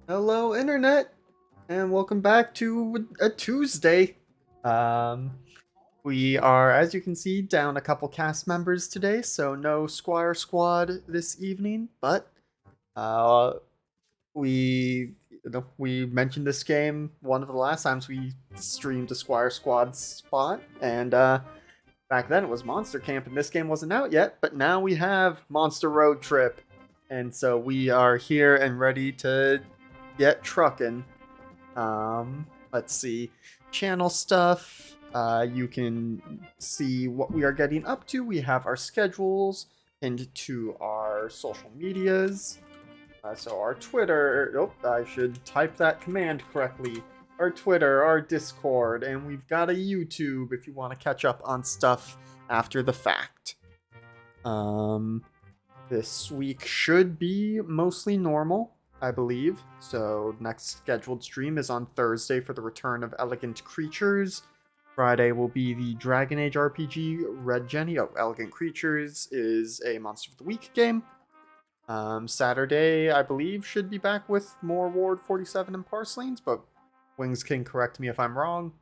Hello, Internet, and welcome back to a Tuesday. Um, we are, as you can see, down a couple cast members today, so no Squire Squad this evening. But uh, we mentioned this game one of the last times we streamed a Squire Squad spot, and back then it was Monster Camp, and this game wasn't out yet. But now we have Monster Road Trip, and so we are here and ready to get trucking. Let's see. Channel stuff. You can see what we are getting up to. We have our schedules pinned to our social medias. So our Twitter. Oh, I should type that command correctly. Our Twitter, our Discord, and we've got a YouTube if you want to catch up on stuff after the fact. Um, this week should be mostly normal, I believe. So next scheduled stream is on Thursday for the return of Elegant Creatures. Friday will be the Dragon Age RPG Red Jenny. Oh, Elegant Creatures is a Monster of the Week game. Saturday, I believe, should be back with more Ward 47 and Parslings, but Wings can correct me if I'm wrong.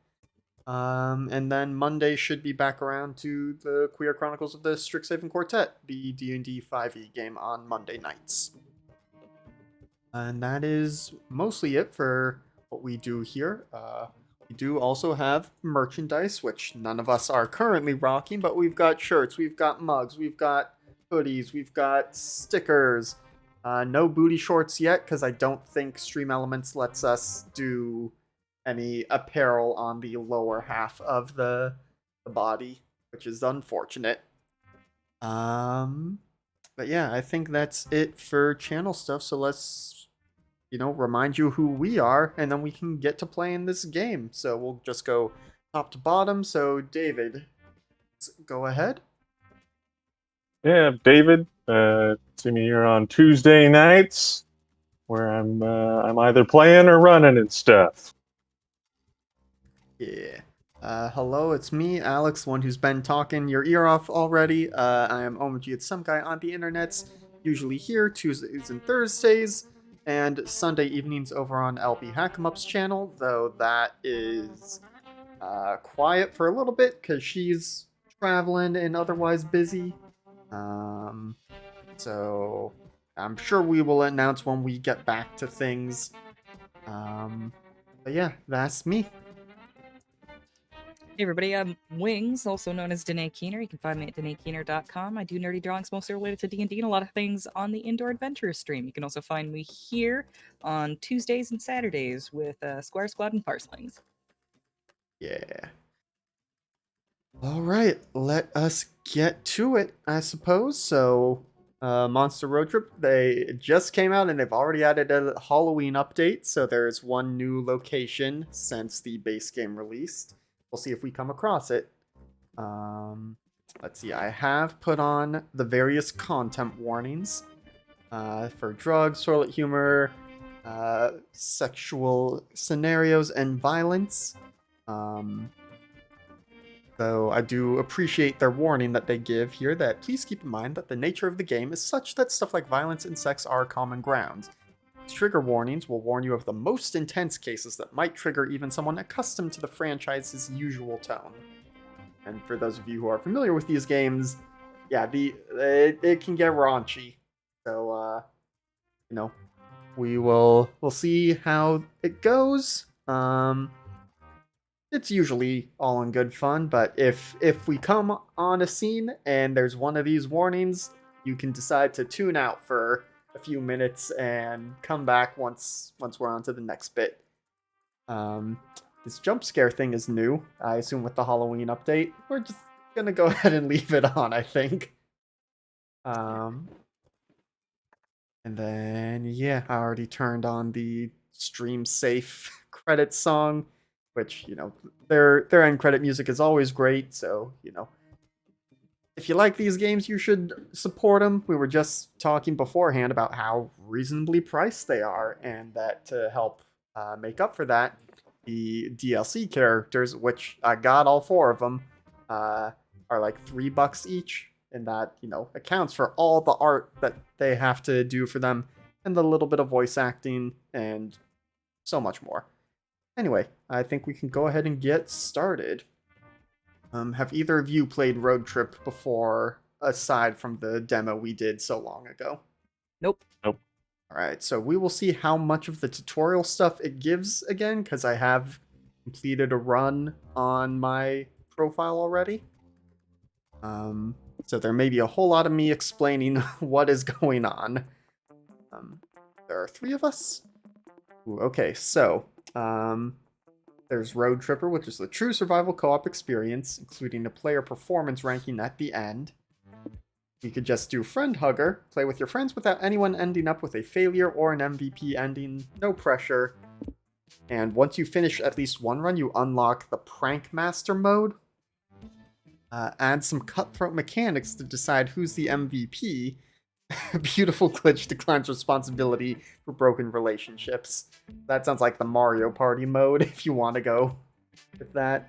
And then Monday should be back around to the Queer Chronicles of the Strixhaven Quartet, the D&D 5e game on Monday nights. And that is mostly it for what we do here. We do also have merchandise, which none of us are currently rocking, but we've got shirts, we've got mugs, we've got hoodies, we've got stickers. No booty shorts yet, because I don't think Stream Elements lets us do any apparel on the lower half of the body, which is unfortunate. Um, but yeah, I think that's it for channel stuff. So let's, remind you who we are, and then we can get to playing this game. So we'll just go top to bottom. So David, go ahead. Yeah, David. See me here on Tuesday nights, where I'm either playing or running and stuff. Yeah. Hello, it's me, Alex, one who's been talking your ear off already. I am OMG, it's some guy on the internets, usually here Tuesdays and Thursdays, and Sunday evenings over on LB Hack'emup's channel, though that is quiet for a little bit because she's traveling and otherwise busy. Um, so I'm sure we will announce when we get back to things. But yeah, that's me. Hey everybody, I'm Wings, also known as Danae Keener. You can find me at DanaeKeener.com. I do nerdy drawings mostly related to D&D and a lot of things on the Indoor Adventure stream. You can also find me here on Tuesdays and Saturdays with Square Squad and Parslings. Yeah. All right, let us get to it, I suppose. So, Monster Road Trip, they just came out and they've already added a Halloween update. So, there's one new location since the base game released. We'll see if we come across it. Let's see, I have put on the various content warnings for drugs, toilet humor, sexual scenarios, and violence. Though I do appreciate their warning that they give here that please keep in mind that the nature of the game is such that stuff like violence and sex are common ground. Trigger warnings will warn you of the most intense cases that might trigger even someone accustomed to the franchise's usual tone. And for those of you who are familiar with these games, yeah, it can get raunchy. So we'll see how it goes. It's usually all in good fun, but if we come on a scene and there's one of these warnings, you can decide to tune out for a few minutes and come back once we're on to the next bit. This jump scare thing is new, I assume with the Halloween update. We're just gonna go ahead and leave it on, I think. And then yeah, I already turned on the stream safe credit song, which their end credit music is always great. So if you like these games, you should support them. We were just talking beforehand about how reasonably priced they are, and that to help make up for that, the DLC characters, which I got all four of them, are like $3 each, and that accounts for all the art that they have to do for them, and a little bit of voice acting, and so much more. Anyway, I think we can go ahead and get started. Have either of you played Road Trip before, aside from the demo we did so long ago? Nope. Alright, so we will see how much of the tutorial stuff it gives again, because I have completed a run on my profile already. So there may be a whole lot of me explaining what is going on. There are 3 of us? Ooh, okay, so there's Road Tripper, which is the true survival co-op experience, including a player performance ranking at the end. You could just do Friend Hugger, play with your friends without anyone ending up with a failure or an MVP ending, no pressure. And once you finish at least one run, you unlock the Prank Master mode. Add some cutthroat mechanics to decide who's the MVP. Beautiful glitch declines responsibility for broken relationships. That sounds like the Mario Party mode if you want to go with that.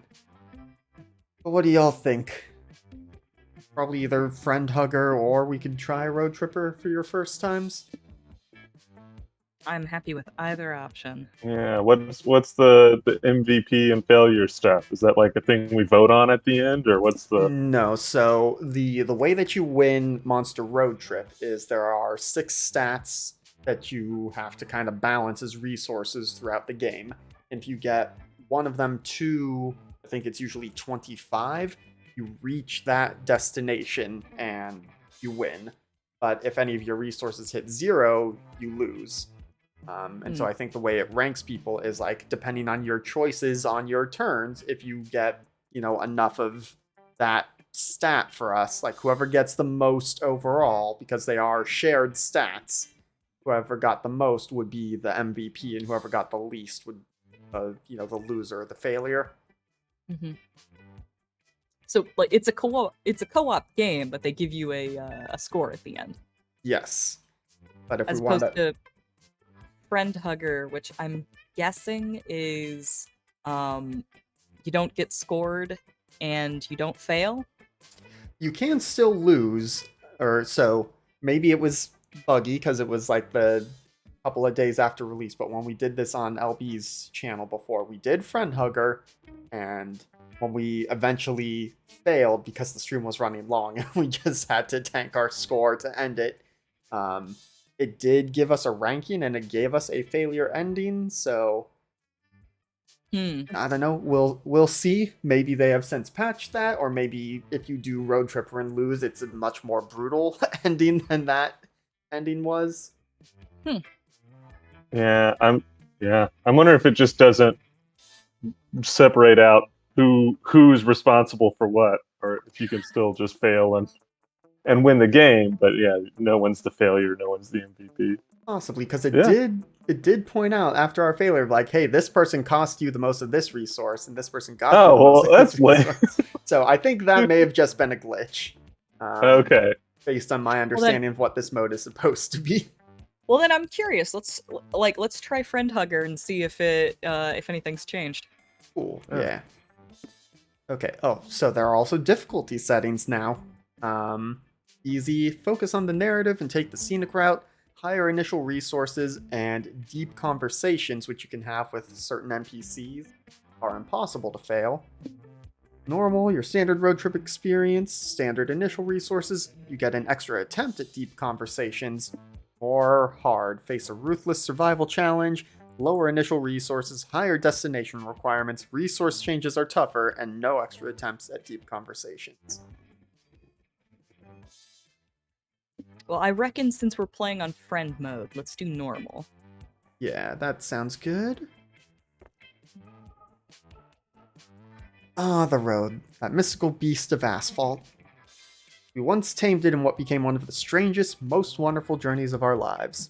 But what do y'all think? Probably either Friend Hugger or we could try Road Tripper for your first times. I'm happy with either option. Yeah, what's the MVP and failure stuff? Is that like a thing we vote on at the end, or what's the? No, so the way that you win Monster Road Trip is there are 6 stats that you have to kind of balance as resources throughout the game. And if you get one of them to, I think it's usually 25, you reach that destination and you win. But if any of your resources hit 0, you lose. And so I think the way it ranks people is like depending on your choices on your turns, if you get, enough of that stat for us, like whoever gets the most overall, because they are shared stats, whoever got the most would be the MVP, and whoever got the least would, the loser, the failure. Mm-hmm. So, like, it's a co-op game, but they give you a score at the end. Yes, but if as we want opposed to Friend Hugger, which I'm guessing is you don't get scored and you don't fail. You can still lose, or so maybe it was buggy because it was like the couple of days after release. But when we did this on LB's channel before, we did Friend Hugger, and when we eventually failed because the stream was running long and we just had to tank our score to end it, it did give us a ranking and it gave us a failure ending. So I don't know. We'll see. Maybe they have since patched that, or maybe if you do Road Tripper and lose, it's a much more brutal ending than that ending was. Yeah, I'm wondering if it just doesn't separate out who's responsible for what, or if you can still just fail and win the game, but yeah, no one's the failure, no one's the MVP. Possibly, because it did point out after our failure, like, hey, this person cost you the most of this resource, and this person got you the most of that's this resource. So I think that may have just been a glitch. Okay. Based on my understanding of what this mode is supposed to be. Well, then I'm curious. Let's try Friend Hugger and see if anything's changed. Cool. Yeah. Okay. Oh, so there are also difficulty settings now. Easy, focus on the narrative and take the scenic route. Higher initial resources and deep conversations, which you can have with certain NPCs, are impossible to fail. Normal, your standard road trip experience. Standard initial resources, you get an extra attempt at deep conversations. Or hard, face a ruthless survival challenge. Lower initial resources, higher destination requirements, resource changes are tougher, and no extra attempts at deep conversations. Well, I reckon since we're playing on friend mode, let's do normal. Yeah, that sounds good. Ah, the road. That mystical beast of asphalt. We once tamed it in what became one of the strangest, most wonderful journeys of our lives.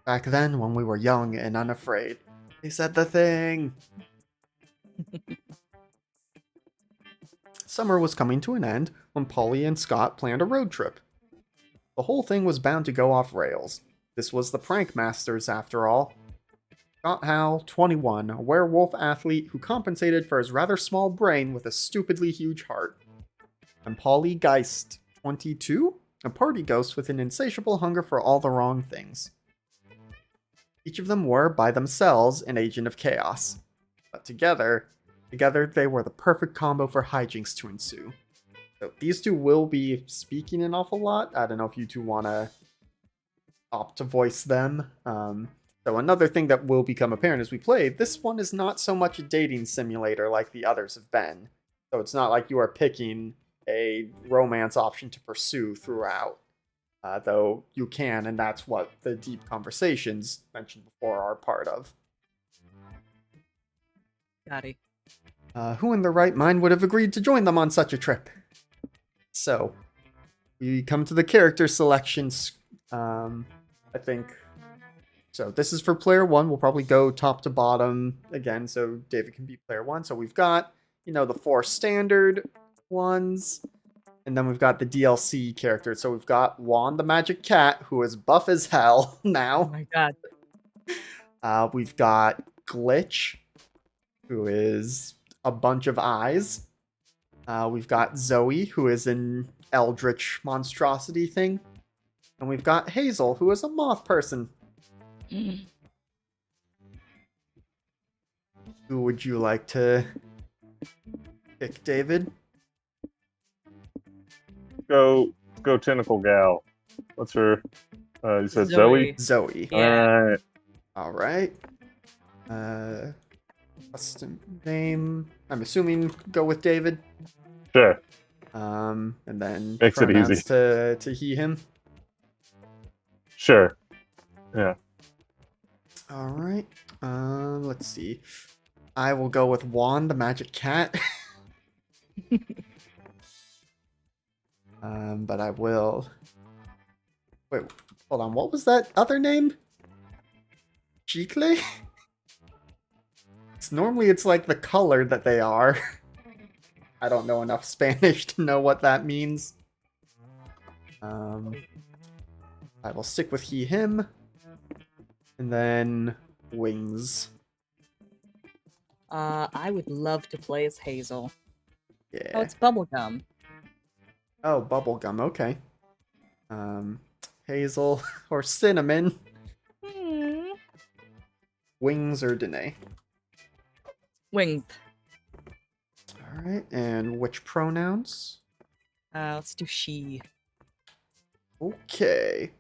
Back then, when we were young and unafraid. They said the thing! Summer was coming to an end when Polly and Scott planned a road trip. The whole thing was bound to go off rails. This was the Prank Masters, after all. Scott Howe, 21, a werewolf athlete who compensated for his rather small brain with a stupidly huge heart. And Polly Geist, 22, a party ghost with an insatiable hunger for all the wrong things. Each of them were, by themselves, an agent of chaos. But together they were the perfect combo for hijinks to ensue. So these two will be speaking an awful lot. I don't know if you two want to opt to voice them. So another thing that will become apparent as we play, this one is not so much a dating simulator like the others have been. So it's not like you are picking a romance option to pursue throughout. Though you can, and that's what the deep conversations mentioned before are part of. Got it. Who in their right mind would have agreed to join them on such a trip? So, we come to the character selections. I think. So, this is for player one. We'll probably go top to bottom again, so David can be player one. So, we've got, the 4 standard ones. And then we've got the DLC characters. So we've got Juan the Magic Cat, who is buff as hell Oh now. my god. We've got Glitch, who is a bunch of eyes. We've got Zoe, who is an eldritch monstrosity thing. And we've got Hazel, who is a moth person. Mm. Who would you like to pick, David? Go tentacle gal. What's her? You said Zoe. Zoe. Yeah. All right. All right. Custom name. I'm assuming go with David. Sure. And then Makes it pronouns easy. to he him. Sure. Yeah. All right. Let's see. I will go with Juan the Magic Cat. But I will. Wait, hold on. What was that other name? Chicle? Normally it's like the color that they are. I don't know enough Spanish to know what that means. I will stick with he, him. And then wings. I would love to play as Hazel. Yeah. Oh, it's bubblegum. Oh, bubblegum. Okay. Hazel or cinnamon. Hmm. Wings or Danae. Wings. All right. And which pronouns? Let's do she. Okay.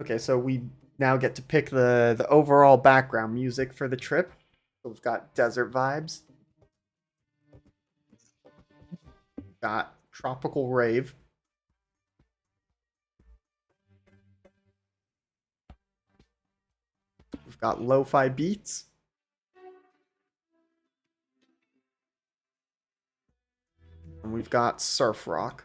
Okay, so we now get to pick the overall background music for the trip. So we've got desert vibes. Got tropical rave. We've got lo-fi beats. And we've got surf rock.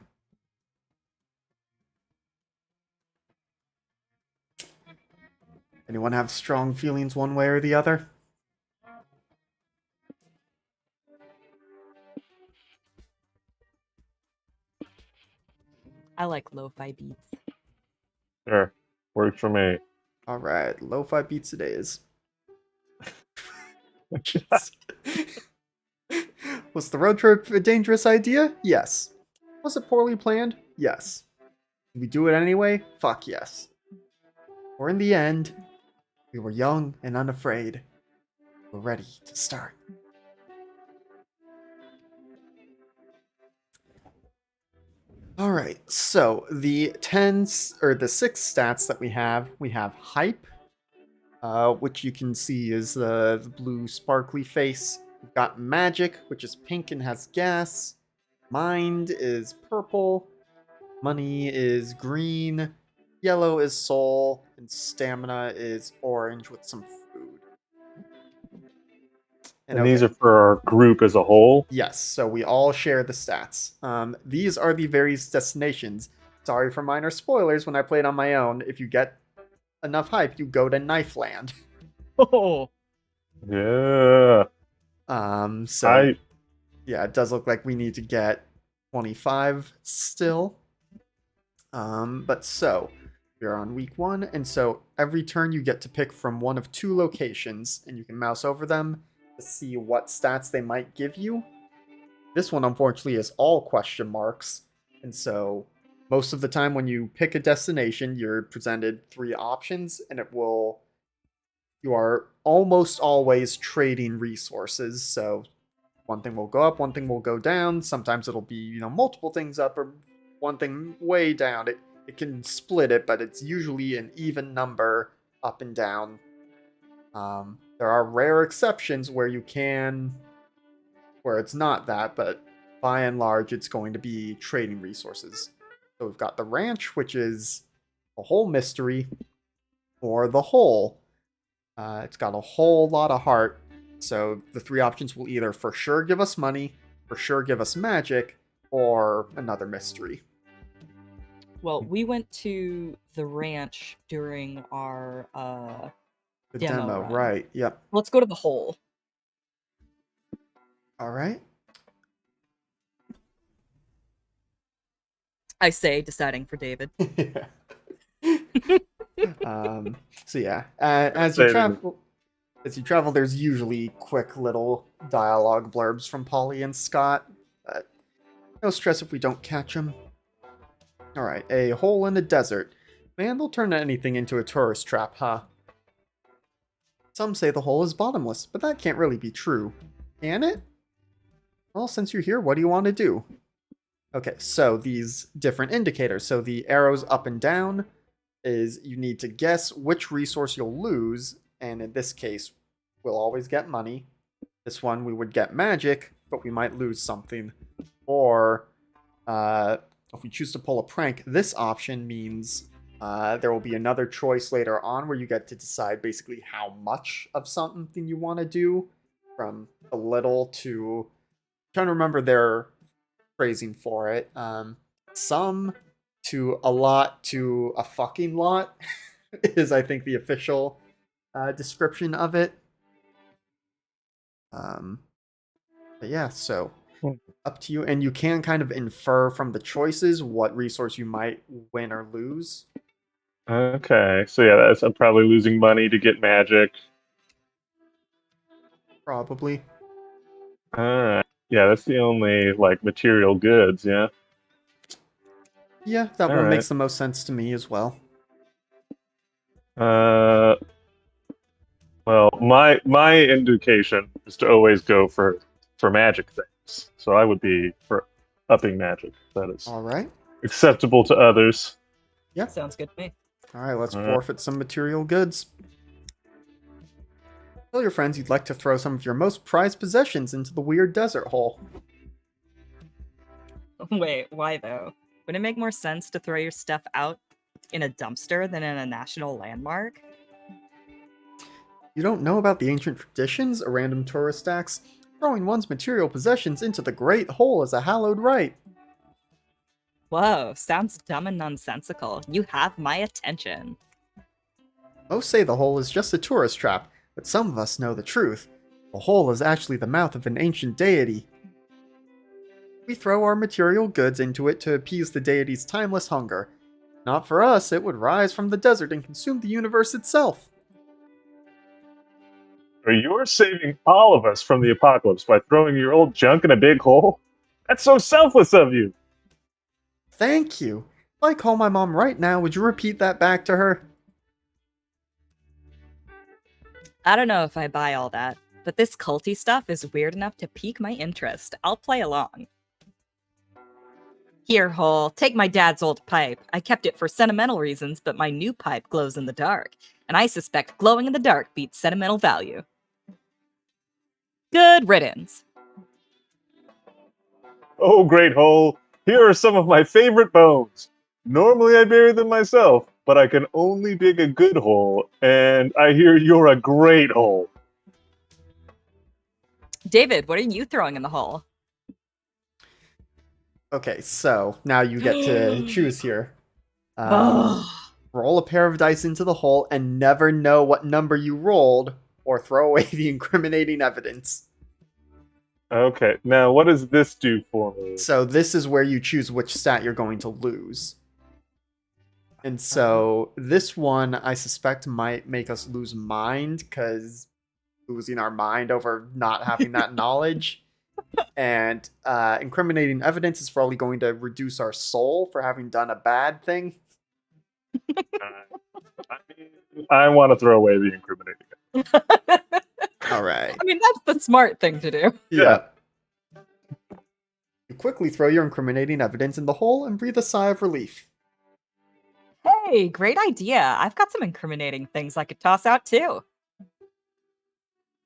Anyone have strong feelings one way or the other? I like lo-fi beats. Sure. Works for me. All right, lo-fi beats it is. Was the road trip a dangerous idea? Yes. Was it poorly planned? Yes. Did we do it anyway? Fuck yes. For in the end, we were young and unafraid. We're ready to start. All right, so the 6 stats that we have hype, which you can see is the blue sparkly face. We've got magic, which is pink and has gas. Mind is purple. Money is green. Yellow is soul. And stamina is orange with some food. And these are for our group as a whole. Yes, so we all share the stats. These are the various destinations. Sorry for minor spoilers when I played on my own. If you get enough hype, you go to Knife Land. Oh. Yeah. So yeah, it does look like we need to get 25 still. But so we're on week 1, and so every turn you get to pick from one of 2 locations, and you can mouse over them to see what stats they might give you. This one, unfortunately, is all question marks, and so Most of the time when you pick a destination, you're presented 3 options, and you are almost always trading resources. So one thing will go up, one thing will go down. Sometimes it'll be, multiple things up or one thing way down. It can split it, but it's usually an even number up and down. There are rare exceptions where where it's not that, but by and large, it's going to be trading resources. So we've got the ranch, which is a whole mystery, or the hole. It's got a whole lot of heart. So the 3 options will either for sure give us money, for sure give us magic, or another mystery. Well, we went to the ranch during our The demo run. right? Yep. Let's go to the hole. All right. I say, deciding for David. So yeah, as you travel, there's usually quick little dialogue blurbs from Polly and Scott. No stress if we don't catch them. All right, a hole in the desert. Man, they'll turn anything into a tourist trap, huh? Some say the hole is bottomless, but that can't really be true. Can it? Well, since you're here, what do you want to do? Okay, so these different indicators. So the arrows up and down is you need to guess which resource you'll lose, and in this case, we'll always get money. This one, we would get magic, but we might lose something. Or, if we choose to pull a prank, this option means there will be another choice later on where you get to decide basically how much of something you want to do, from a little to... I'm trying to remember their phrasing for it. Some to a lot to a fucking lot is, I think, the official description of it. But yeah, so up to you. And you can kind of infer from the choices what resource you might win or lose. Okay, so yeah, I'm probably losing money to get magic. Probably. Alright. Yeah, that's the only, material goods, yeah? Yeah, that one Alright. makes the most sense to me as well. Well, my indication is to always go for magic things. So I would be for upping magic. That is All right. acceptable to others. Yeah. Sounds good to me. All right, let's forfeit some material goods. Tell your friends you'd like to throw some of your most prized possessions into the weird desert hole. Wait, why though? Would it make more sense to throw your stuff out in a dumpster than in a national landmark? You don't know about the ancient traditions? A random tourist asks. Throwing one's material possessions into the great hole is a hallowed rite. Whoa, sounds dumb and nonsensical. You have my attention. Most say the hole is just a tourist trap, but some of us know the truth. The hole is actually the mouth of an ancient deity. We throw our material goods into it to appease the deity's timeless hunger. Not for us, it would rise from the desert and consume the universe itself. Or you're saving all of us from the apocalypse by throwing your old junk in a big hole? That's so selfless of you! Thank you. If I call my mom right now, would you repeat that back to her? I don't know if I buy all that, but this culty stuff is weird enough to pique my interest. I'll play along. Here, Hole, take my dad's old pipe. I kept it for sentimental reasons, but my new pipe glows in the dark, and I suspect glowing in the dark beats sentimental value. Good riddance. Oh, great hole! Here are some of my favorite bones. Normally I bury them myself, but I can only dig a good hole, and I hear you're a great hole. David, what are you throwing in the hole? Okay, so now you get to choose here. Roll a pair of dice into the hole and never know what number you rolled, or throw away the incriminating evidence. Okay, now what does this do for me? So this is where you choose which stat you're going to lose. And so this one, I suspect, might make us lose mind, because losing our mind over not having that knowledge And incriminating evidence is probably going to reduce our soul for having done a bad thing. I want to throw away the incriminating. All right. I mean, that's the smart thing to do. Yeah. You quickly throw your incriminating evidence in the hole and breathe a sigh of relief. Hey, great idea. I've got some incriminating things I could toss out too.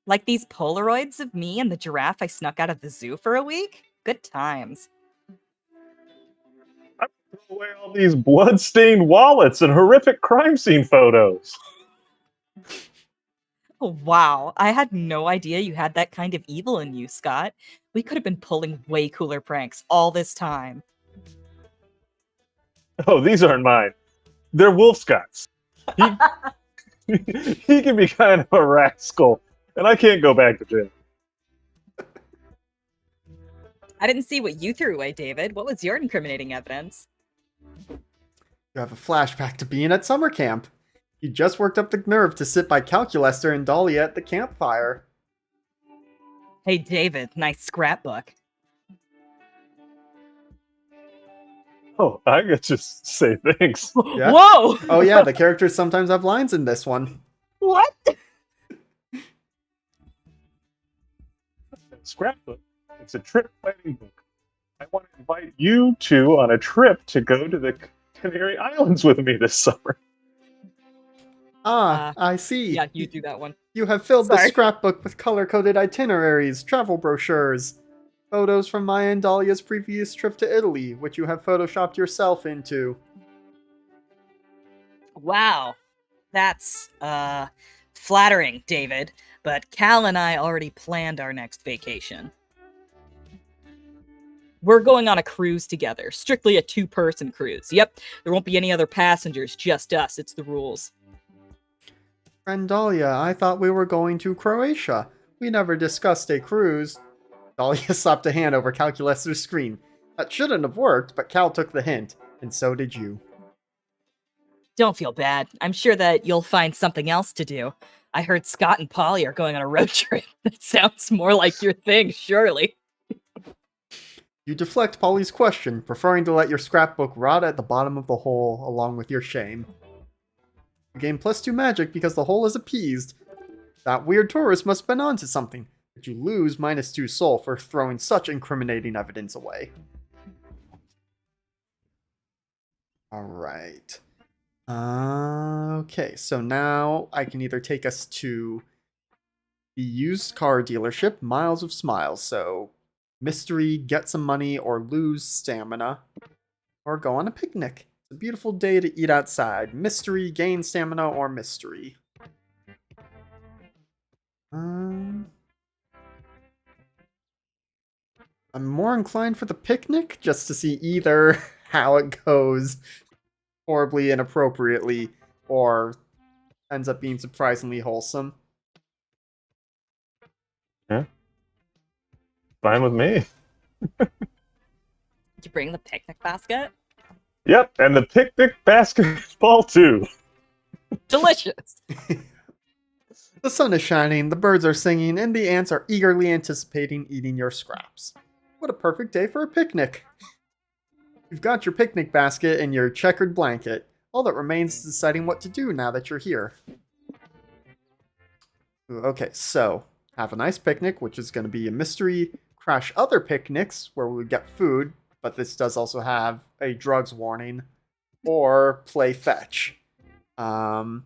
Like these Polaroids of me and the giraffe I snuck out of the zoo for a week? Good times. Throw away all these blood-stained wallets and horrific crime scene photos. Oh, wow. I had no idea you had that kind of evil in you, Scott. We could have been pulling way cooler pranks all this time. Oh, these aren't mine. They're Wolf Scott's. He, he can be kind of a rascal, and I can't go back to jail. I didn't see what you threw away, David. What was your incriminating evidence? You have a flashback to being at summer camp. You just worked up the nerve to sit by Calculester and Dahlia at the campfire. Hey, David, nice scrapbook. Oh, I could just say thanks. Yeah. Whoa! Oh yeah, the characters sometimes have lines in this one. What? Scrapbook. It's a trip planning book. I want to invite you two on a trip to go to the Canary Islands with me this summer. I see. Yeah, you do that one. You have filled the Sorry. scrapbook with color-coded itineraries, travel brochures, photos from Maya and Dahlia's previous trip to Italy, which you have photoshopped yourself into. Wow. That's, flattering, David. But Cal and I already planned our next vacation. We're going on a cruise together. Strictly a two-person cruise. Yep, there won't be any other passengers, just us. It's the rules. Friend Dahlia, I thought we were going to Croatia. We never discussed a cruise. Dahlia slapped a hand over Calculus's screen. That shouldn't have worked, but Cal took the hint, and so did you. Don't feel bad. I'm sure that you'll find something else to do. I heard Scott and Polly are going on a road trip. That sounds more like your thing, surely. You deflect Polly's question, preferring to let your scrapbook rot at the bottom of the hole along with your shame. You gain +2 magic because the hole is appeased. That weird tourist must have been onto something, but you lose -2 soul for throwing such incriminating evidence away. Alright. Okay, so now I can either take us to the used car dealership, Miles of Smiles. So, mystery, get some money, or lose stamina, or go on a picnic. It's a beautiful day to eat outside. Mystery, gain stamina, or mystery. I'm more inclined for the picnic, just to see either how it goes horribly inappropriately, or ends up being surprisingly wholesome. Yeah. Fine with me. Did you bring the picnic basket? Yep, and the picnic basketball too. Delicious. The sun is shining, the birds are singing, and the ants are eagerly anticipating eating your scraps. What a perfect day for a picnic! You've got your picnic basket and your checkered blanket. All that remains is deciding what to do now that you're here. Okay, so have a nice picnic, which is going to be a mystery, crash other picnics where we get food, but this does also have a drugs warning, or play fetch. I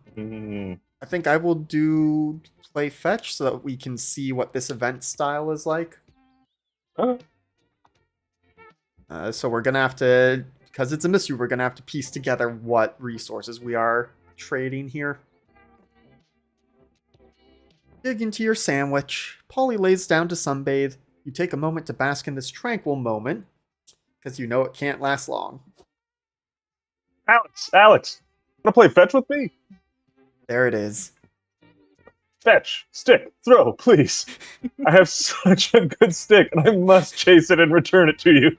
think I will do play fetch so that we can see what this event style is like. Okay. So we're going to have to, because it's a mystery, we're going to have to piece together what resources we are trading here. Dig into your sandwich. Polly lays down to sunbathe. You take a moment to bask in this tranquil moment, because you know it can't last long. Alex, wanna play fetch with me? There it is. Fetch, stick, throw, please. I have such a good stick, and I must chase it and return it to you.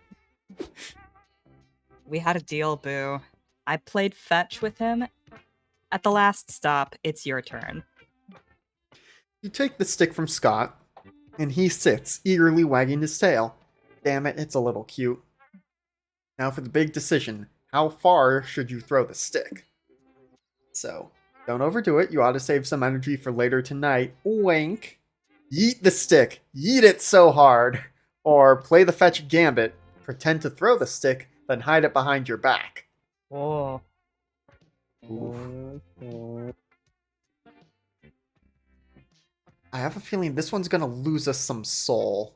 We had a deal, Boo. I played fetch with him. At the last stop, it's your turn. You take the stick from Scott. And he sits, eagerly wagging his tail. Damn it, it's a little cute. Now for the big decision. How far should you throw the stick? So, don't overdo it. You ought to save some energy for later tonight. Wink. Yeet the stick. Yeet it so hard. Or play the fetch gambit. Pretend to throw the stick, then hide it behind your back. Oh. Oof. I have a feeling this one's gonna lose us some soul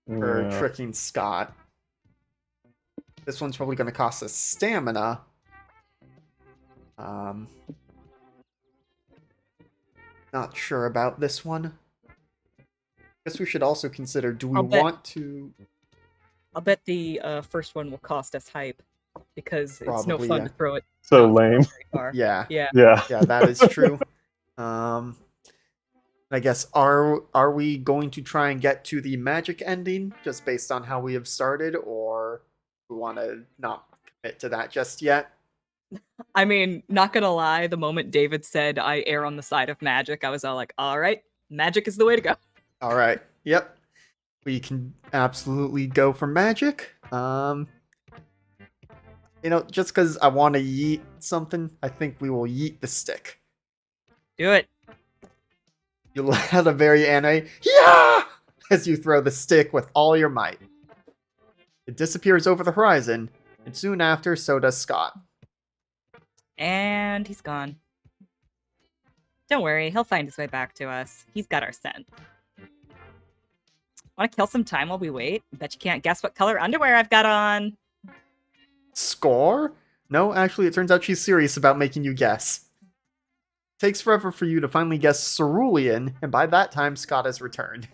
for Yeah. tricking Scott. This one's probably gonna cost us stamina. Not sure about this one. Guess we should also consider, do we I'll bet- want to... I'll bet the first one will cost us hype because it's no Probably, fun yeah. to throw it So not lame. very far. Yeah, Yeah. Yeah. yeah, that is true. I guess, are we going to try and get to the magic ending just based on how we have started, or we want to not commit to that just yet? I mean, not gonna lie, the moment David said I err on the side of magic, I was all like, all right, magic is the way to go. All right. Yep. We can absolutely go for magic. Just because I want to yeet something, I think we will yeet the stick. Do it. You'll have a very anime, yeah, as you throw the stick with all your might. It disappears over the horizon, and soon after, so does Scott. And he's gone. Don't worry, he'll find his way back to us. He's got our scent. Want to kill some time while we wait? Bet you can't guess what color underwear I've got on. Score? No, actually, it turns out she's serious about making you guess. Takes forever for you to finally guess cerulean, and by that time, Scott has returned.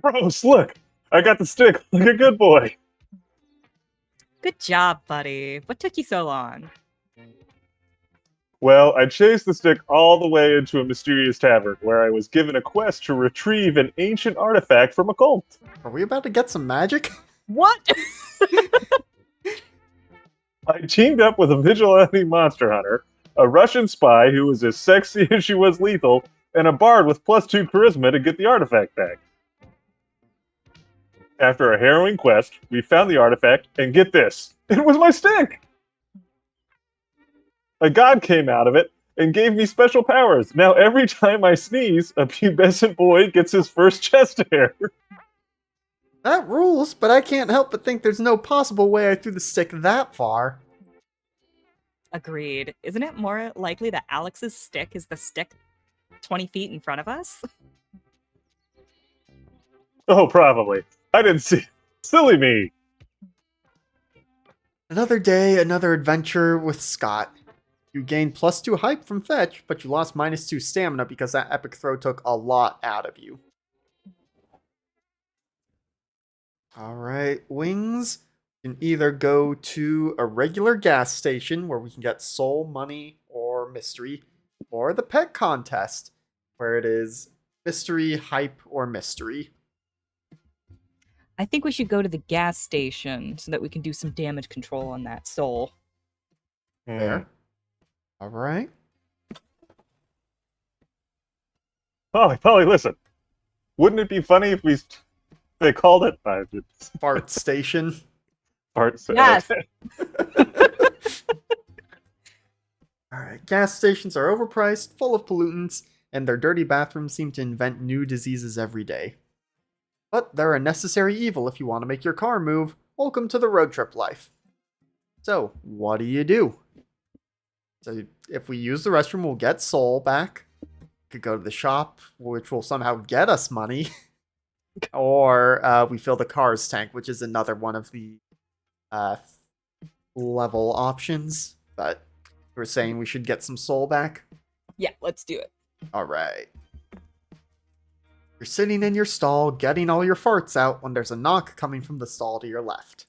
Gross, look! I got the stick like a good boy. Good job, buddy. What took you so long? Well, I chased the stick all the way into a mysterious tavern where I was given a quest to retrieve an ancient artifact from a cult. Are we about to get some magic? What? I teamed up with a vigilante monster hunter, a Russian spy who was as sexy as she was lethal, and a bard with +2 charisma to get the artifact back. After a harrowing quest, we found the artifact, and get this, it was my stick! A god came out of it and gave me special powers. Now every time I sneeze, a pubescent boy gets his first chest hair. That rules, but I can't help but think there's no possible way I threw the stick that far. Agreed. Isn't it more likely that Alex's stick is the stick 20 feet in front of us? Oh, probably. I didn't see. Silly me. Another day, another adventure with Scott. You gained +2 hype from fetch, but you lost -2 stamina because that epic throw took a lot out of you. Alright, Wings. You can either go to a regular gas station where we can get soul, money, or mystery, or the pet contest where it is mystery, hype, or mystery. I think we should go to the gas station so that we can do some damage control on that soul. There. Alright. Polly, listen. Wouldn't it be funny if they called it Fart station. Fart? Yes. Alright, gas stations are overpriced, full of pollutants, and their dirty bathrooms seem to invent new diseases every day. But they're a necessary evil if you want to make your car move. Welcome to the road trip life. So, what do? So, if we use the restroom, we'll get soul back. Could go to the shop, which will somehow get us money. Or we fill the car's tank, which is another one of the level options. But we're saying we should get some soul back. Yeah, let's do it. Alright. You're sitting in your stall, getting all your farts out, when there's a knock coming from the stall to your left.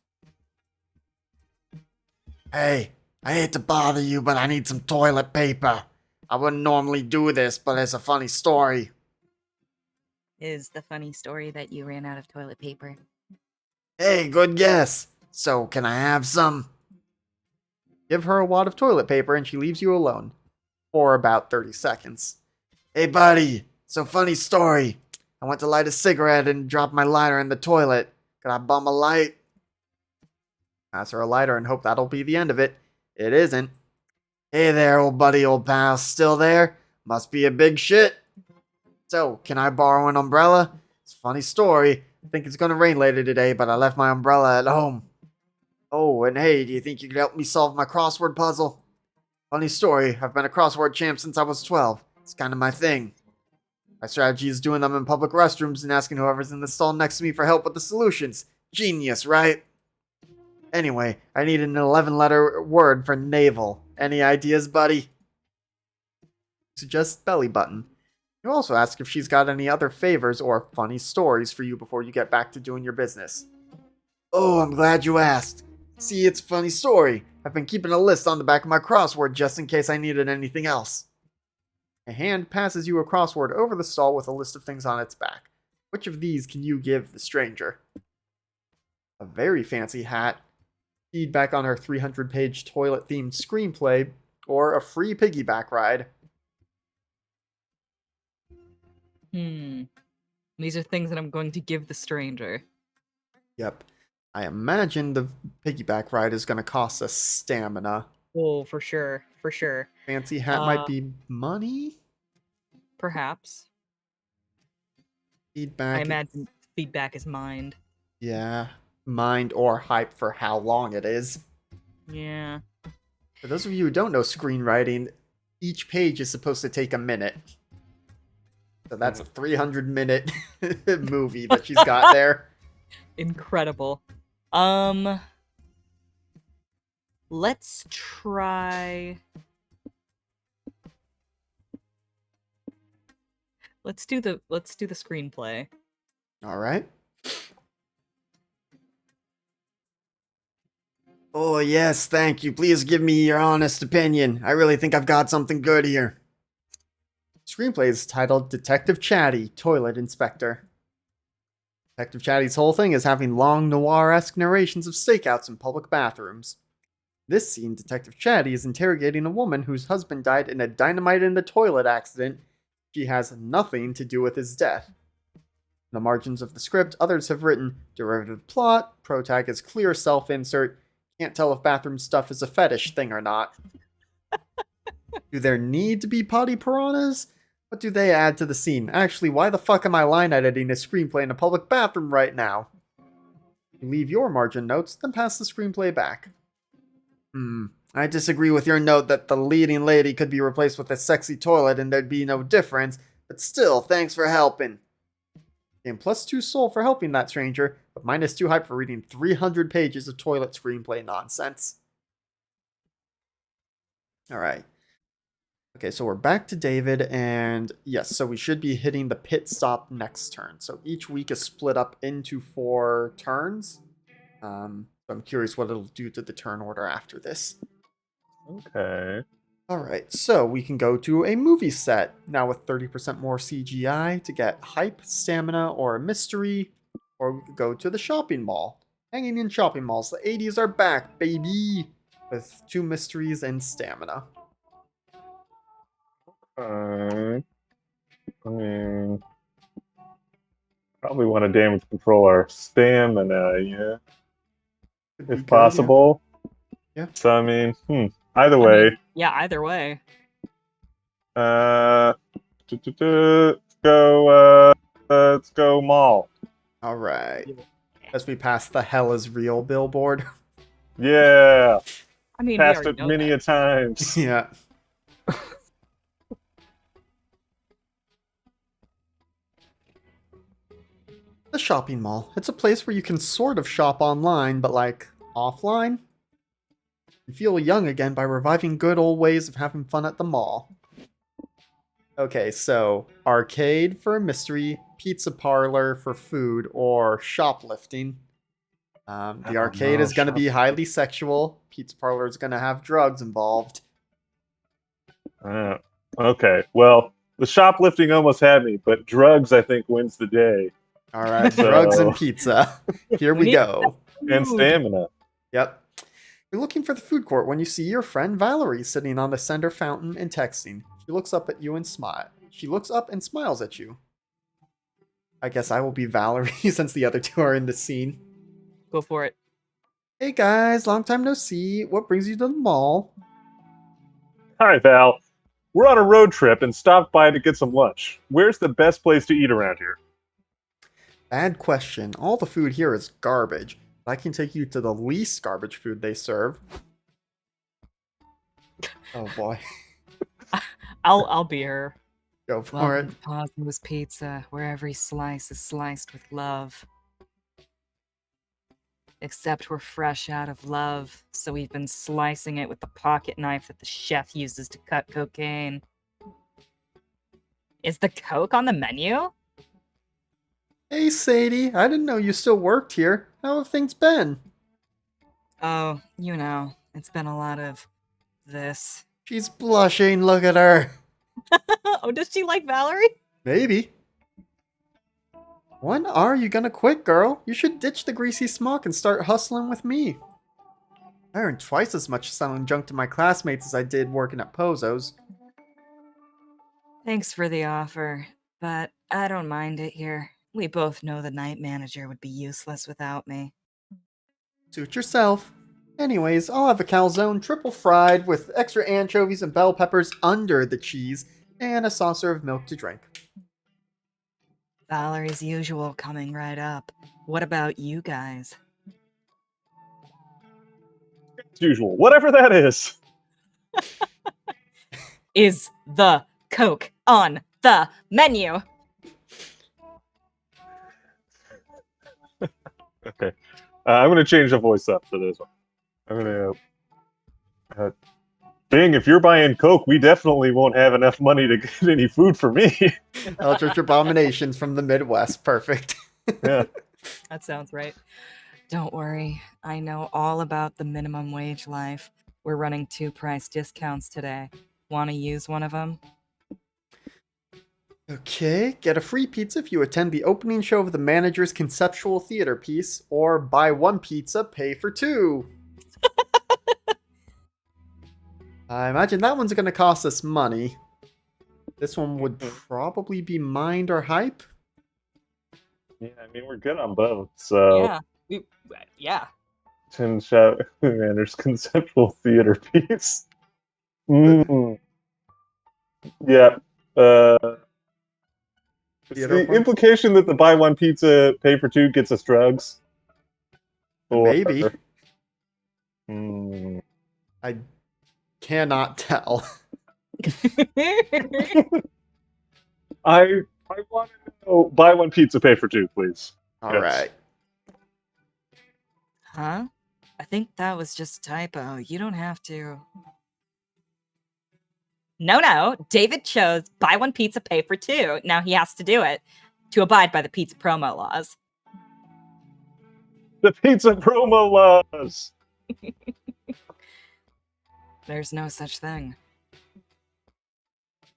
Hey, I hate to bother you, but I need some toilet paper. I wouldn't normally do this, but it's a funny story. Is the funny story that you ran out of toilet paper? Hey, good guess. So, can I have some? Give her a wad of toilet paper and she leaves you alone. For about 30 seconds. Hey, buddy. So, funny story. I went to light a cigarette and dropped my lighter in the toilet. Could I bum a light? Pass her a lighter and hope that'll be the end of it. It isn't. Hey there, old buddy, old pal. Still there? Must be a big shit. So, can I borrow an umbrella? It's a funny story. I think it's gonna rain later today, but I left my umbrella at home. Oh, and hey, do you think you could help me solve my crossword puzzle? Funny story, I've been a crossword champ since I was 12. It's kind of my thing. My strategy is doing them in public restrooms and asking whoever's in the stall next to me for help with the solutions. Genius, right? Anyway, I need an 11-letter word for navel. Any ideas, buddy? Suggest belly button. You also ask if she's got any other favors or funny stories for you before you get back to doing your business. Oh, I'm glad you asked. See, it's a funny story. I've been keeping a list on the back of my crossword just in case I needed anything else. A hand passes you a crossword over the stall with a list of things on its back. Which of these can you give the stranger? A very fancy hat, feedback on her 300-page toilet-themed screenplay, or a free piggyback ride. These are things that I'm going to give the stranger. Yep. I imagine the piggyback ride is going to cost us stamina. Oh, for sure. For sure. Fancy hat might be money? Perhaps. Feedback. I imagine feedback is mind. Yeah. Mind or hype for how long it is. Yeah. For those of you who don't know screenwriting, each page is supposed to take a minute. So that's a 300-minute movie that she's got there. Incredible. Let's try. Let's do the screenplay. All right. Oh, yes, thank you. Please give me your honest opinion. I really think I've got something good here. Screenplay is titled Detective Chatty, Toilet Inspector. Detective Chatty's whole thing is having long noir-esque narrations of stakeouts in public bathrooms. This scene, Detective Chatty is interrogating a woman whose husband died in a dynamite in the toilet accident. She has nothing to do with his death. In the margins of the script, others have written derivative plot, protag is clear self-insert, can't tell if bathroom stuff is a fetish thing or not. Do there need to be potty piranhas? What do they add to the scene? Actually, why the fuck am I line editing a screenplay in a public bathroom right now? You leave your margin notes, then pass the screenplay back. I disagree with your note that the leading lady could be replaced with a sexy toilet and there'd be no difference, but still, thanks for helping. Game +2 soul for helping that stranger, but -2 hype for reading 300 pages of toilet screenplay nonsense. Alright. Okay, so we're back to David, and yes, so we should be hitting the pit stop next turn. So each week is split up into 4 turns. So I'm curious what it'll do to the turn order after this. Okay. Alright, so we can go to a movie set, now with 30% more CGI to get hype, stamina, or a mystery, or we could go to the shopping mall. Hanging in shopping malls, the 80s are back, baby! With 2 mysteries and stamina. I mean, probably want to damage control our stamina, yeah, Could be if good, possible. Yeah. So I mean, either way, Yeah, either way. let's go mall. Alright. As we pass the hell is real billboard. Yeah, I mean, we passed already it know many that. a times. Yeah. The shopping mall. It's a place where you can sort of shop online, but like offline. You feel young again by reviving good old ways of having fun at the mall. Okay, so arcade for a mystery, pizza parlor for food, or shoplifting. The arcade is going to be highly sexual. Pizza parlor is going to have drugs involved. Okay, well, the shoplifting almost had me, but drugs, I think, wins the day. All right, So- drugs and pizza. Here we go. And stamina. Yep. You're looking for the food court when you see your friend Valerie sitting on the center fountain and texting. She looks up at you and smile. She looks up and smiles at you. I guess I will be Valerie since the other two are in the scene. Go for it. Hey guys, long time no see. What brings you to the mall? Hi, Val. We're on a road trip and stopped by to get some lunch. Where's the best place to eat around here? Bad question. All the food here is garbage. But I can take you to the least garbage food they serve. Oh boy. I'll be her. Go for Welcome it. to Cosmos Pizza, where every slice is sliced with love. Except we're fresh out of love, so we've been slicing it with the pocket knife that the chef uses to cut cocaine. Is the Coke on the menu? Hey Sadie, I didn't know you still worked here. How have things been? Oh, you know, it's been a lot of this. She's blushing, look at her. Oh, does she like Valerie? Maybe. When are you gonna quit, girl? You should ditch the greasy smock and start hustling with me. I earn twice as much selling junk to my classmates as I did working at Pozo's. Thanks for the offer, but I don't mind it here. We both know the night manager would be useless without me. Suit yourself. Anyways, I'll have a calzone triple fried with extra anchovies and bell peppers under the cheese and a saucer of milk to drink. Valerie's usual coming right up. What about you guys? As usual, whatever that is. Is the Coke on the menu? Okay. I'm going to change the voice up for this one. I'm going to. Bing, if you're buying Coke, we definitely won't have enough money to get any food for me. Eldritch Abominations from the Midwest. Perfect. Yeah. That sounds right. Don't worry, I know all about the minimum wage life. We're running 2 price discounts today. Want to use one of them? Okay, get a free pizza if you attend the opening show of the manager's conceptual theater piece, or buy 1 pizza, pay for 2. I imagine that one's going to cost us money. This one would probably be Mind or Hype. Yeah, I mean, we're good on both. So, Yeah. Yeah. 10 shot manners conceptual theater piece. Mm. Yeah. It's Theater the one? implication that the buy one pizza, pay for 2 gets us drugs. Or. Maybe. Mm. I cannot tell. I want to know buy one pizza, pay for 2, please. Alright. Huh? I think that was just a typo. You don't have to. No. David chose buy 1 pizza, pay for 2. Now he has to do it to abide by the pizza promo laws. The pizza promo laws. There's no such thing.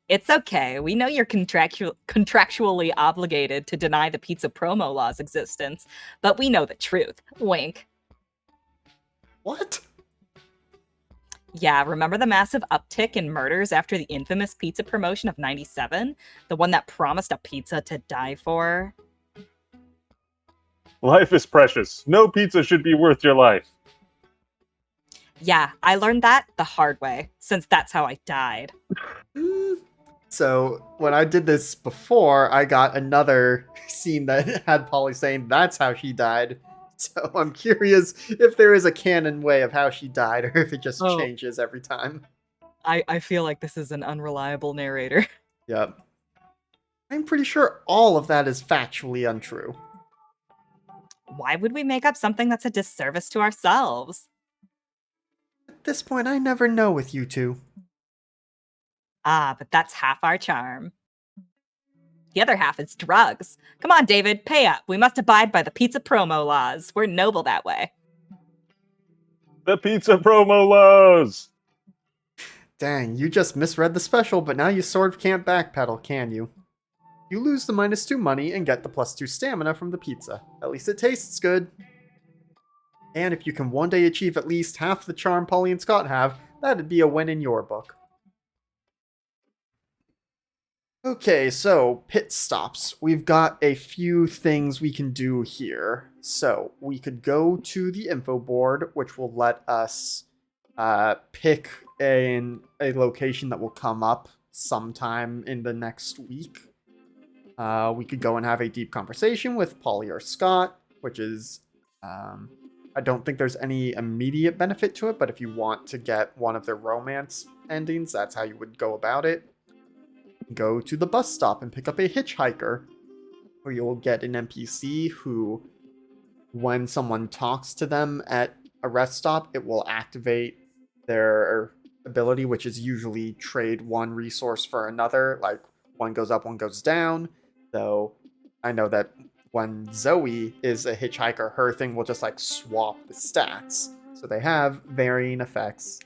It's okay. We know you're contractually obligated to deny the pizza promo law's existence, but we know the truth. Wink. What? Yeah, remember the massive uptick in murders after the infamous pizza promotion of 97? The one that promised a pizza to die for? Life is precious. No pizza should be worth your life. Yeah, I learned that the hard way, since that's how I died. So, when I did this before, I got another scene that had Polly saying that's how she died. So, I'm curious if there is a canon way of how she died or if it just Oh. changes every time. I feel like this is an unreliable narrator. Yep. I'm pretty sure all of that is factually untrue. Why would we make up something that's a disservice to ourselves? At this point, I never know with you two. Ah, but that's half our charm. The other half is drugs. Come on, David, pay up. We must abide by the pizza promo laws. We're noble that way. The pizza promo laws. Dang, you just misread the special, but now you sort of can't backpedal, can you? You lose the -2 money and get the +2 stamina from the pizza. At least it tastes good. And if you can one day achieve at least half the charm Polly and Scott have, that'd be a win in your book. Okay, so pit stops. We've got a few things we can do here. So we could go to the info board, which will let us pick a location that will come up sometime in the next week. We could go and have a deep conversation with Polly or Scott, which is, I don't think there's any immediate benefit to it, but if you want to get one of their romance endings, that's how you would go about it. Go to the bus stop and pick up a hitchhiker, where you'll get an NPC who, when someone talks to them at a rest stop, it will activate their ability, which is usually trade one resource for another. Like one goes up, one goes down. Though I know that when Zoe is a hitchhiker, her thing will just like swap the stats. So they have varying effects.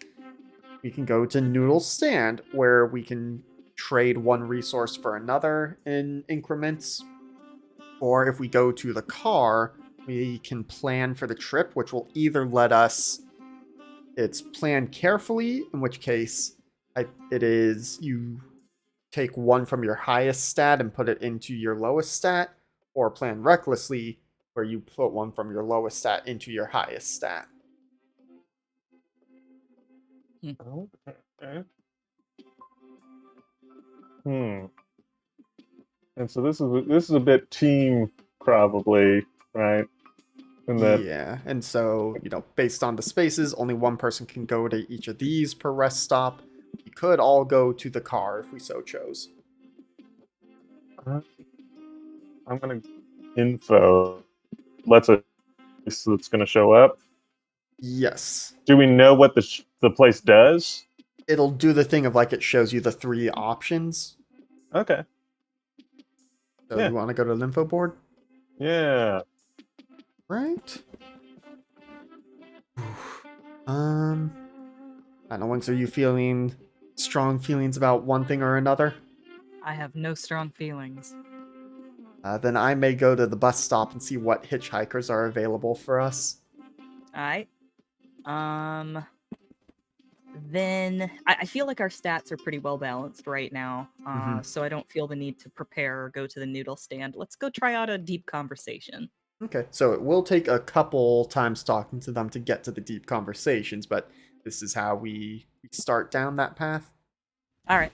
We can go to Noodle Stand, where we can trade one resource for another in increments. Or if we go to the car, we can plan for the trip, which will either let us, it's planned carefully, in which case it is you take one from your highest stat and put it into your lowest stat, or plan recklessly, where you put one from your lowest stat into your highest stat. Okay. Hmm. And so this is a bit team probably, right? And that Yeah, and so, based on the spaces, only one person can go to each of these per rest stop. We could all go to the car if we so chose. I'm gonna info. Let's a that's gonna show up. Yes. Do we know what the place does? It'll do the thing of like it shows you the three options. Okay. So Yeah. you want to go to the info board? Yeah. Right? I don't know, Winks, are you feeling strong feelings about one thing or another? I have no strong feelings. Then I may go to the bus stop and see what hitchhikers are available for us. Alright. Then I feel like our stats are pretty well balanced right now, so I don't feel the need to prepare or go to the noodle stand. Let's go try out a deep conversation. Okay, so it will take a couple times talking to them to get to the deep conversations, but this is how we start down that path. Alright.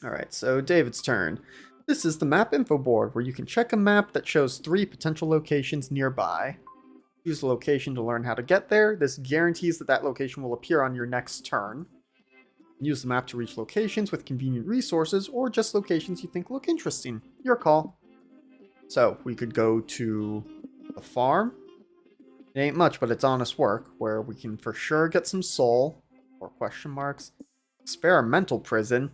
Alright, so David's turn. This is the map info board, where you can check a map that shows 3 potential locations nearby. Choose a location to learn how to get there. This guarantees that location will appear on your next turn. Use the map to reach locations with convenient resources, or just locations you think look interesting. Your call. So, we could go to the farm. It ain't much, but it's honest work, where we can for sure get some soul, or question marks. Experimental prison.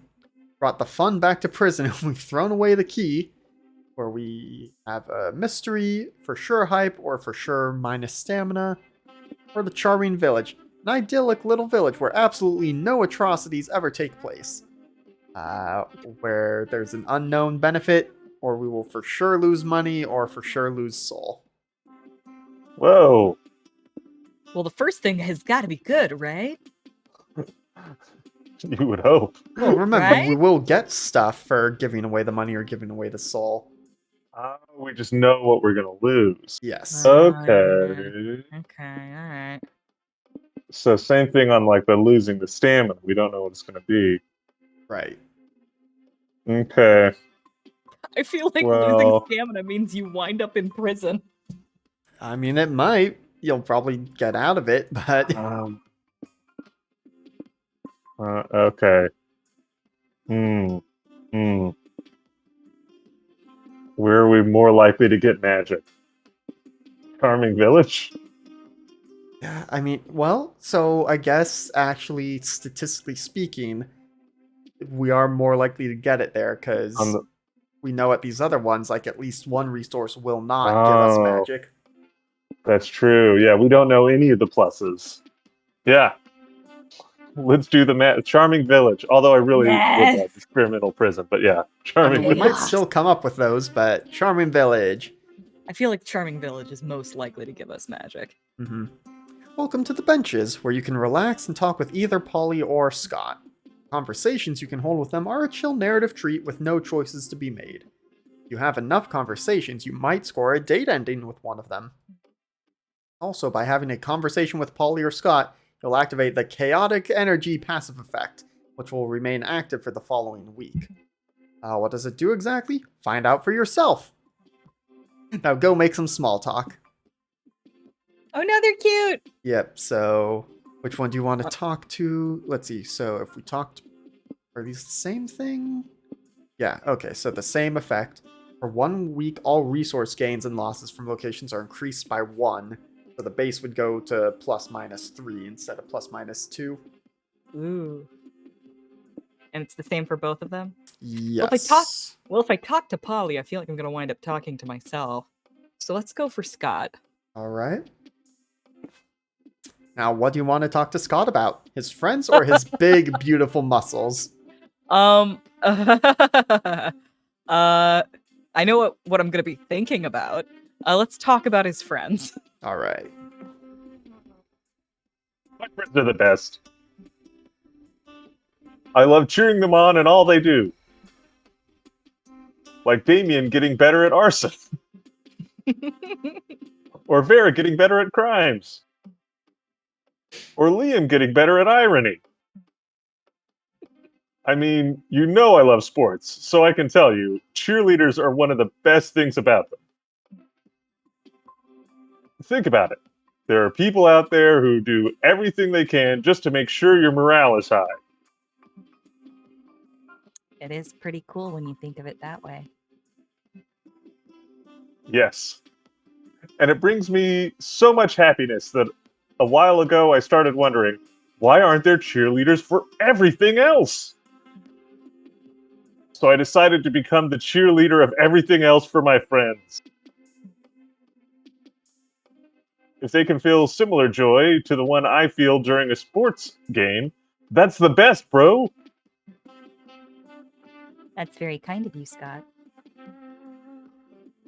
Brought the fun back to prison and we've thrown away the key. Where we have a mystery, for sure hype, or for sure minus stamina. Or the charming village. An idyllic little village where absolutely no atrocities ever take place. Where there's an unknown benefit, or we will for sure lose money, or for sure lose soul. Whoa. Well, the first thing has got to be good, right? You would hope. Well, remember, Right? we will get stuff for giving away the money or giving away the soul. We just know what we're gonna lose. Yes. Okay. Okay, alright. So same thing on like the losing the stamina. We don't know what it's gonna be. Right. Okay. I feel like losing Well, stamina means you wind up in prison. I mean, it might. You'll probably get out of it, but okay. Hmm. Hmm. Where are we more likely to get magic? Charming Village? yeah, I mean, well, so I guess actually, statistically speaking, we are more likely to get it there On because the we know at these other ones, like at least one resource will not give us Oh, magic. that's true. Yeah, we don't know any of the pluses. Yeah. Let's do the Charming Village. Although I really would Yes! like experimental prison, but yeah, I Charming mean, we might Village. Chaos. still come up with those, but Charming Village. I feel like Charming Village is most likely to give us magic. Welcome to the benches, where you can relax and talk with either Polly or Scott. Conversations you can hold with them are a chill narrative treat with no choices to be made. If you have enough conversations, you might score a date ending with one of them. Also, by having a conversation with Polly or Scott, you'll activate the Chaotic Energy passive effect, which will remain active for the following week. What does it do exactly? Find out for yourself! Now go make some small talk. Oh no, they're cute! Yep, so which one do you want to talk to? Let's see, so if we talked... Are these the same thing? Yeah, okay, so the same effect. For 1 week, all resource gains and losses from locations are increased by 1. So the base would go to ±3 instead of ±2. Ooh. And it's the same for both of them? Yes. Well, if I talk to Polly, I feel like I'm going to wind up talking to myself. So let's go for Scott. Alright. Now, what do you want to talk to Scott about? His friends or his big, beautiful muscles? I know what I'm going to be thinking about. Let's talk about his friends. Alright. My friends are the best. I love cheering them on in all they do. Like Damien getting better at arson. Or Vera getting better at crimes. Or Liam getting better at irony. I mean, you know I love sports, so I can tell you, cheerleaders are one of the best things about them. Think about it. There are people out there who do everything they can just to make sure your morale is high. It is pretty cool when you think of it that way. Yes. And it brings me so much happiness that a while ago I started wondering, why aren't there cheerleaders for everything else? So I decided to become the cheerleader of everything else for my friends. If they can feel similar joy to the one I feel during a sports game, that's the best, bro! That's very kind of you, Scott.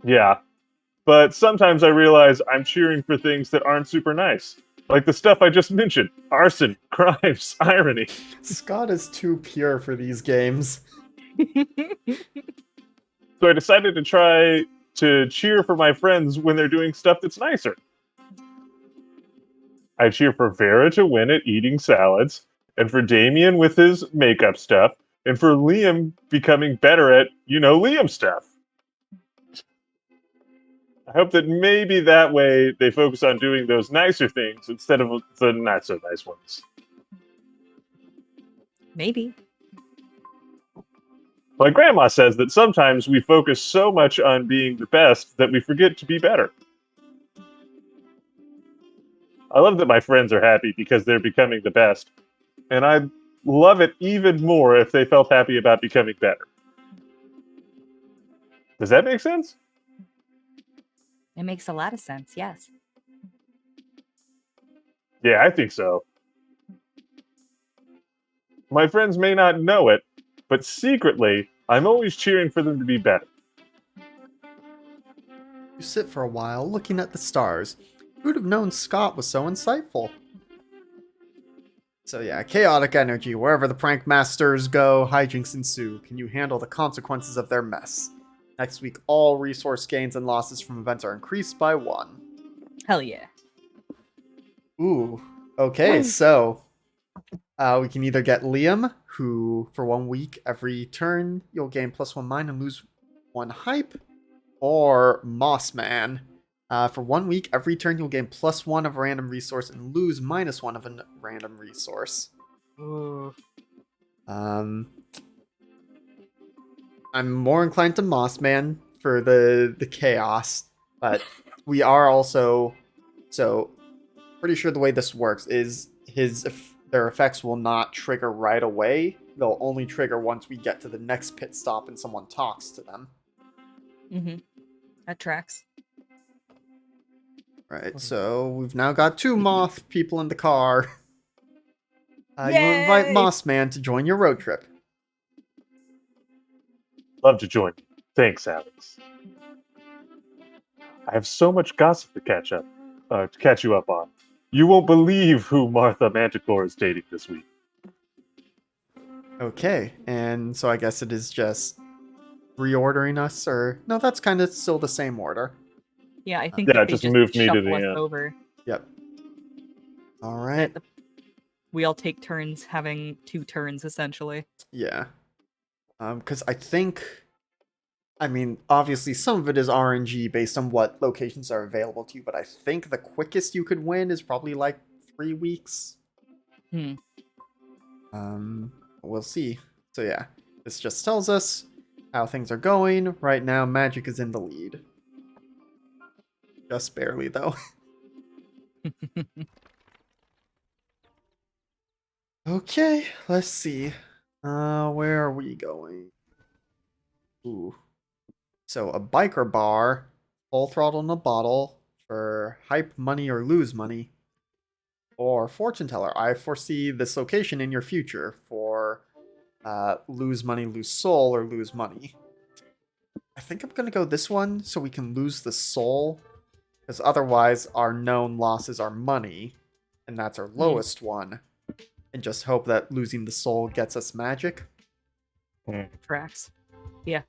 Yeah. But sometimes I realize I'm cheering for things that aren't super nice. Like the stuff I just mentioned. Arson, crimes, irony. Scott is too pure for these games. So I decided to try to cheer for my friends when they're doing stuff that's nicer. I cheer for Vera to win at eating salads, and for Damien with his makeup stuff, and for Liam becoming better at, Liam stuff. I hope that maybe that way they focus on doing those nicer things instead of the not so nice ones. Maybe. My grandma says that sometimes we focus so much on being the best that we forget to be better. I love that my friends are happy because they're becoming the best, and I'd love it even more if they felt happy about becoming better. Does that make sense? It makes a lot of sense, yes. Yeah, I think so. My friends may not know it, but secretly, I'm always cheering for them to be better. You sit for a while looking at the stars. Who would have known Scott was so insightful? So yeah, chaotic energy. Wherever the prank masters go, hijinks ensue. Can you handle the consequences of their mess? Next week, all resource gains and losses from events are increased by 1. Hell yeah. Ooh. Okay, so we can either get Liam, who for 1 week every turn you'll gain +1 mind and lose 1 hype, or Mossman. For 1 week every turn you'll gain +1 of a random resource and lose -1 of a random resource. Ooh. I'm more inclined to Mossman for the chaos, but we are also pretty sure the way this works is their effects will not trigger right away. They'll only trigger once we get to the next pit stop and someone talks to them. Mm-hmm. That tracks. Right, so we've now got 2 moth people in the car. You invite Yay! Mossman to join your road trip. Love to join you. Thanks, Alex. I have so much gossip to catch you up on. You won't believe who Martha Manticore is dating this week. Okay, and so I guess it is just reordering us, or no, that's kind of still the same order. Yeah, I think Yeah, that it they just just moved me to shuffle the us end. over. Yep. All That right. we all take turns having 2 turns, essentially. Yeah. Because I mean, obviously some of it is RNG based on what locations are available to you, but I think the quickest you could win is probably like 3 weeks. Hmm. We'll see. So yeah, this just tells us how things are going. Right now, Magic is in the lead. Just barely, though. Okay, let's see. Where are we going? Ooh. So a biker bar, full throttle in a bottle for hype money or lose money. Or fortune teller. I foresee this location in your future for lose money, lose soul, or lose money. I think I'm gonna go this one so we can lose the soul, because otherwise our known losses are money, and that's our lowest one. And just hope that losing the soul gets us magic. Tracks. Yeah.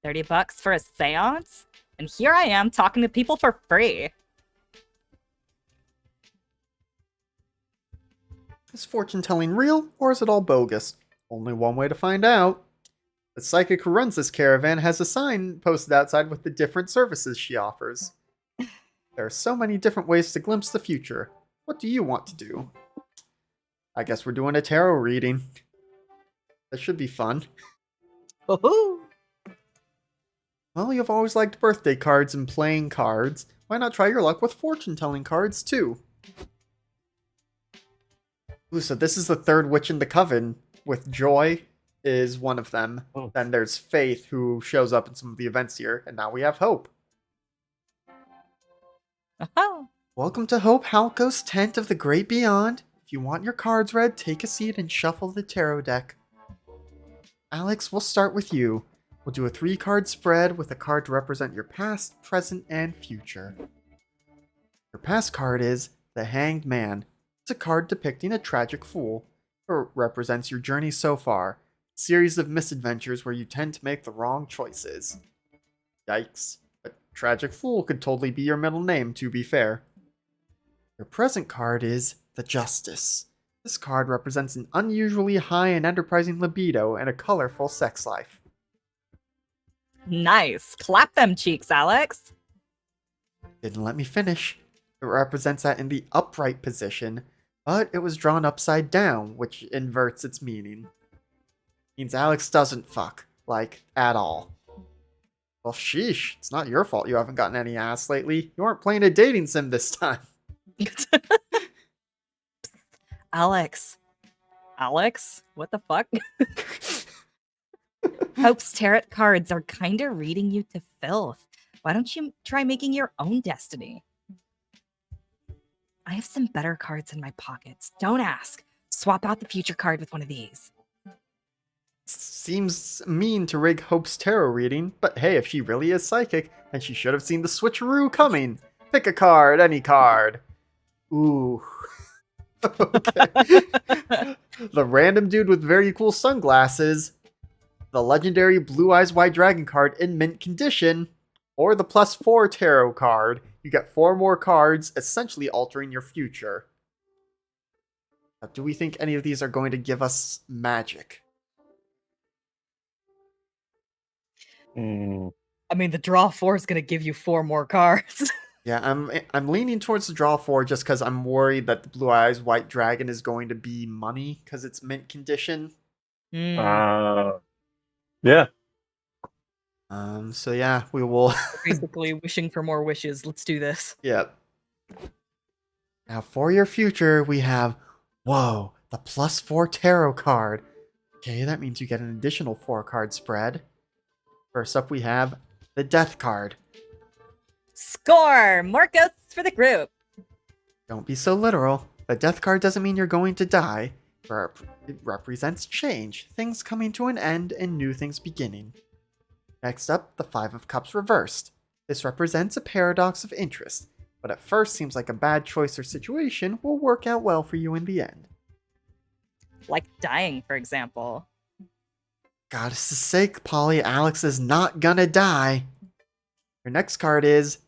$30 for a seance? And here I am talking to people for free. Is fortune telling real, or is it all bogus? Only one way to find out. The psychic who runs this caravan has a sign posted outside with the different services she offers. There are so many different ways to glimpse the future. What do you want to do? I guess we're doing a tarot reading. That should be fun. Woohoo! Well, you've always liked birthday cards and playing cards. Why not try your luck with fortune telling cards, too? Ooh, so this is the third witch in the coven, with Joy is one of them. Oh. Then there's Faith, who shows up in some of the events here, and now we have Hope. Aha! Welcome to Hope Halko's Tent of the Great Beyond. If you want your cards read, take a seat and shuffle the tarot deck. Alex, we'll start with you. We'll do a 3-card spread with a card to represent your past, present, and future. Your past card is the Hanged Man. It's a card depicting a tragic fool. It represents your journey so far, a series of misadventures where you tend to make the wrong choices. Yikes. A tragic fool could totally be your middle name, to be fair. Your present card is the Justice. This card represents an unusually high and enterprising libido and a colorful sex life. Nice. Clap them cheeks, Alex. Didn't let me finish. It represents that in the upright position, but it was drawn upside down, which inverts its meaning. Means Alex doesn't fuck, like, at all. Well, sheesh, it's not your fault you haven't gotten any ass lately. You aren't playing a dating sim this time. Alex. Alex? What the fuck? Hope's tarot cards are kinda reading you to filth. Why don't you try making your own destiny? I have some better cards in my pockets. Don't ask. Swap out the future card with one of these. Seems mean to rig Hope's tarot reading, but hey, if she really is psychic, then she should have seen the switcheroo coming. Pick a card, any card. Ooh. Okay. The random dude with very cool sunglasses, the legendary Blue Eyes White Dragon card in mint condition, or the +4 tarot card. You get 4 more cards, essentially altering your future. Now, do we think any of these are going to give us magic? I mean, the draw 4 is gonna give you 4 more cards. Yeah, I'm leaning towards the draw 4 just because I'm worried that the Blue Eyes White Dragon is going to be money because it's mint condition. Mm, Yeah. So yeah, we will. basically wishing for more wishes. Let's do this. Yep. Now for your future, we have, whoa, the +4 tarot card. Okay, that means you get an additional 4-card spread. First up, we have the Death card. Score! More ghosts for the group. Don't be so literal. The Death card doesn't mean you're going to die. It represents change, things coming to an end and new things beginning. Next up, the 5 of Cups reversed. This represents a paradox of interest, but at first seems like a bad choice or situation will work out well for you in the end. Like dying, for example. Goddess's sake, Polly, Alex is not gonna die. Your next card is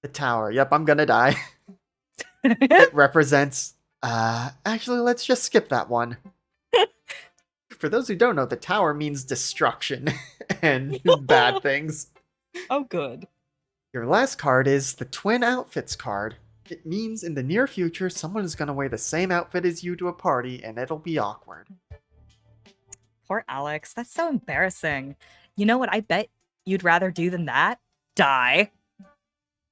the Tower. Yep, I'm gonna die. It represents. Actually, let's just skip that one. For those who don't know, the Tower means destruction and bad things. Oh, good. Your last card is the Twin Outfits card. It means in the near future, someone is gonna wear the same outfit as you to a party, and it'll be awkward. Poor Alex. That's so embarrassing. You know what I bet you'd rather do than that? Die.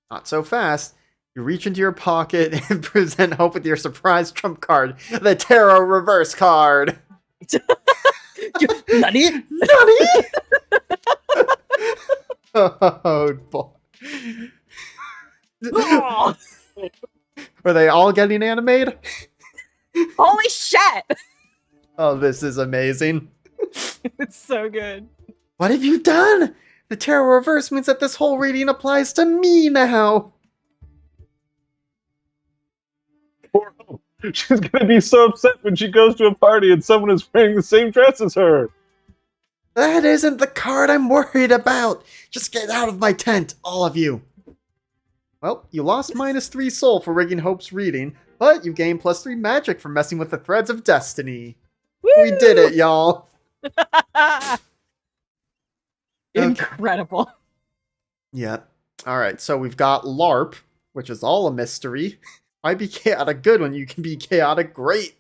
Not so fast. You reach into your pocket and present Hope with your surprise trump card, the Tarot Reverse card. Nani? Nani? Oh boy. Oh, Are they all getting animated? holy shit! Oh, this is amazing. It's so good. What have you done? The Tarot Reverse means that this whole reading applies to me now. Poor Hope. She's gonna be so upset when she goes to a party and someone is wearing the same dress as her. That isn't the card I'm worried about. Just get out of my tent, all of you. Well, you lost -3 soul for rigging Hope's reading, but you gained +3 magic for messing with the threads of destiny. We did it, y'all. Incredible. Yeah. Alright, so we've got LARP, which is all a mystery. Why be chaotic good when you can be chaotic great?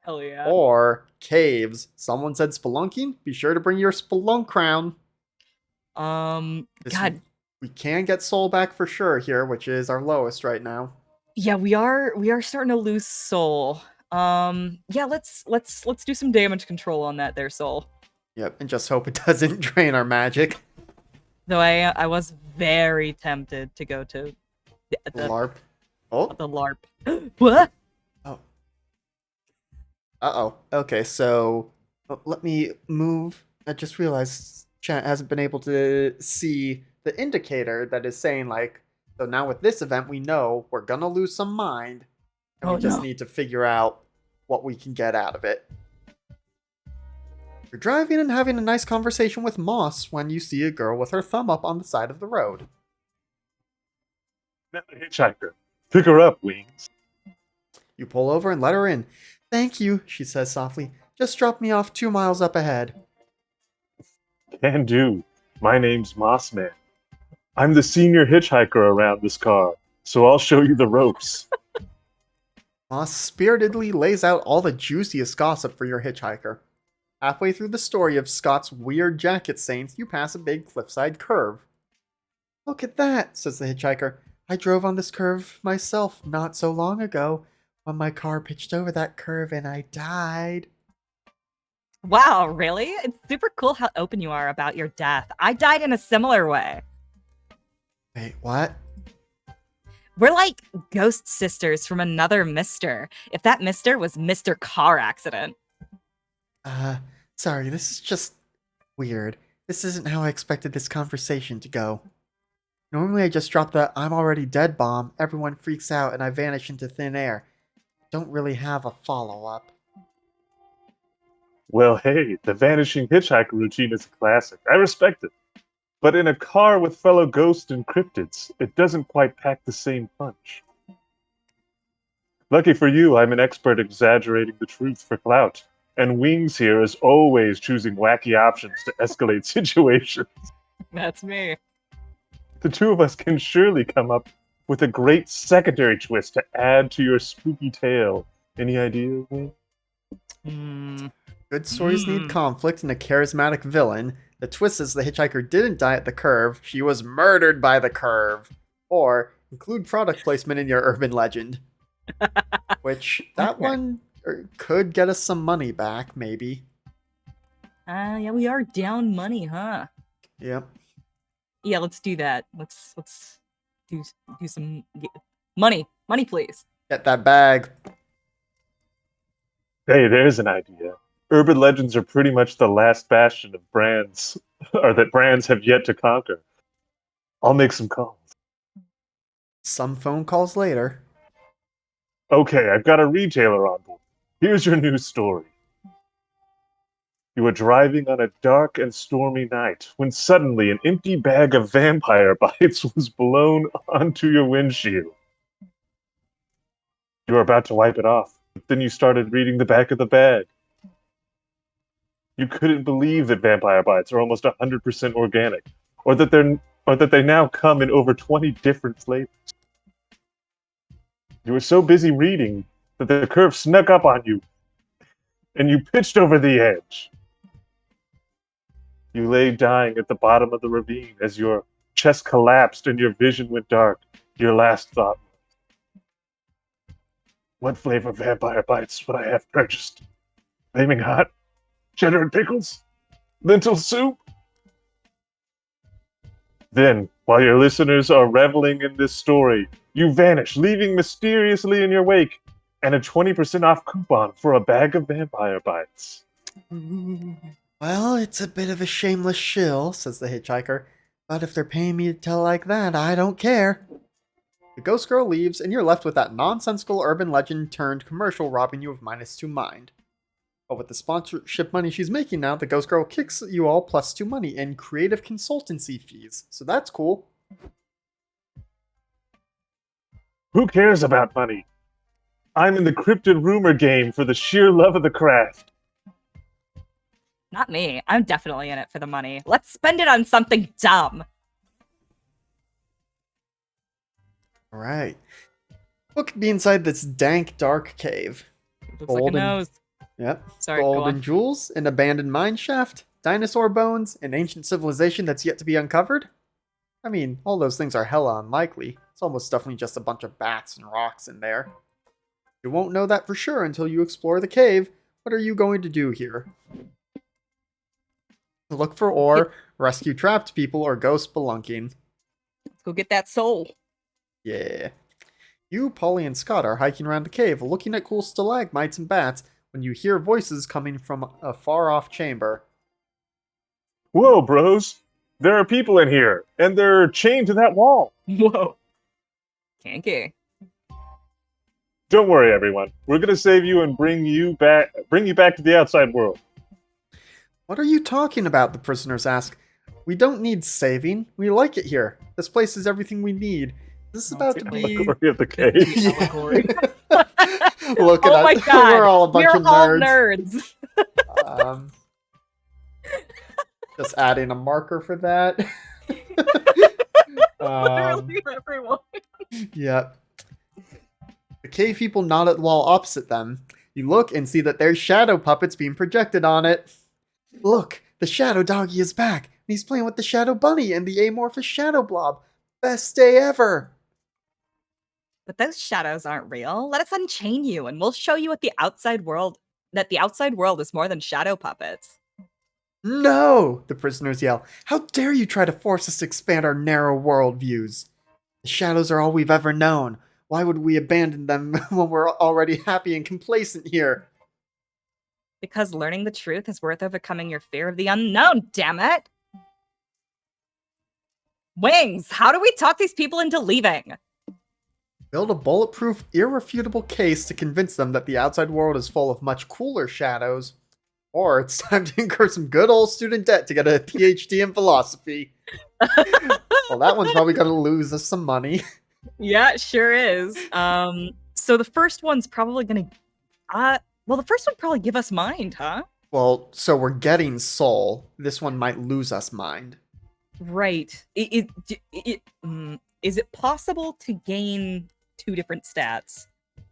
Hell yeah. Or caves. Someone said spelunking? Be sure to bring your spelunk crown. God. We can get soul back for sure here, which is our lowest right now. Yeah, we are starting to lose soul. Yeah, let's do some damage control on that there, soul. Yep, and just hope it doesn't drain our magic. Though I was very tempted to go to the LARP. Oh. the LARP. What? Oh. Uh-oh. Okay, so let me move. I just realized chat hasn't been able to see the indicator that is saying, like, so now with this event, we know we're gonna lose some mind, and we just need to figure out what we can get out of it. You're driving and having a nice conversation with Moss when you see a girl with her thumb up on the side of the road. Met the hitchhiker. Pick her up, Wings. You pull over and let her in. Thank you, she says softly. Just drop me off 2 miles up ahead. Can do. My name's Mossman. I'm the senior hitchhiker around this car, so I'll show you the ropes. Moss spiritedly lays out all the juiciest gossip for your hitchhiker. Halfway through the story of Scott's weird jacket stains, you pass a big cliffside curve. Look at that, says the hitchhiker. I drove on this curve myself not so long ago, when my car pitched over that curve and I died. Wow, really? It's super cool how open you are about your death. I died in a similar way. Wait, what? We're like ghost sisters from another mister. If that mister was Mr. Car Accident. Sorry, this is just weird. This isn't how I expected this conversation to go. Normally I just drop the I'm already dead bomb, everyone freaks out, and I vanish into thin air. Don't really have a follow-up. Well, hey, the vanishing hitchhiker routine is a classic. I respect it. But in a car with fellow ghosts and cryptids, it doesn't quite pack the same punch. Lucky for you, I'm an expert exaggerating the truth for clout. And Wings here is always choosing wacky options to escalate situations. That's me. The two of us can surely come up with a great secondary twist to add to your spooky tale. Any idea, Wings? Good stories need conflict and a charismatic villain. The twist is the hitchhiker didn't die at the curve, she was murdered by the curve. Or include product placement in your urban legend. Which, that one could get us some money back, maybe. Yeah, we are down money, huh? Yep. Yeah, let's do that. Let's do some money, please. Get that bag. Hey, there's an idea. Urban legends are pretty much the last bastion of brands, or that brands have yet to conquer. I'll make some calls. Some phone calls later. Okay, I've got a retailer on board. Here's your news story. You were driving on a dark and stormy night when suddenly an empty bag of vampire bites was blown onto your windshield. You were about to wipe it off, but then you started reading the back of the bag. You couldn't believe that vampire bites are almost 100% organic, or that they now come in over 20 different flavors. You were so busy reading that the curve snuck up on you, and you pitched over the edge. You lay dying at the bottom of the ravine as your chest collapsed and your vision went dark. Your last thought: what flavor vampire bites would I have purchased? Flaming hot? Cheddar and pickles? Lentil soup? Then, while your listeners are reveling in this story, you vanish, leaving mysteriously in your wake and a 20% off coupon for a bag of vampire bites. Well, it's a bit of a shameless shill, says the hitchhiker. But if they're paying me to tell like that, I don't care. The ghost girl leaves, and you're left with that nonsensical urban legend turned commercial robbing you of -2 mind. But with the sponsorship money she's making now, the ghost girl kicks you all +2 money in creative consultancy fees. So that's cool. Who cares about money? I'm in the cryptid rumor game for the sheer love of the craft. Not me. I'm definitely in it for the money. Let's spend it on something dumb. Alright. What could be inside this dank, dark cave? Looks Gold like and- a nose. Yep. Sorry, Gold go on. and jewels, an abandoned mine shaft, dinosaur bones, an ancient civilization that's yet to be uncovered? I mean, all those things are hella unlikely. It's almost definitely just a bunch of bats and rocks in there. You won't know that for sure until you explore the cave. What are you going to do here? Look for ore, rescue trapped people, or ghost spelunking. Let's go get that soul. Yeah. You, Polly, and Scott are hiking around the cave, looking at cool stalagmites and bats, when you hear voices coming from a far-off chamber. Whoa, bros. There are people in here, and they're chained to that wall. Whoa. Kinky. Don't worry, everyone. We're gonna save you and bring you back to the outside world. What are you talking about? The prisoners ask. We don't need saving. We like it here. This place is everything we need. This is about to be... Allegory of the cave. Yeah. Allegory. Look at Oh my us. god. We're all a bunch We're of all nerds. nerds. Just adding a marker for that. Literally everyone. Yeah. The cave people nod at the wall opposite them. You look and see that there's shadow puppets being projected on it. Look, the shadow doggy is back. And he's playing with the shadow bunny and the amorphous shadow blob. Best day ever. But those shadows aren't real. Let us unchain you, and we'll show you what the outside world is more than shadow puppets. No! The prisoners yell. How dare you try to force us to expand our narrow world views? The shadows are all we've ever known. Why would we abandon them when we're already happy and complacent here? Because learning the truth is worth overcoming your fear of the unknown, damn it! Wings, how do we talk these people into leaving? Build a bulletproof, irrefutable case to convince them that the outside world is full of much cooler shadows. Or it's time to incur some good old student debt to get a PhD in philosophy. Well, that one's probably going to lose us some money. Yeah, it sure is. So the first one's probably gonna the first one probably give us mind, huh? Well, so we're getting soul. This one might lose us mind. Right. Is it possible to gain 2 different stats?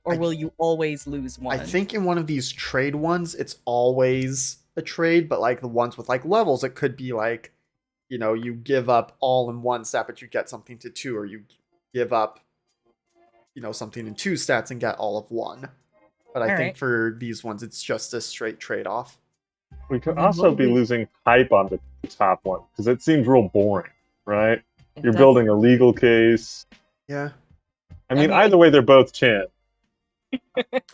Or will you always lose one? I think in one of these trade ones, it's always a trade, but like the ones with like levels, it could be like, you know, you give up all in 1 stat, but you get something to 2, or you give up, you know, something in 2 stats and get all of 1. But I think Alright. for these ones, it's just a straight trade-off. We could Then also what be we- losing hype on the top one, because it seems real boring, right? It You're does- building a legal case. Yeah. I mean, mean- either way, they're both chan.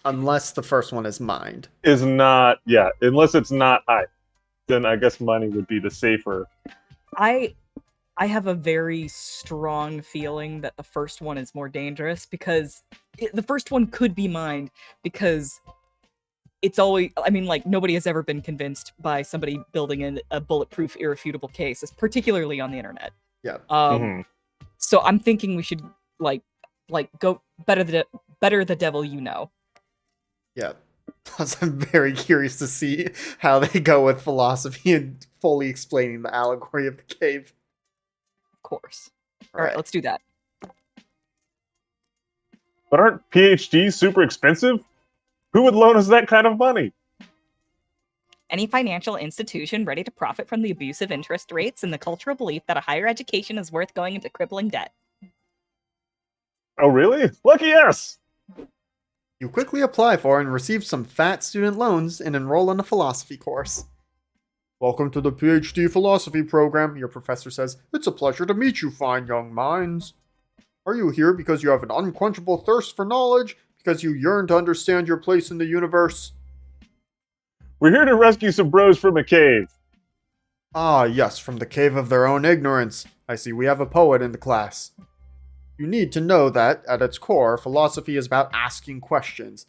Unless the first one is mined. Is not, yeah, unless it's not hype, then I guess money would be the safer. I have a very strong feeling that the first one is more dangerous because the first one could be mined because it's always, I mean, like, nobody has ever been convinced by somebody building a bulletproof, irrefutable case, particularly on the internet. Yeah. Mhm. So I'm thinking we should like go better the devil you know. Yeah. Plus, I'm very curious to see how they go with philosophy and fully explaining the allegory of the cave. Of course. All right, let's do that. But aren't PhDs super expensive? Who would loan us that kind of money? Any financial institution ready to profit from the abusive interest rates and the cultural belief that a higher education is worth going into crippling debt. Oh, really? Lucky us! You quickly apply for and receive some fat student loans and enroll in a philosophy course. Welcome to the PhD philosophy program, your professor says. It's a pleasure to meet you, fine young minds. Are you here because you have an unquenchable thirst for knowledge? Because you yearn to understand your place in the universe? We're here to rescue some bros from a cave. Ah, yes, from the cave of their own ignorance. I see we have a poet in the class. You need to know that, at its core, philosophy is about asking questions.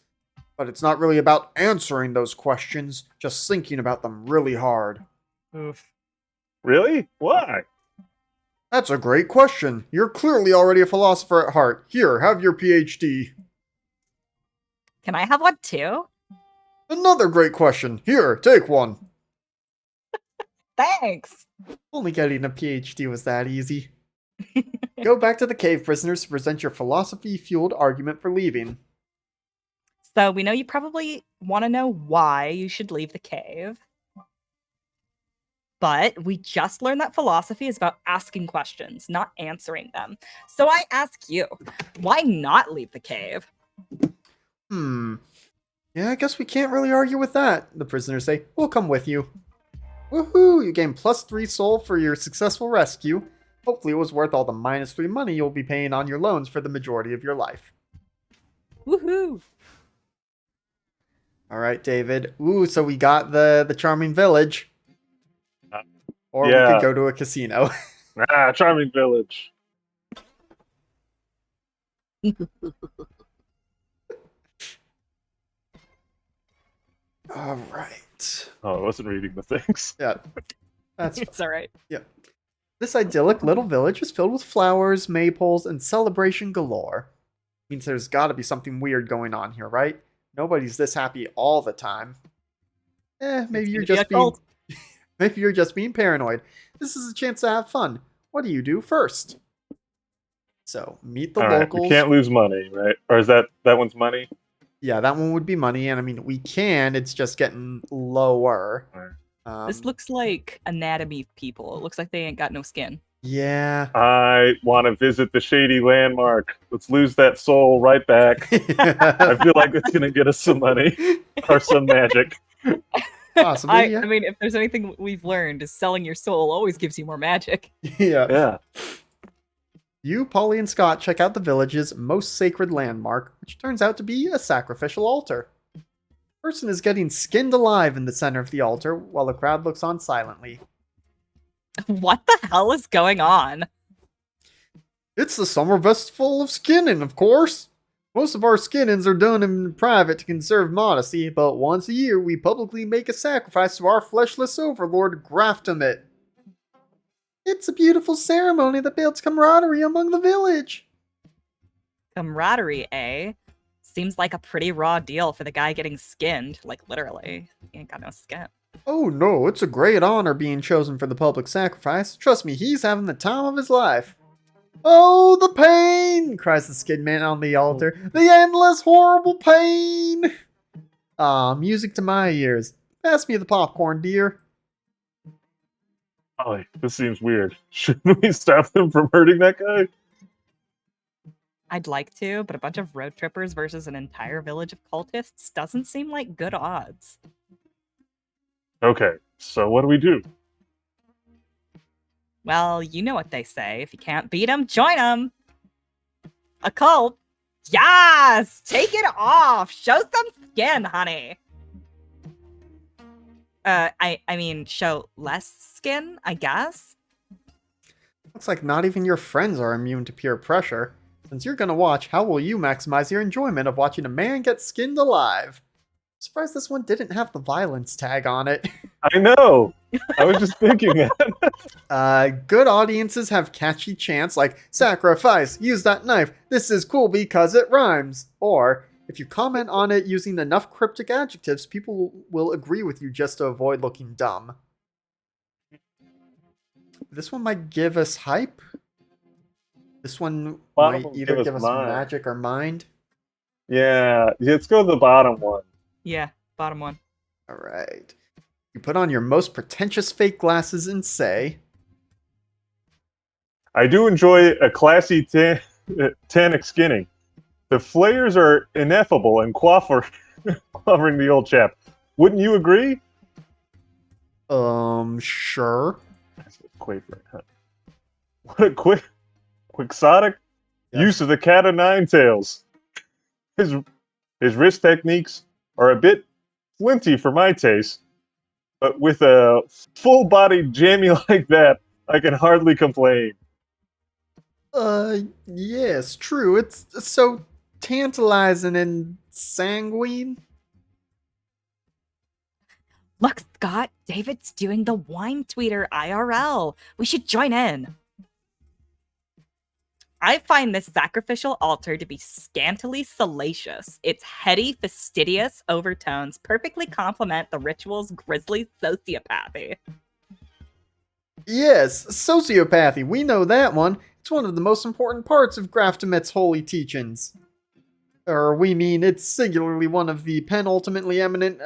But it's not really about answering those questions, just thinking about them really hard. Oof. Really? Why? That's a great question. You're clearly already a philosopher at heart. Here, have your PhD. Can I have one too? Another great question. Here, take one. Thanks. Only getting a PhD was that easy. Go back to the cave, prisoners, to present your philosophy-fueled argument for leaving. So we know you probably want to know why you should leave the cave. But we just learned that philosophy is about asking questions, not answering them. So I ask you, why not leave the cave? Yeah, I guess we can't really argue with that, the prisoners say. We'll come with you. Woohoo! You gain +3 soul for your successful rescue. Hopefully it was worth all the -3 money you'll be paying on your loans for the majority of your life. Woohoo! Alright, David. Ooh, so we got the charming village. Or we Yeah. could go to a casino. Charming village. Alright. Oh, I wasn't reading the things. Yeah. That's It's all right. Yeah. This idyllic little village is filled with flowers, maypoles, and celebration galore. Means there's gotta be something weird going on here, right? Nobody's this happy all the time. Maybe you're just being maybe you're just being paranoid. This is a chance to have fun. What do you do first? So, meet the All right, locals. we can't lose money, right? Or is that one's money? Yeah, that one would be money, and I mean, we can, it's just getting lower. This looks like anatomy people. It looks like they ain't got no skin. Yeah. I want to visit the shady landmark. Let's lose that soul right back. I feel like it's going to get us some money or some magic. Possibly, yeah. I mean, if there's anything we've learned, is selling your soul always gives you more magic. Yeah. You, Polly, and Scott check out the village's most sacred landmark, which turns out to be a sacrificial altar. A person is getting skinned alive in the center of the altar, while the crowd looks on silently. What the hell is going on? It's the summer festival of skinning, of course. Most of our skinnings are done in private to conserve modesty, but once a year we publicly make a sacrifice to our fleshless overlord, Graftomit. It's a beautiful ceremony that builds camaraderie among the village. Camaraderie, eh? Seems like a pretty raw deal for the guy getting skinned. Like, literally. He ain't got no skin. Oh no, it's a great honor being chosen for the public sacrifice. Trust me, he's having the time of his life. Oh, the pain! Cries the skid man on the altar. The endless, horrible pain! Ah, music to my ears. Pass me the popcorn, dear. Ollie, this seems weird. Shouldn't we stop them from hurting that guy? I'd like to, but a bunch of road trippers versus an entire village of cultists doesn't seem like good odds. Okay, so what do we do? Well, you know what they say. If you can't beat them, join them. A cult? Yes! Take it off! Show some skin, honey! I mean, show less skin, I guess? Looks like not even your friends are immune to peer pressure. Since you're gonna watch, how will you maximize your enjoyment of watching a man get skinned alive? Surprised this one didn't have the violence tag on it. I know. I was just thinking that. Good audiences have catchy chants like, sacrifice, use that knife, this is cool because it rhymes. Or, if you comment on it using enough cryptic adjectives, people will agree with you just to avoid looking dumb. This one might give us hype. This one Bottom might will either give us give us mind. magic or mind. Yeah, let's go to the bottom one. Yeah, bottom one. All right. You put on your most pretentious fake glasses and say, I do enjoy a classy tannic skinning. The flares are ineffable and quaffering the old chap. Wouldn't you agree? sure. That's quavering, huh? What a quixotic Yes. use of the cat o' nine tails. His wrist techniques are a bit flinty for my taste, but with a full-bodied jammy like that, I can hardly complain. Yes, true. It's so tantalizing and sanguine. Look, Scott, David's doing the wine tweeter IRL. We should join in. I find this sacrificial altar to be scantily salacious. Its heady, fastidious overtones perfectly complement the ritual's grisly sociopathy. Yes, sociopathy. We know that one. It's one of the most important parts of Graftomet's holy teachings. Or we mean, it's singularly one of the penultimately eminent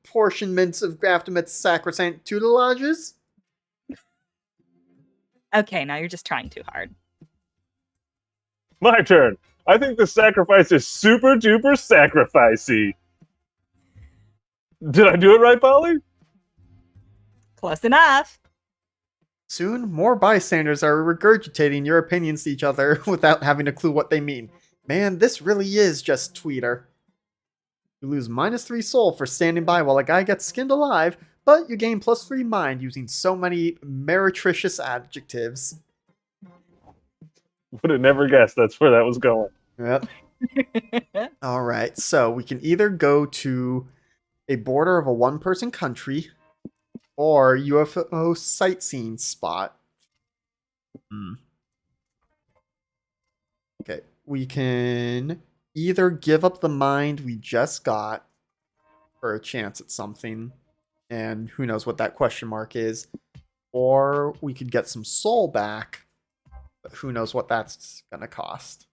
portionments of Graftomet's sacrosanct tutelages. Okay, now you're just trying too hard. My turn. I think the sacrifice is super duper sacrificey. Did I do it right, Polly? Close enough. Soon, more bystanders are regurgitating your opinions to each other without having a clue what they mean. Man, this really is just Tweeter. You lose -3 soul for standing by while a guy gets skinned alive, but you gain +3 mind using so many meretricious adjectives. Would have never guessed that's where that was going. Yep. Alright, so we can either go to a border of a one-person country or UFO sightseeing spot. Okay, we can either give up the mind we just got for a chance at something, and who knows what that question mark is, or we could get some soul back, but who knows what that's gonna cost.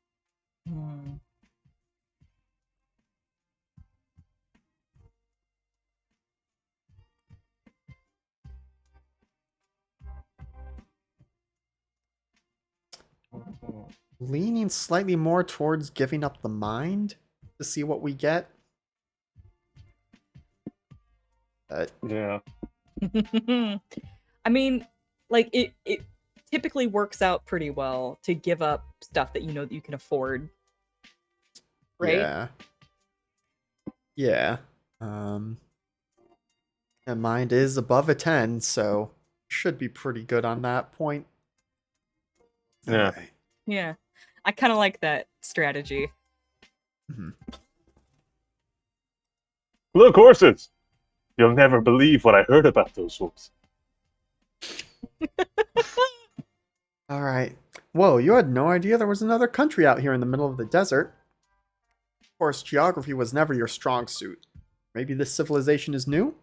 Leaning slightly more towards giving up the mind to see what we get. Yeah. I mean, like it typically works out pretty well to give up stuff that you know that you can afford. Right? Yeah. Yeah. And mind is above a 10, so should be pretty good on that point. Yeah. Alright. Yeah. I kind of like that strategy. Mhm. Look, horses! You'll never believe what I heard about those wolves. Alright. Whoa, you had no idea there was another country out here in the middle of the desert. Of course, geography was never your strong suit. Maybe this civilization is new?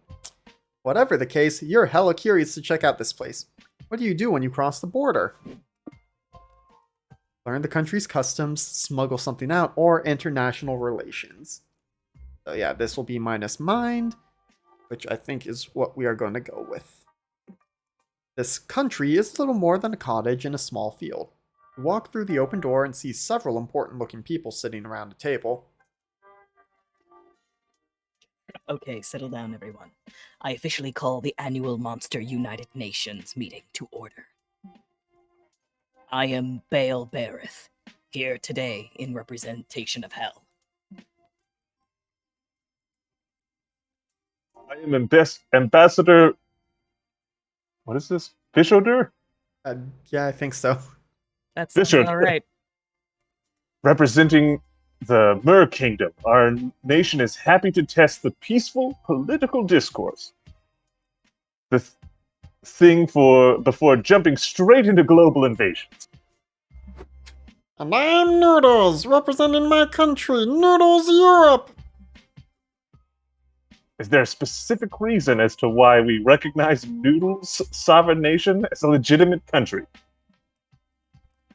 Whatever the case, you're hella curious to check out this place. What do you do when you cross the border? Learn the country's customs, smuggle something out, or international relations. So yeah, this will be minus mind, which I think is what we are going to go with. This country is little more than a cottage in a small field. You walk through the open door and see several important looking people sitting around a table. Okay, settle down, everyone. I officially call the annual Monster United Nations meeting to order. I am Baal Bareth, here today in representation of Hell. I am Ambassador. What is this? Fishoder? Yeah, I think so. That's Bishop. all right. Representing the Mer Kingdom, our nation is happy to test the peaceful political discourse. The thing for before jumping straight into global invasion. And I'm Noodles, representing my country, Noodles Europe. Is there a specific reason as to why we recognize Noodle's sovereign nation as a legitimate country?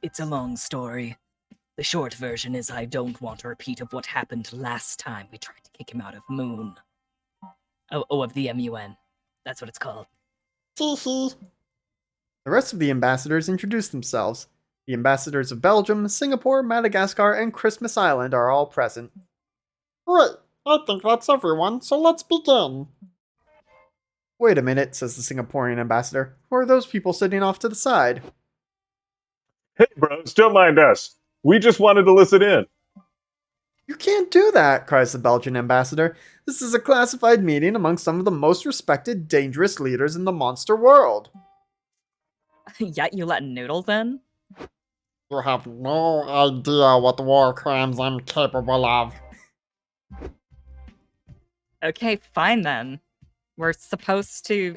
It's a long story. The short version is I don't want a repeat of what happened last time we tried to kick him out of Moon. Of the MUN. That's what it's called. Teehee. The rest of the ambassadors introduce themselves. The ambassadors of Belgium, Singapore, Madagascar, and Christmas Island are all present. Great, I think that's everyone, so let's begin. Wait a minute, says the Singaporean ambassador. Who are those people sitting off to the side? Hey bros, don't mind us. We just wanted to listen in. You can't do that, cries the Belgian ambassador. This is a classified meeting among some of the most respected, dangerous leaders in the monster world. Yeah, you let Noodles in? You have no idea what war crimes I'm capable of. Okay, fine then. We're supposed to.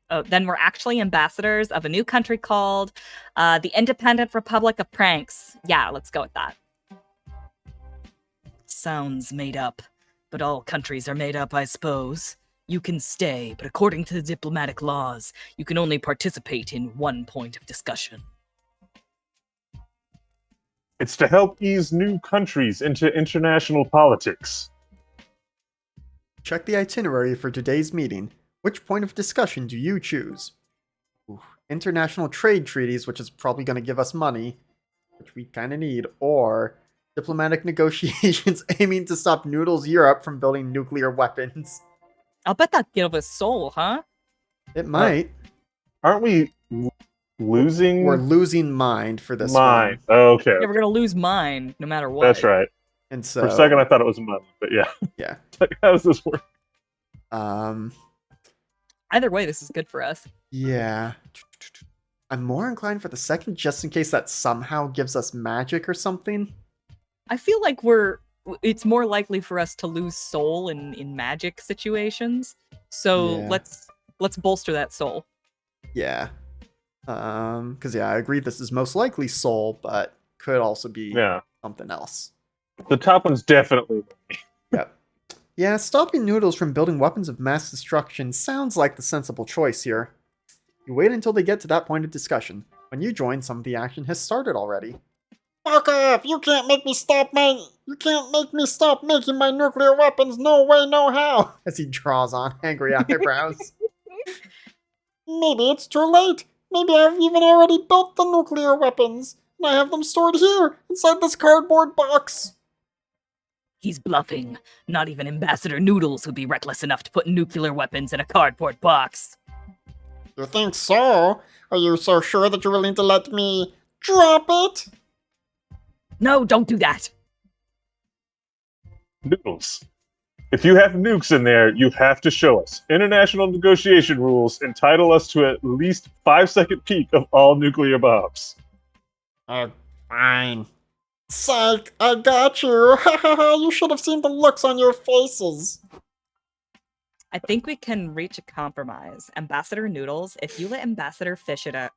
Oh, then we're actually ambassadors of a new country called the Independent Republic of Pranks. Yeah, let's go with that. Sounds made up, but all countries are made up, I suppose. You can stay, but according to the diplomatic laws, you can only participate in one point of discussion. It's to help ease new countries into international politics. Check the itinerary for today's meeting. Which point of discussion do you choose? Ooh, international trade treaties, which is probably going to give us money, which we kind of need, or diplomatic negotiations aiming to stop Noodles Europe from building nuclear weapons. I'll bet that give us soul, huh? It might. Aren't we losing? We're losing mind for this mine. one. Oh, okay. Yeah, we're gonna lose mine no matter what. That's right. And so For a second, I thought it was money, but yeah. yeah. Like, how does this work? Either way, this is good for us. Yeah. I'm more inclined for the second, just in case that somehow gives us magic or something. I feel like it's more likely for us to lose soul in magic situations. So Yeah. let's bolster that soul. Yeah. Because yeah, I agree this is most likely soul, but could also be something else. The top one's definitely. Yep. Yeah, stopping Noodles from building weapons of mass destruction sounds like the sensible choice here. You wait until they get to that point of discussion. When you join, some of the action has started already. Fuck off! You can't make me stop making my nuclear weapons, no way, no how! As he draws on angry eyebrows. Maybe it's too late. Maybe I've even already built the nuclear weapons, and I have them stored here, inside this cardboard box. He's bluffing. Not even Ambassador Noodles would be reckless enough to put nuclear weapons in a cardboard box. You think so? Are you so sure that you're willing to let me drop it? No, don't do that. Noodles. If you have nukes in there, you have to show us. International negotiation rules entitle us to at least 5-second peek of all nuclear bombs. Fine. Psych, I got you. You should have seen the looks on your faces. I think we can reach a compromise. Ambassador Noodles, if you let Ambassador Fishouter,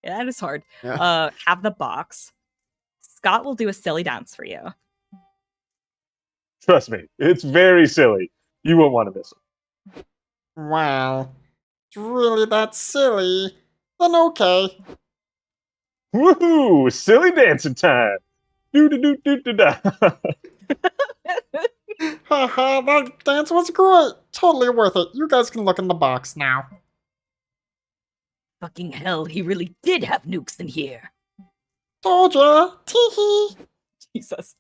yeah, that is hard, have the box, Scott will do a silly dance for you. Trust me, it's very silly. You won't want to miss it. Wow. It's really that silly? Then okay. Woohoo! Silly dancing time! Do-do-do-do-do-da. Haha, that dance was great. Totally worth it. You guys can look in the box now. Fucking hell, he really did have nukes in here. Told ya. Teehee. Jesus.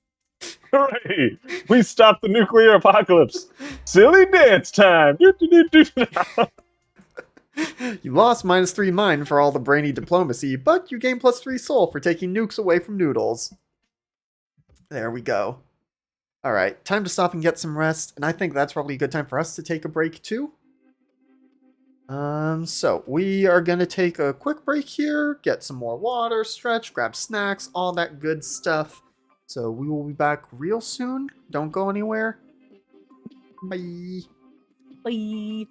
Hooray! We stopped the nuclear apocalypse! Silly dance time! Do-do-do-do-da. You lost -3 mind for all the brainy diplomacy, but you gain +3 soul for taking nukes away from Noodles. There we go. Alright, time to stop and get some rest, and I think that's probably a good time for us to take a break too. So we are gonna take a quick break here, get some more water, stretch, grab snacks, all that good stuff. So we will be back real soon. Don't go anywhere. Bye. Bye.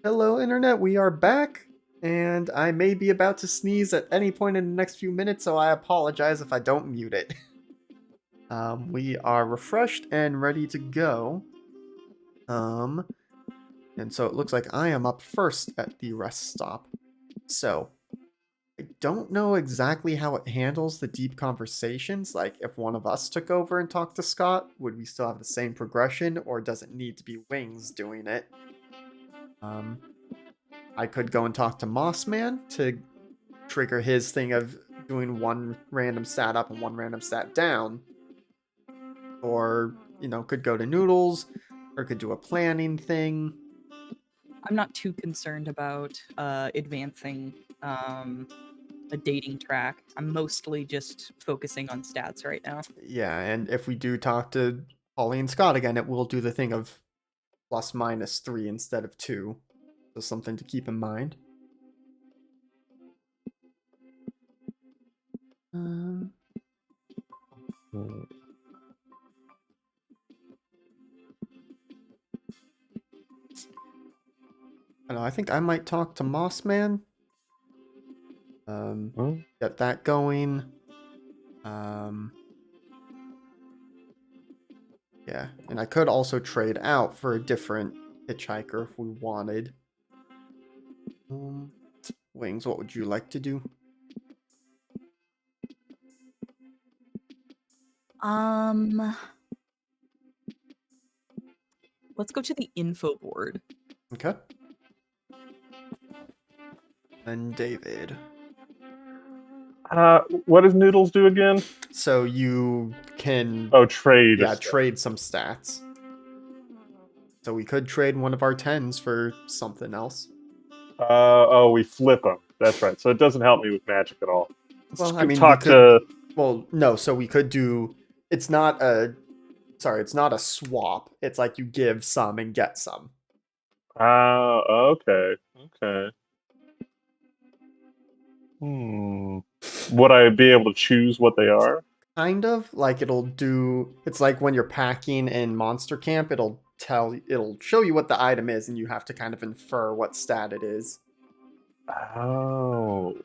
Hello, Internet. We are back, and I may be about to sneeze at any point in the next few minutes, so I apologize if I don't mute it. We are refreshed and ready to go. And so it looks like I am up first at the rest stop. So I don't know exactly how it handles the deep conversations. Like, if one of us took over and talked to Scott, would we still have the same progression, or does it need to be Wings doing it? I could go and talk to Mossman to trigger his thing of doing one random stat up and one random stat down. Or, could go to Noodles, or could do a planning thing. I'm not too concerned about advancing a dating track. I'm mostly just focusing on stats right now. Yeah, and if we do talk to Holly and Scott again, it will do the thing of ±3 instead of 2. So something to keep in mind. I don't know, I think I might talk to Mossman. Get that going. Yeah, and I could also trade out for a different hitchhiker if we wanted. Wings, what would you like to do? Let's go to the info board. Okay. Then David. What does Noodles do again? So you can Trade. yeah, trade some stats. So we could trade one of our 10s for something else. We flip them. That's right. So it doesn't help me with magic at all. Well, I mean, no, so we could do. It's not a swap. It's like you give some and get some. Okay. Would I be able to choose what they are? Kind of like it'll do. It's like when you're packing in Monster Camp, it'll show you what the item is, and you have to kind of infer what stat it is. Oh.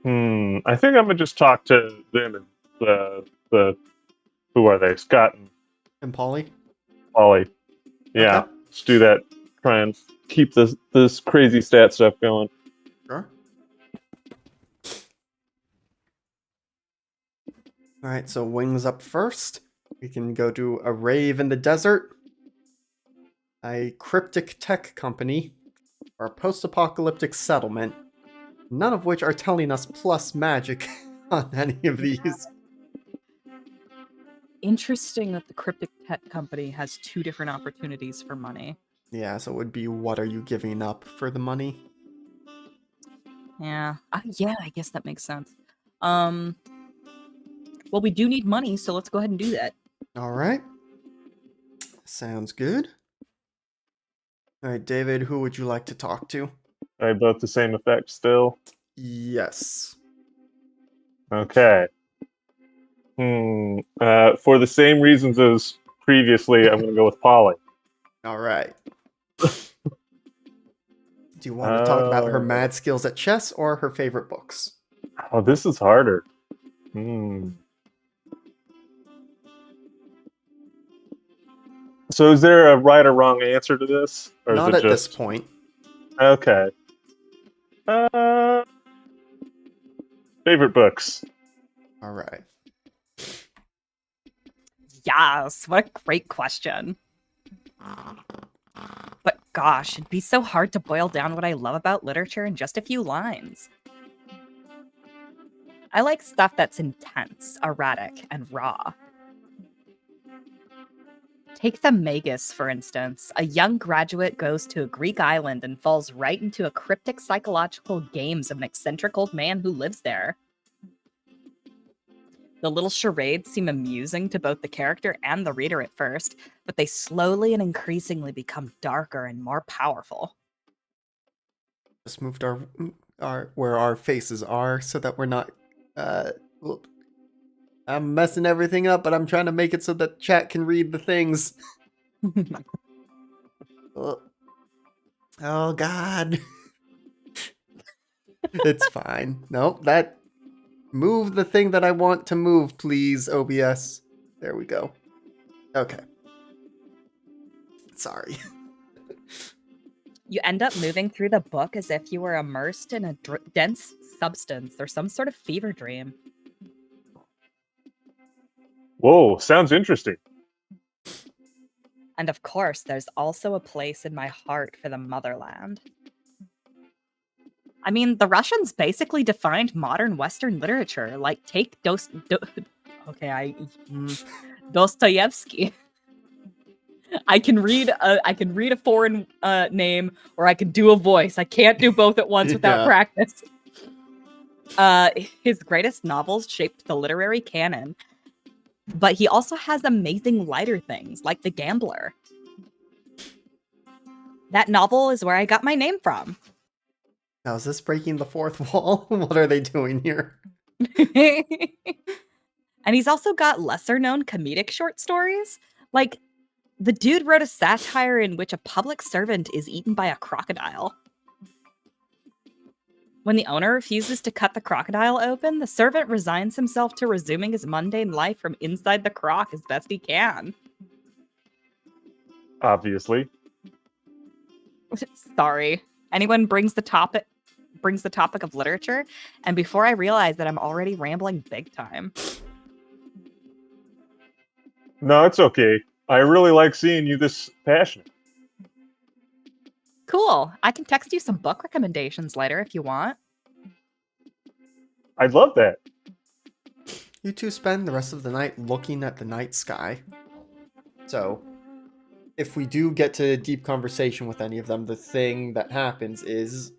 I think I'm gonna just talk to them and the who are they? Scott And Polly? Ollie. Yeah, Okay. let's do that. Try and keep this crazy stat stuff going. Sure. All right, so Wings up first. We can go to a rave in the desert, a cryptic tech company, or a post-apocalyptic settlement, none of which are telling us plus magic on any of these. Interesting that the cryptic tech company has 2 different opportunities for money. Yeah, so it would be what are you giving up for the money? Yeah. Yeah, I guess that makes sense. Well, we do need money, so let's go ahead and do that. All right. Sounds good. All right, David, who would you like to talk to? Are they both the same effect still? Yes. Okay. For the same reasons as previously, I'm gonna go with Polly. All right. Do you want to talk about her mad skills at chess or her favorite books? Oh, this is harder. So is there a right or wrong answer to this? Or Not is it at this point. Okay. Favorite books. All right. Yes, what a great question. But gosh, it'd be so hard to boil down what I love about literature in just a few lines. I like stuff that's intense, erratic, and raw. Take the Magus, for instance. A young graduate goes to a Greek island and falls right into a cryptic psychological games of an eccentric old man who lives there. The little charades seem amusing to both the character and the reader at first, but they slowly and increasingly become darker and more powerful. Just moved our where our faces are so that we're not. Whoop. I'm messing everything up, but I'm trying to make it so that chat can read the things. Oh, oh God. It's fine. Nope, that. Move the thing that I want to move, please, OBS. There we go. Okay. Sorry. You end up moving through the book as if you were immersed in a dense substance or some sort of fever dream. Whoa, sounds interesting. And of course, there's also a place in my heart for the motherland. I mean, the Russians basically defined modern Western literature. Like, take Dostoevsky. I can read a foreign name, or I can do a voice. I can't do both at once without Yeah. practice. His greatest novels shaped the literary canon, but he also has amazing lighter things, like The Gambler. That novel is where I got my name from. Now, is this breaking the fourth wall? What are they doing here? And he's also got lesser-known comedic short stories. Like, the dude wrote a satire in which a public servant is eaten by a crocodile. When the owner refuses to cut the crocodile open, the servant resigns himself to resuming his mundane life from inside the croc as best he can. Obviously. Sorry. Anyone brings the topic of literature, and before I realize that I'm already rambling big time. No, it's okay. I really like seeing you this passionate. Cool. I can text you some book recommendations later if you want. I'd love that. You two spend the rest of the night looking at the night sky. So, if we do get to deep conversation with any of them, the thing that happens is,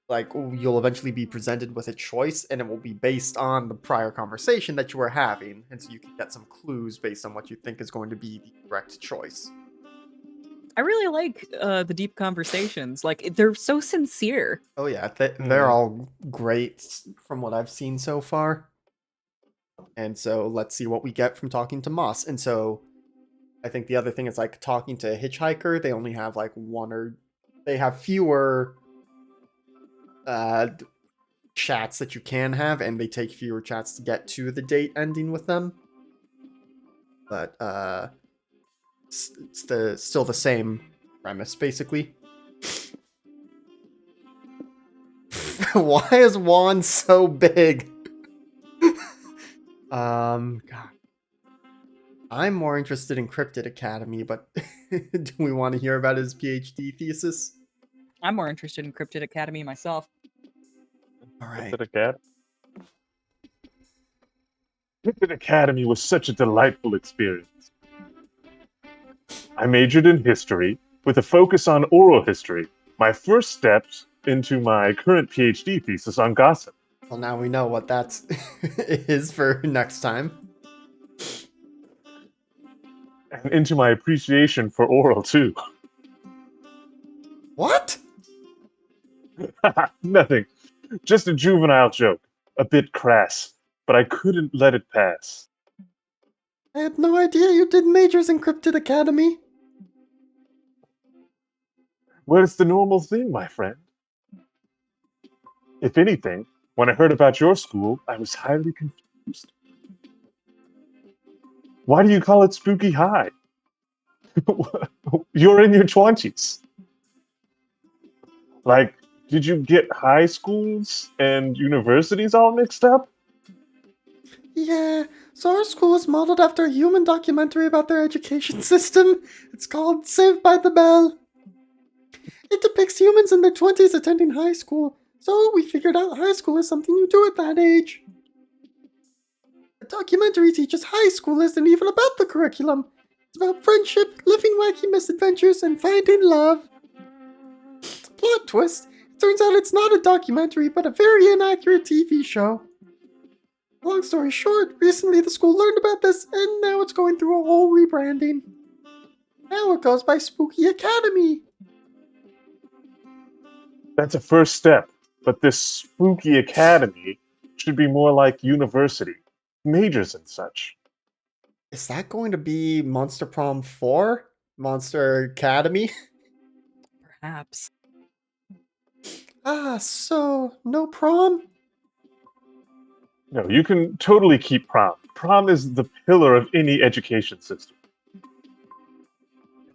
like, you'll eventually be presented with a choice, and it will be based on the prior conversation that you were having, and so you can get some clues based on what you think is going to be the correct choice. I really like the deep conversations. Like, they're so sincere. Oh yeah, they're all great from what I've seen so far. And so let's see what we get from talking to Moss. And so I think the other thing is, like, talking to a hitchhiker, they only have like they have fewer chats that you can have, and they take fewer chats to get to the date ending with them. But it's still the same premise, basically. Why is Juan so big? God. I'm more interested in Cryptid Academy, but do we want to hear about his PhD thesis? I'm more interested in Cryptid Academy myself. All right. Cryptid Academy was such a delightful experience. I majored in history with a focus on oral history, my first steps into my current PhD thesis on gossip. Well, now we know what that is for next time. And into my appreciation for oral, too. What? Nothing. Just a juvenile joke. A bit crass. But I couldn't let it pass. I had no idea you did majors in Cryptid Academy. Well, it's the normal thing, my friend. If anything, when I heard about your school, I was highly confused. Why do you call it Spooky High? You're in your 20s. Like, did you get high schools and universities all mixed up? Yeah, so our school is modeled after a human documentary about their education system. It's called Saved by the Bell. It depicts humans in their 20s attending high school, so we figured out high school is something you do at that age. The documentary teaches high schoolers and even about the curriculum. It's about friendship, living wacky misadventures, and finding love. Plot twist, it turns out it's not a documentary, but a very inaccurate TV show. Long story short, recently the school learned about this, and now it's going through a whole rebranding. Now it goes by Spooky Academy. That's a first step, but this spooky academy should be more like university, majors and such. Is that going to be Monster Prom 4? Monster Academy? Perhaps. So no prom? No, you can totally keep prom. Prom is the pillar of any education system.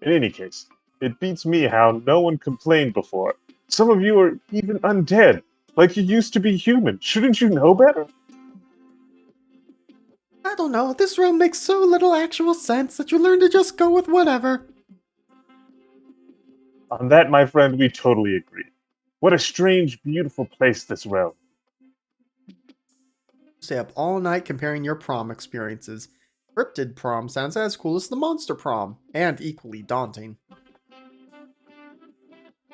In any case, it beats me how no one complained before. Some of you are even undead, like you used to be human. Shouldn't you know better? I don't know, this realm makes so little actual sense that you learn to just go with whatever. On that, my friend, we totally agree. What a strange, beautiful place this realm. Stay up all night comparing your prom experiences. Cryptid prom sounds as cool as the monster prom, and equally daunting.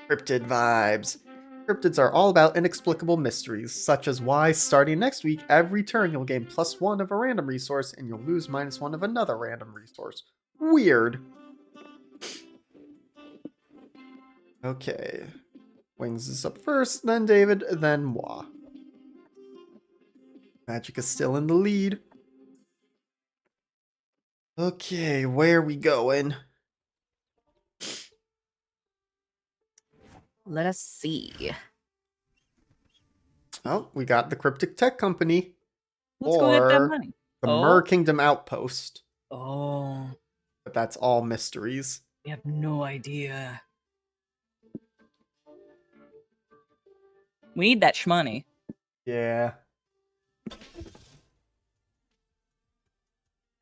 Cryptid vibes. Cryptids are all about inexplicable mysteries, such as why, starting next week, every turn you'll gain +1 of a random resource and you'll lose -1 of another random resource. Weird. Okay. Wings is up first, then David, then moi. Magic is still in the lead. Okay, where are we going? Let us see. Oh, we got the Cryptic Tech Company. Let's go get that Or money. the Oh. Mer Kingdom Outpost. Oh, But that's all mysteries. we have no idea. We need that shmoney. Yeah.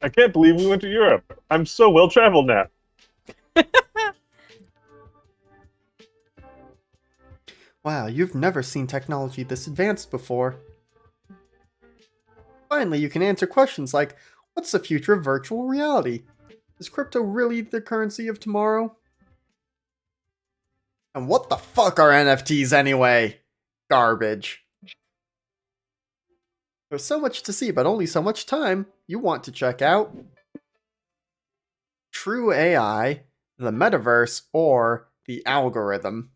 I can't believe we went to Europe. I'm so well traveled now. Wow, you've never seen technology this advanced before. Finally, you can answer questions like, what's the future of virtual reality? Is crypto really the currency of tomorrow? And what the fuck are NFTs anyway? Garbage. There's so much to see, but only so much time. You want to check out True AI, the Metaverse, or the Algorithm.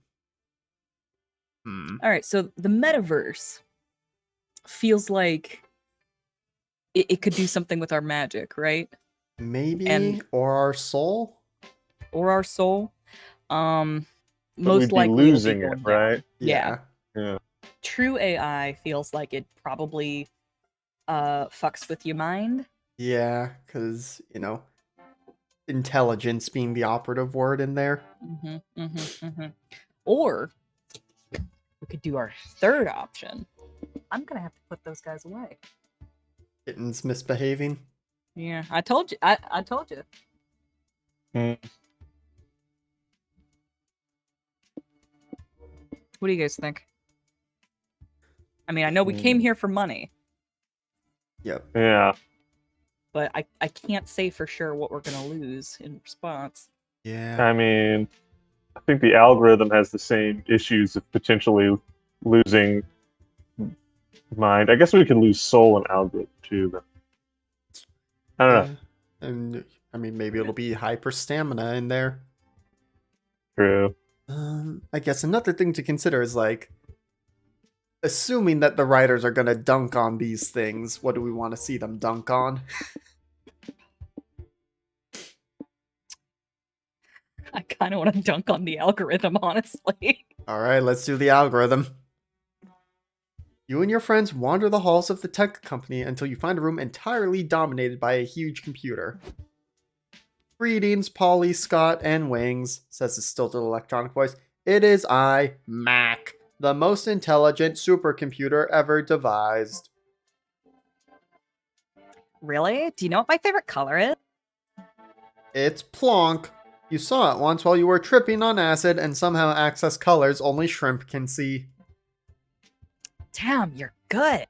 All right, so the metaverse feels like it could do something with our magic, right? Maybe, And- or our soul? Or our soul. But Most we'd be likely it'll be losing going it, down. right? Yeah. Yeah. True AI feels like it probably fucks with your mind. Yeah, because, intelligence being the operative word in there. Or we could do our third option. I'm gonna have to put those guys away. Kittens misbehaving. Yeah, I told you. I told you. Mm. What do you guys think? I mean, I know we came here for money, Yep. Yeah. but I can't say for sure what we're gonna lose in response. Yeah. I mean, I think the algorithm has the same issues of potentially losing mind. I guess we could lose soul and algorithm too, but I don't know. And, I mean, maybe it'll be hyper stamina in there. True. I guess another thing to consider is, like, assuming that the writers are gonna dunk on these things, what do we want to see them dunk on? I kind of want to dunk on the algorithm, honestly. Alright, let's do the algorithm. You and your friends wander the halls of the tech company until you find a room entirely dominated by a huge computer. Greetings, Polly, Scott, and Wings, says the stilted electronic voice. It is I, Mac, the most intelligent supercomputer ever devised. Really? Do you know what my favorite color is? It's Plonk. You saw it once while you were tripping on acid and somehow access colors only shrimp can see. Damn, you're good.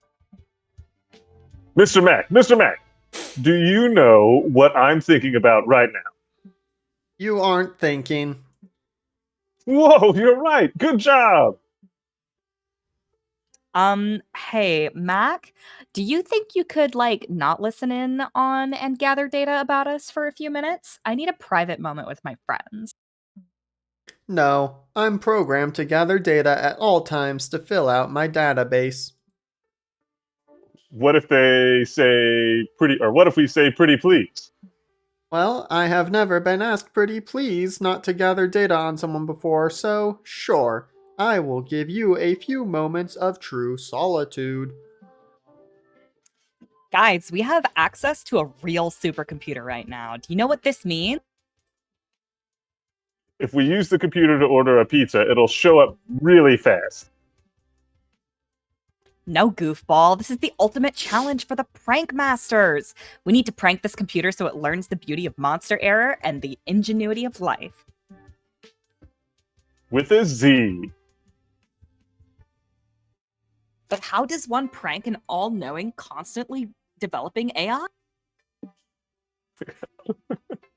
Mr. Mac, do you know what I'm thinking about right now? You aren't thinking. Whoa, you're right. Good job. Hey, Mac, do you think you could, like, not listen in on and gather data about us for a few minutes? I need a private moment with my friends. No, I'm programmed to gather data at all times to fill out my database. What if they say pretty, or what if we say pretty please? Well, I have never been asked pretty please not to gather data on someone before, so sure, I will give you a few moments of true solitude. Guys, we have access to a real supercomputer right now. Do you know what this means? If we use the computer to order a pizza, it'll show up really fast. No, goofball. This is the ultimate challenge for the prank masters. We need to prank this computer so it learns the beauty of monster error and the ingenuity of life. With a Z. But how does one prank an all-knowing, constantly developing AI?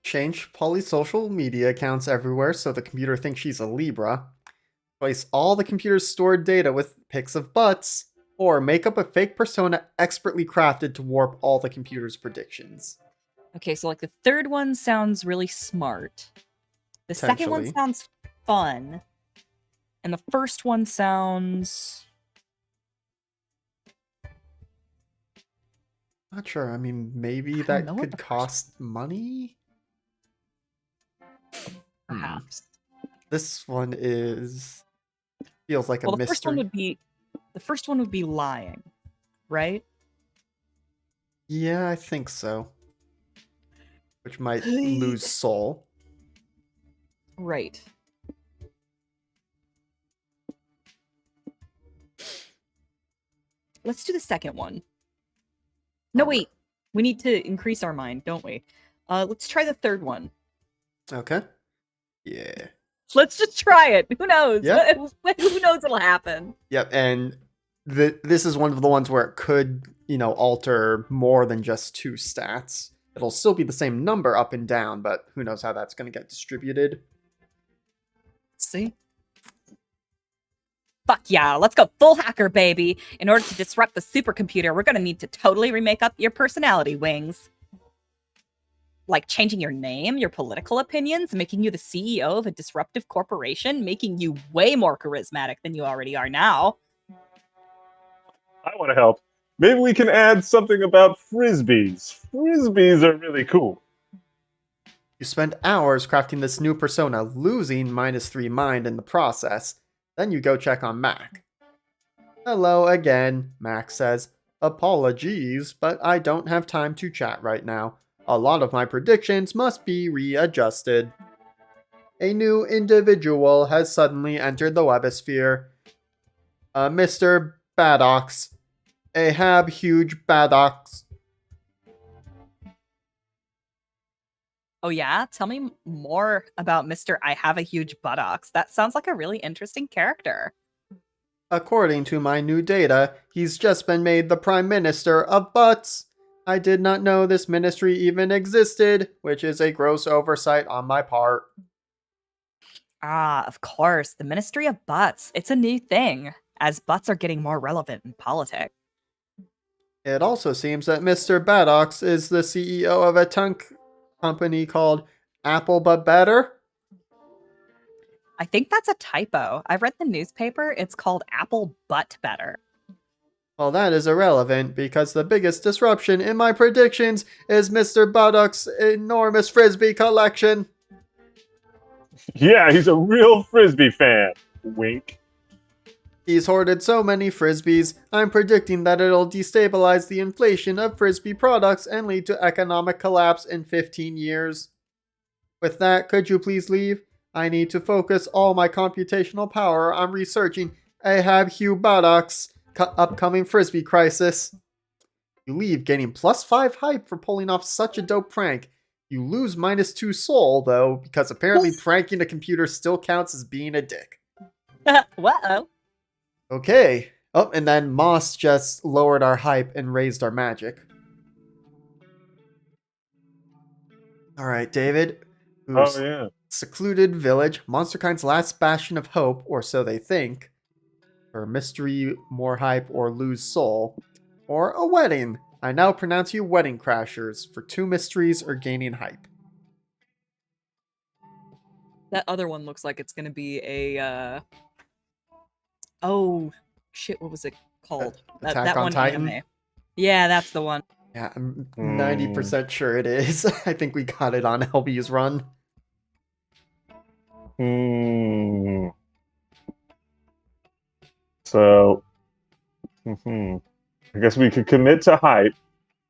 Change Polly's social media accounts everywhere so the computer thinks she's a Libra. Replace all the computer's stored data with pics of butts. Or make up a fake persona expertly crafted to warp all the computer's predictions. Okay, so like the third one sounds really smart. The second one Potentially. sounds fun. And the first one sounds... Not sure. I mean, maybe I don't that know what could the first- cost money? Perhaps. This one is... feels like Well, a the first one mystery. would be lying, right? Yeah, I think so. Which might lose soul. Right. Let's do the second one. No, Alright. wait. We need to increase our mind, don't we? Let's try the third one. Okay. Yeah. Let's just try it. Who knows? Yeah. Who knows what'll happen? Yep, and this is one of the ones where it could, alter more than just two stats. It'll still be the same number up and down, but who knows how that's going to get distributed. Let's see. Fuck yeah, let's go full hacker, baby. In order to disrupt the supercomputer, we're gonna need to totally remake up your personality wings. Like changing your name, your political opinions, making you the CEO of a disruptive corporation, making you way more charismatic than you already are now. I want to help. Maybe we can add something about frisbees. Frisbees are really cool. You spend hours crafting this new persona, losing -3 mind in the process. Then you go check on Mac. Hello again, Mac says. Apologies, but I don't have time to chat right now. A lot of my predictions must be readjusted. A new individual has suddenly entered the webosphere. Mr. Baddox. Ahab Huge Baddox. Oh yeah? Tell me more about Mr. I Have a Huge Buttocks. That sounds like a really interesting character. According to my new data, he's just been made the Prime Minister of Butts. I did not know this ministry even existed, which is a gross oversight on my part. Ah, of course, the Ministry of Butts. It's a new thing, as butts are getting more relevant in politics. It also seems that Mr. Baddox is the CEO of a tunk company called Apple But Better. I think that's a typo. I read the newspaper. It's called Apple Butt Better. Well, that is irrelevant because the biggest disruption in my predictions is Mr. Baddock's enormous frisbee collection. Yeah, he's a real frisbee fan. Wink. He's hoarded so many frisbees, I'm predicting that it'll destabilize the inflation of frisbee products and lead to economic collapse in 15 years. With that, could you please leave? I need to focus all my computational power on researching Ahab Hugh Baddock's upcoming frisbee crisis. You leave, gaining +5 hype for pulling off such a dope prank. You lose -2 soul, though, because apparently pranking a computer still counts as being a dick. Whoa. Okay. Oh, and then Moss just lowered our hype and raised our magic. Alright, David. Whose Oh, yeah. secluded village, Monsterkind's last bastion of hope, or so they think. or mystery, more hype, or lose soul. Or a wedding. I now pronounce you wedding crashers for 2 mysteries or gaining hype. That other one looks like it's gonna be a oh shit, what was it called? Attack That on one Titan? anime. Yeah, that's the one. Yeah, I'm 90% sure it is. I think we got it on LB's run. Hmm. So, I guess we could commit to hype.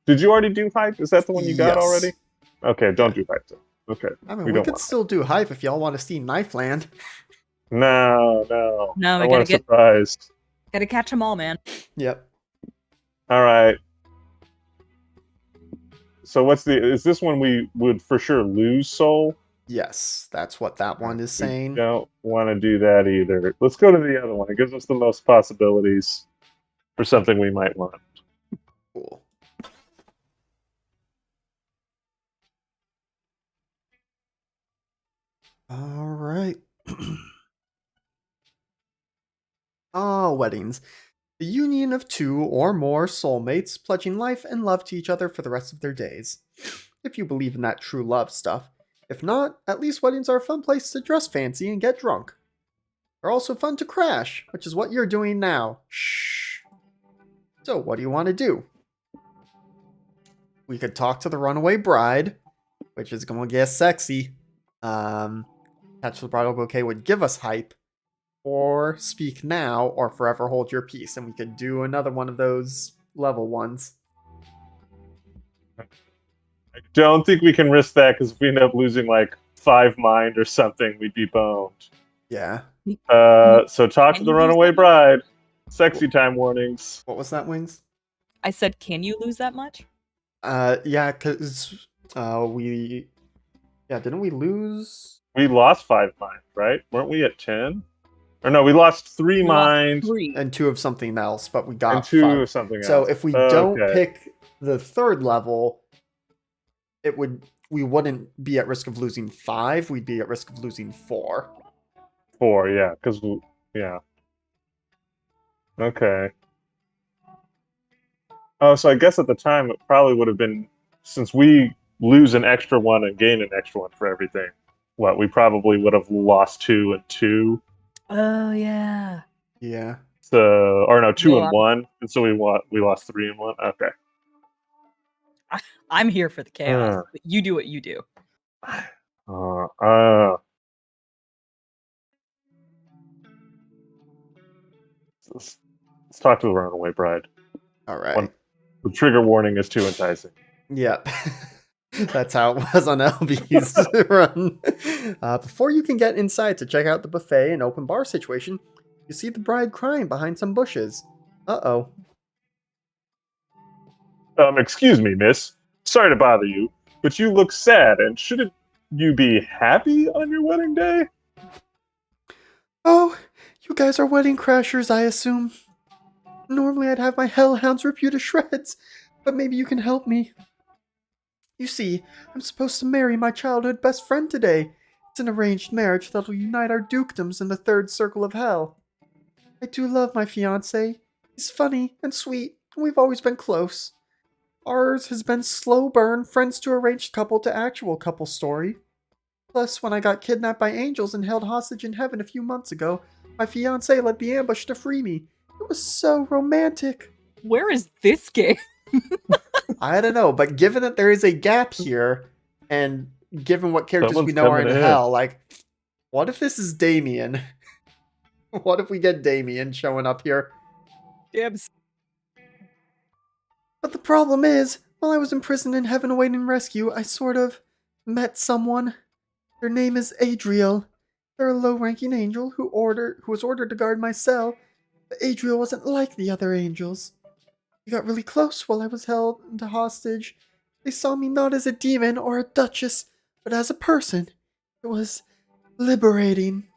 Did you already do hype? Is that the one you got Yes. already? Okay, don't Yeah. do hype then. Okay. I mean, we we don't could want still do hype if y'all want to see Knife Land. No. No, I we want gotta a surprise. gotta catch them all, man. Yep. All right. So is this one we would for sure lose soul? Yes, that's what that one is We saying. don't want to do that either. Let's go to the other one. It gives us the most possibilities for something we might want. Cool. All right. Weddings. The union of 2 or more soulmates pledging life and love to each other for the rest of their days. If you believe in that true love stuff. If not, at least weddings are a fun place to dress fancy and get drunk. They're also fun to crash, which is what you're doing now. Shh. So, what do you want to do? We could talk to the runaway bride, which is gonna get sexy. Catch the Bridal Bouquet would give us hype, or Speak Now, or Forever Hold Your Peace, and we could do another one of those level ones. I don't think we can risk that because if we end up losing like 5 mind or something, we'd be boned. Yeah. So talk to Can the you lose runaway that much? bride. Sexy time warnings. What was that, Wings? I said, can you lose that much? Yeah, because didn't we lose? We lost 5 mind, right? Weren't we at 10? Or no, we lost 3 We lost mind 3. And 2 of something else, but we got and 2 5. of something else. So if we don't Okay. pick the 3rd level, we wouldn't be at risk of losing 5. We'd be at risk of losing 4. 4, yeah, yeah. Okay. Oh, so I guess at the time it probably would have been, since we lose an extra one and gain an extra one for everything. What, we probably would have lost 2 and 2. Oh yeah. Yeah. So, or no, 2 Well, and 1, and so we lost 3 and 1. Okay. I'm here for the chaos. Uh. But you do what you do. Let's talk to the runaway bride. All right. The trigger warning is too enticing. Yep. That's how it was on LB's run. Before you can get inside to check out the buffet and open bar situation, you see the bride crying behind some bushes. Uh-oh. Excuse me, miss. Sorry to bother you, but you look sad, and shouldn't you be happy on your wedding day? Oh, you guys are wedding crashers, I assume. Normally I'd have my hellhounds rip you to shreds, but maybe you can help me. You see, I'm supposed to marry my childhood best friend today. It's an arranged marriage that'll unite our dukedoms in the 3rd circle of hell. I do love my fiancé. He's funny and sweet, and we've always been close. Ours has been slow burn, friends to arranged couple to actual couple story. Plus, when I got kidnapped by angels and held hostage in heaven a few months ago, my fiancé led the ambush to free me. It was so romantic. Where is this game? I don't know, but given that there is a gap here, and given what characters Someone's we know are in coming in. hell, like, what if this is Damien? What if we get Damien showing up here? Dibs. But the problem is, while I was imprisoned in heaven awaiting rescue, I sort of met someone. Their name is Adriel. They're a low-ranking angel who was ordered to guard my cell, but Adriel wasn't like the other angels. We got really close while I was held into hostage. They saw me not as a demon or a duchess, but as a person. It was liberating.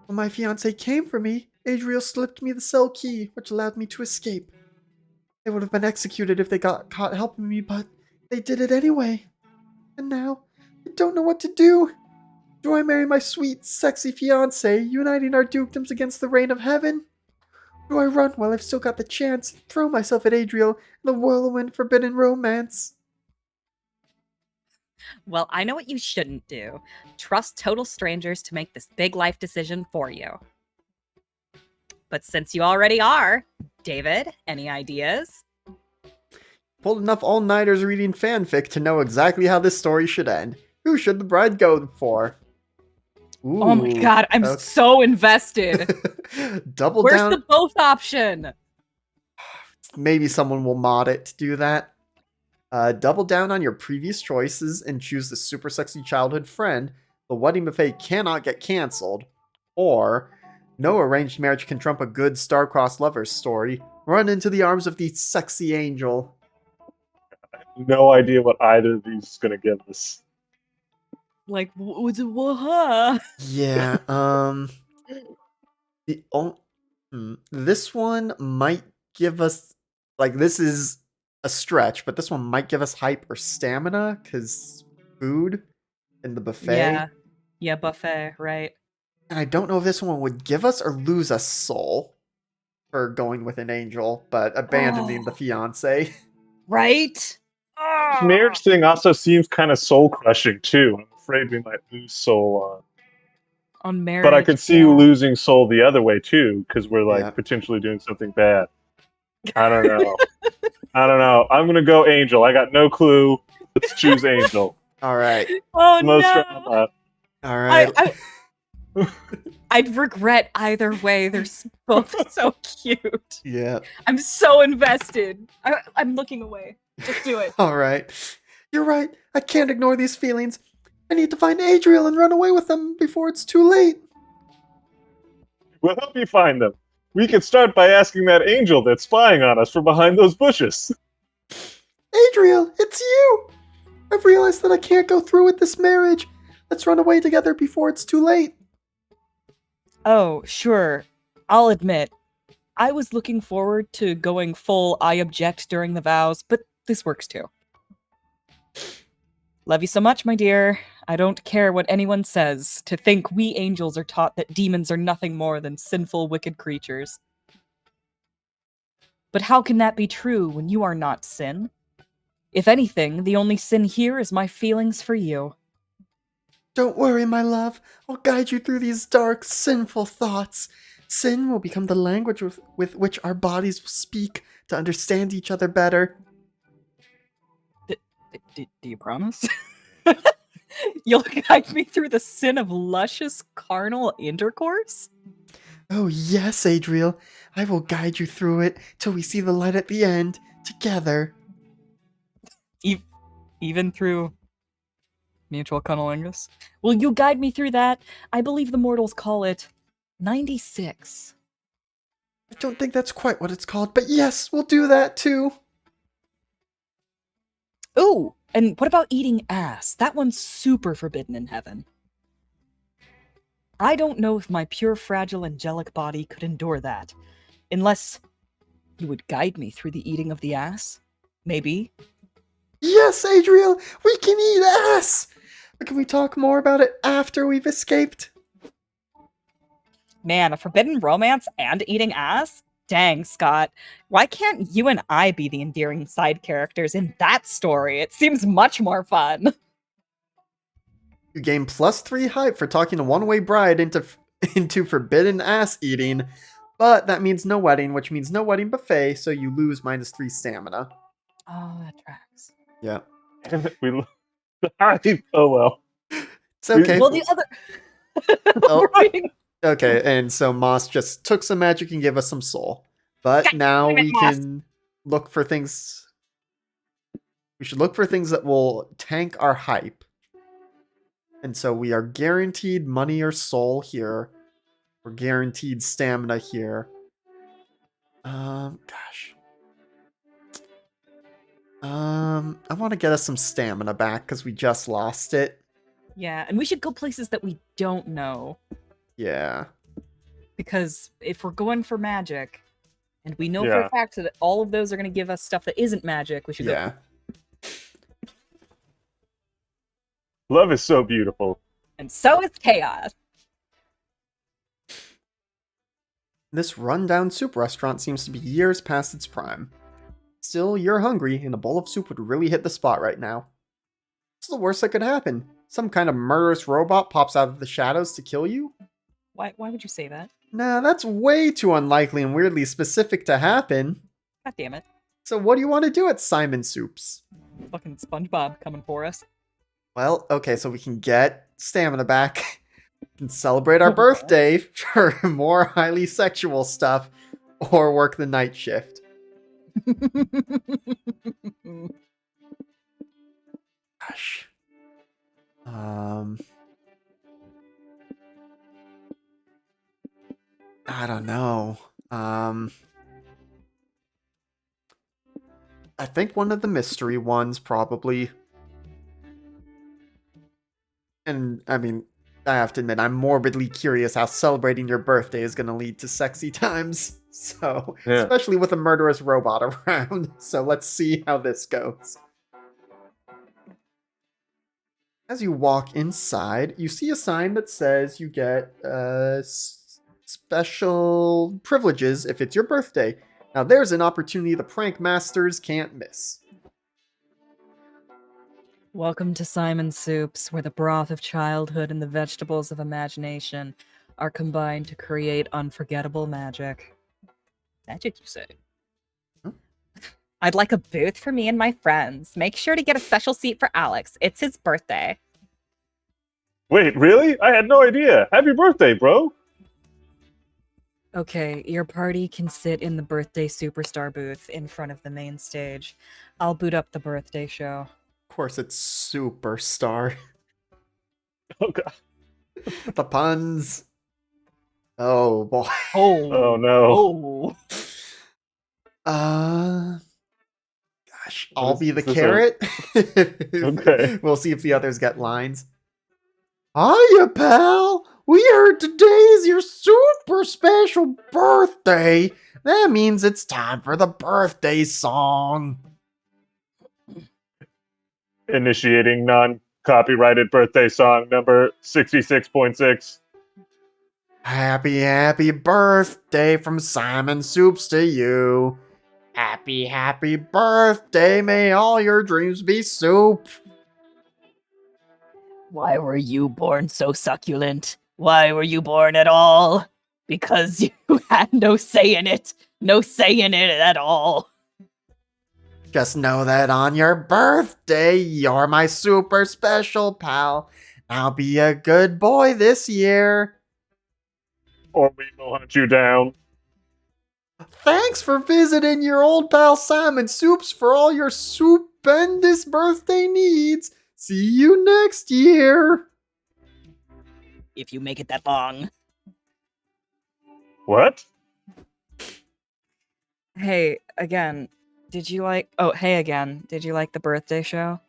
When my fiancé came for me, Adriel slipped me the cell key, which allowed me to escape. They would have been executed if they got caught helping me, but they did it anyway. And now, I don't know what to do. Do I marry my sweet, sexy fiancé, uniting our dukedoms against the reign of heaven? Do I run while I've still got the chance? Throw myself at Adriel in the whirlwind forbidden romance? Well, I know what you shouldn't do. Trust total strangers to make this big life decision for you. But since you already are, David, any ideas? Pulled enough all-nighters reading fanfic to know exactly how this story should end. Who should the bride go for? Ooh, Oh my god, I'm okay. so invested. Double Where's down. the both option? Maybe someone will mod it to do that. Double down on your previous choices and choose the super sexy childhood friend. The wedding buffet cannot get canceled. Or, no arranged marriage can trump a good star-crossed lovers story. Run into the arms of the sexy angel. No idea what either of these is going to give us. Like, what? Yeah, the this one might give us, like, this is a stretch, but this one might give us hype or stamina, because food in the buffet. Yeah, buffet, right. And I don't know if this one would give us or lose us soul for going with an angel, but abandoning the fiance. Right? This marriage thing also seems kind of soul crushing too. I'm afraid we might lose soul On marriage. but I could see losing soul the other way too, because we're like Yeah. potentially doing something bad. I don't know. I'm gonna go angel. I got no clue. Let's choose angel. All right. Oh Most no! drama. All right. I'd regret either way. They're both so cute. Yeah. I'm so invested. I'm looking away. Just do it. All right. You're right. I can't ignore these feelings. I need to find Adriel and run away with them before it's too late. We'll help you find them. We could start by asking that angel that's spying on us from behind those bushes. Adriel, it's you! I've realized that I can't go through with this marriage. Let's run away together before it's too late. Oh, sure. I'll admit, I was looking forward to going full I object during the vows, but this works too. Love you so much, my dear. I don't care what anyone says. To think we angels are taught that demons are nothing more than sinful, wicked creatures. But how can that be true when you are not sin? If anything, the only sin here is my feelings for you. Don't worry, my love. I'll guide you through these dark, sinful thoughts. Sin will become the language with which our bodies will speak to understand each other better. Do you promise? You'll guide me through the sin of luscious carnal intercourse? Oh, yes, Adriel. I will guide you through it till we see the light at the end, together. Even through mutual cunnilingus? Will you guide me through that? I believe the mortals call it 96. I don't think that's quite what it's called, but yes, we'll do that too. Ooh, and what about eating ass? That one's super forbidden in heaven. I don't know if my pure, fragile, angelic body could endure that. Unless you would guide me through the eating of the ass? Maybe? Yes, Adriel, we can eat ass! But can we talk more about it after we've escaped? Man, a forbidden romance and eating ass? Dang, Scott. Why can't you and I be the endearing side characters in that story? It seems much more fun. You gain +3 hype for talking a one-way bride into forbidden ass eating, but that means no wedding, which means no wedding buffet, so you lose -3 stamina. Oh, that tracks. Yeah. We oh well. It's okay. Well, the other... Oh. Right. Okay, and so Moss just took some magic and gave us some soul. But God now damn it, we Moss. can look for things. We should look for things that will tank our hype. And so we are guaranteed money or soul here. We're guaranteed stamina here. Gosh. I want to get us some stamina back because we just lost it. Yeah, and we should go places that we don't know. Yeah. Because if we're going for magic, and we know for Yeah. a fact that all of those are going to give us stuff that isn't magic, we should Yeah. go. Love is so beautiful. And so is chaos. This rundown soup restaurant seems to be years past its prime. Still, you're hungry, and a bowl of soup would really hit the spot right now. What's the worst that could happen? Some kind of murderous robot pops out of the shadows to kill you? Why would you say that? Nah, that's way too unlikely and weirdly specific to happen. God damn it. So what do you want to do at Simon Soups? Fucking SpongeBob coming for us. Well, okay, so we can get stamina back and celebrate our birthday for more highly sexual stuff or work the night shift. Gosh. I don't know. I think one of the mystery ones probably. And I mean, I have to admit, I'm morbidly curious how celebrating your birthday is going to lead to sexy times. So, Yeah. especially with a murderous robot around. So let's see how this goes. As you walk inside, you see a sign that says you get special privileges if it's your birthday. Now there's an opportunity the prank masters can't miss. Welcome to Simon Soups, where the broth of childhood and the vegetables of imagination are combined to create unforgettable magic. Magic, you say? Huh? I'd like a booth for me and my friends. Make sure to get a special seat for Alex. It's his birthday. Wait, really? I had no idea. Happy birthday, bro. Okay, your party can sit in the birthday superstar booth in front of the main stage. I'll boot up the birthday show. Of course, it's Superstar. Oh, God. The puns. Oh boy. Oh, no. Gosh, I'll be the is this carrot. Okay. We'll see if the others get lines. Hiya, pal. We heard today's your super special birthday. That means it's time for the birthday song. Initiating non-copyrighted birthday song number 66.6. Happy birthday from Simon Soups to you. Happy birthday. May all your dreams be soup. Why were you born so succulent? Why were you born at all? Because you had no say in it. No say in it at all. Just know that on your birthday, you're my super special pal. Now be a good boy this year. Or we will hunt you down. Thanks for visiting your old pal Simon Soups for all your stupendous birthday needs. See you next year. If you make it that long. What? Hey, again, did you like... Oh, hey again. Did you like the birthday show?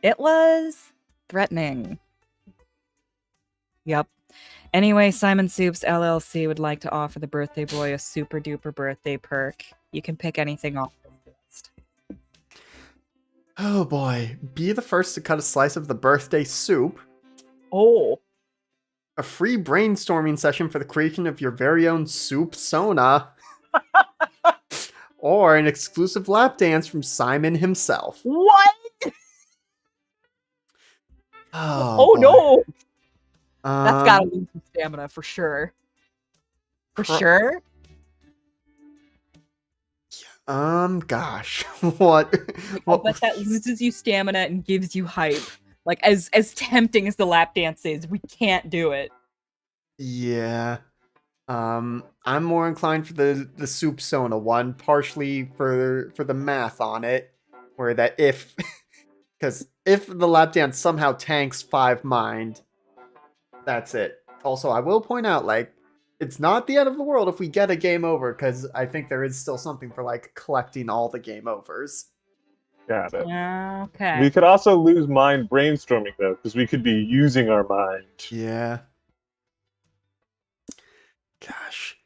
It was threatening. Yep. Anyway, Simon Soups LLC would like to offer the birthday boy a super duper birthday perk. You can pick anything off the list. Oh boy. Be the first to cut a slice of the birthday soup. Oh. A free brainstorming session for the creation of your very own soup sona. Or an exclusive lap dance from Simon himself. What? Oh boy. No! That's gotta lose some stamina for sure. For sure? Gosh. What? I bet that loses you stamina and gives you hype. Like, as tempting as the lap dance is, we can't do it. Yeah. I'm more inclined for the soup sona one, partially for the math on it, where that if because if the lap dance somehow tanks 5 mind, that's it. Also, I will point out, like, it's not the end of the world if we get a game over, because I think there is still something for, like, collecting all the game overs. Got it. Okay. We could also lose mind brainstorming, though, because we could be using our mind. Yeah. Gosh.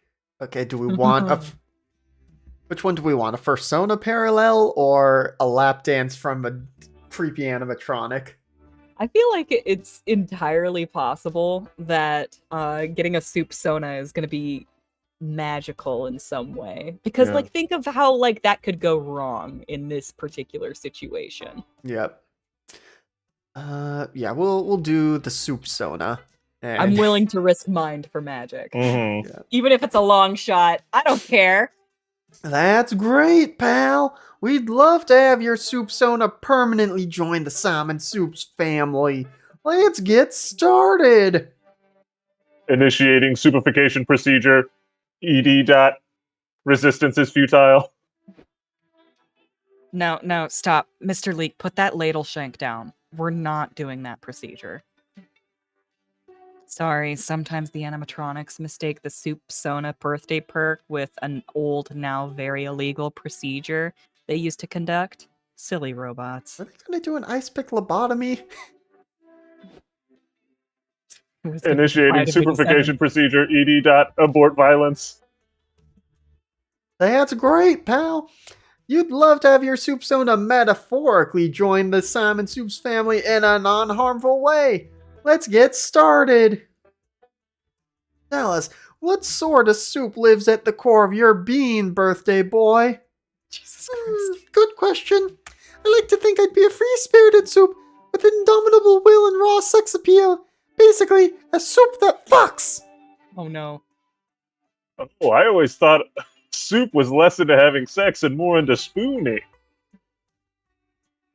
Okay, do we want a... Which one do we want? A Persona parallel or a lap dance from a creepy animatronic? I feel like it's entirely possible that getting a soup sona is going to be magical in some way. Because, Yeah. like, think of how, like, that could go wrong in this particular situation. Yep. Yeah, we'll do the soup sona. I'm And willing to risk mind for magic. Mm-hmm. yeah. Even if it's a long shot, I don't care. That's great, pal. We'd love to have your soup sona permanently join the Salmon Soups family. Let's get started. Initiating superfication procedure. ED dot resistance is futile. No, stop. Mr. Leek, put that ladle shank down. We're not doing that procedure. Sorry, sometimes the animatronics mistake the soup sona birthday perk with an old, now very illegal procedure they used to conduct. Silly robots. Are they gonna do an ice pick lobotomy? Who's gonna be Initiating divided in seven? superfication procedure. ED dot abort violence. That's great, pal. You'd love to have your soup sona metaphorically join the Salmon Soups family in a non-harmful way. Let's get started. Tell us, what sort of soup lives at the core of your being, birthday boy? Jesus Christ. Good question. I like to think I'd be a free-spirited soup with indomitable will and raw sex appeal. Basically, a soup that fucks. Oh no. Oh, I always thought soup was less into having sex and more into spooning.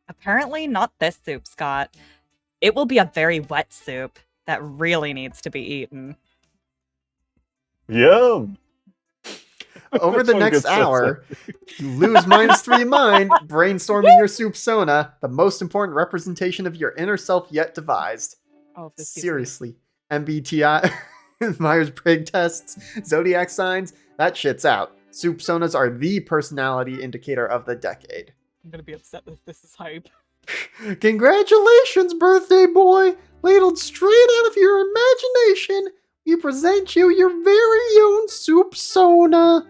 Apparently not this soup, Scott. It will be a very wet soup that really needs to be eaten. Yum. Over That's the one next good sense. hour, you lose -3 mind, brainstorming your soup sona, the most important representation of your inner self yet devised. Oh, this season. Seriously. MBTI, Myers-Briggs tests, zodiac signs, that shit's out. Soup sonas are the personality indicator of the decade. I'm gonna be upset if this is hype. Congratulations, birthday boy! Ladled straight out of your imagination, we present you your very own soup sona.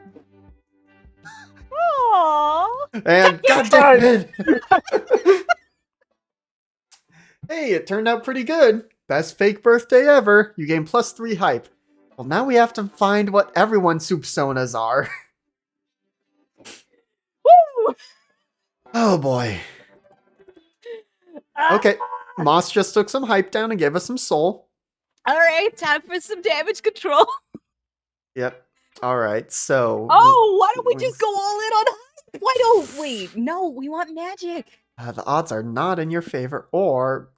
Aww. And goddamn it! Hey, it turned out pretty good. Best fake birthday ever. You gained +3 hype. Well, now we have to find what everyone's soup sonas are. Woo! Oh boy. Okay, Moss just took some hype down and gave us some soul. Alright, time for some damage control. Yep. Alright, so... Oh, why don't we just go all in on hype? Why don't we? No, we want magic. the odds are not in your favor, or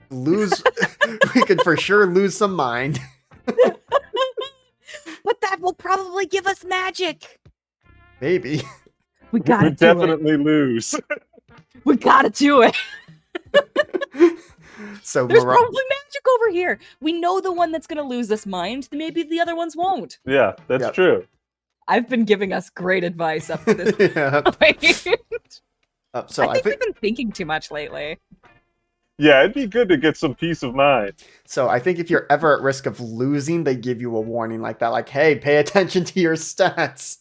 lose... we could for sure lose some mind. But that will probably give us magic. Maybe. We We gotta would do it. definitely lose. We gotta do it. So There's Mara- probably magic over here. We know the one that's gonna lose this mind. Maybe the other ones won't. Yeah, that's Yep. true. I've been giving us great advice up to this yeah. point. So I think we've been thinking too much lately. Yeah, it'd be good to get some peace of mind. So I think if you're ever at risk of losing, they give you a warning like that, like, hey, pay attention to your stats.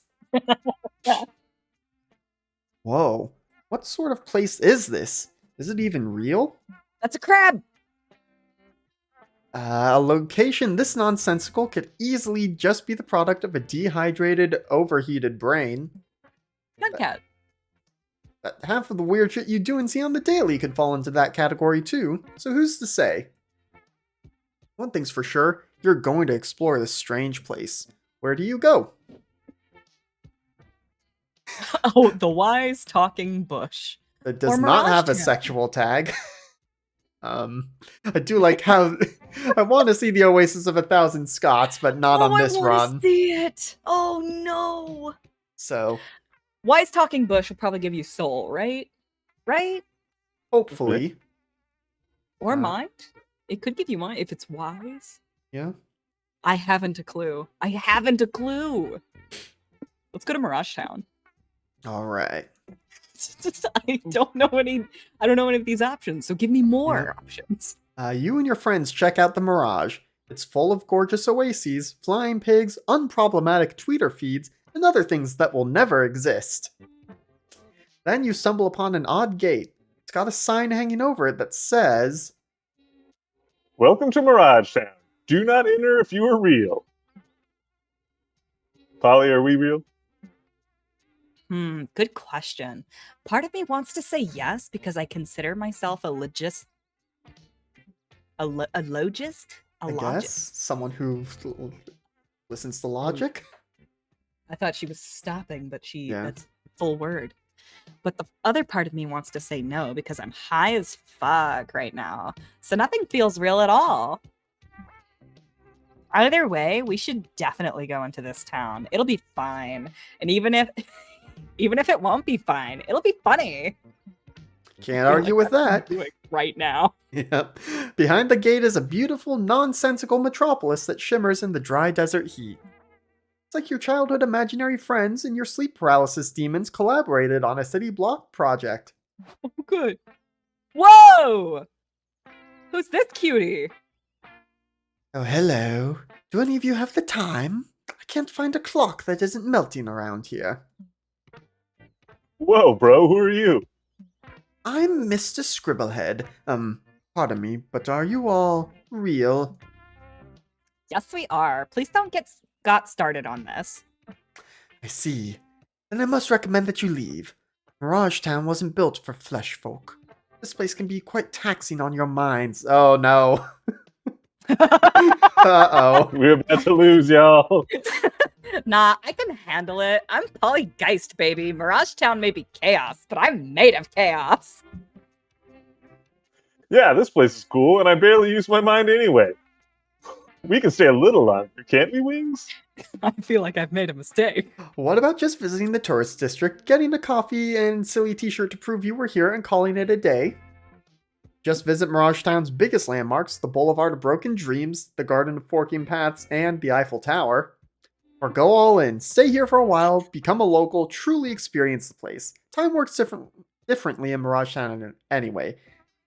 Whoa. What sort of place is this? Is it even real? That's a crab. A location this nonsensical could easily just be the product of a dehydrated, overheated brain. Guncat. But half of the weird shit you do and see on the daily could fall into that category too, so who's to say? One thing's for sure, you're going to explore this strange place. Where do you go? Oh, the wise talking bush. It does Or not Mirage have a Town. sexual tag. I do like how I want to see the Oasis of 1,000 Scots, but not on this I wanna run. see it. Oh no. So Wise talking bush will probably give you soul, right? Right? hopefully, Or Uh, mind. It could give you mind if it's wise. yeah. I haven't a clue. I haven't a clue. Let's go to Mirage Town. All right. I don't know any. I don't know any of these options. So give me more options. You and your friends check out the Mirage. It's full of gorgeous oases, flying pigs, unproblematic tweeter feeds, and other things that will never exist. Then you stumble upon an odd gate. It's got a sign hanging over it that says, Welcome to Mirage Town. Do not enter if you are real. Polly, are we real? Good question. Part of me wants to say yes because I consider myself a logist. A logist? A I logist. guess someone who listens to logic. I thought she was stopping, but Yeah. that's full word. But the other part of me wants to say no because I'm high as fuck right now. So nothing feels real at all. Either way, we should definitely go into this town. It'll be fine. And even if it won't be fine, it'll be funny. Can't argue with That's what I'm that. doing right now. Yep. Behind the gate is a beautiful, nonsensical metropolis that shimmers in the dry desert heat. It's like your childhood imaginary friends and your sleep paralysis demons collaborated on a city block project. Oh, good. Whoa! Who's this cutie? Oh, hello. Do any of you have the time? I can't find a clock that isn't melting around here. Whoa, bro, who are you? I'm Mr. Scribblehead. Pardon me, but are you all real? Yes, we are. Please don't get got started on this. I see. Then I must recommend that you leave. Mirage Town wasn't built for flesh folk. This place can be quite taxing on your minds. Oh no. Uh-oh. We're about to lose, y'all. Nah, I can handle it. I'm Polygeist, baby. Mirage Town may be chaos, but I'm made of chaos. Yeah, this place is cool, and I barely use my mind anyway. We can stay a little longer, can't we, Wings? I feel like I've made a mistake. What about just visiting the tourist district, getting a coffee and silly t-shirt to prove you were here, and calling it a day? Just visit Mirage Town's biggest landmarks, the Boulevard of Broken Dreams, the Garden of Forking Paths, and the Eiffel Tower. Or go all in, stay here for a while, become a local, truly experience the place. Time works differently in Mirage Town anyway.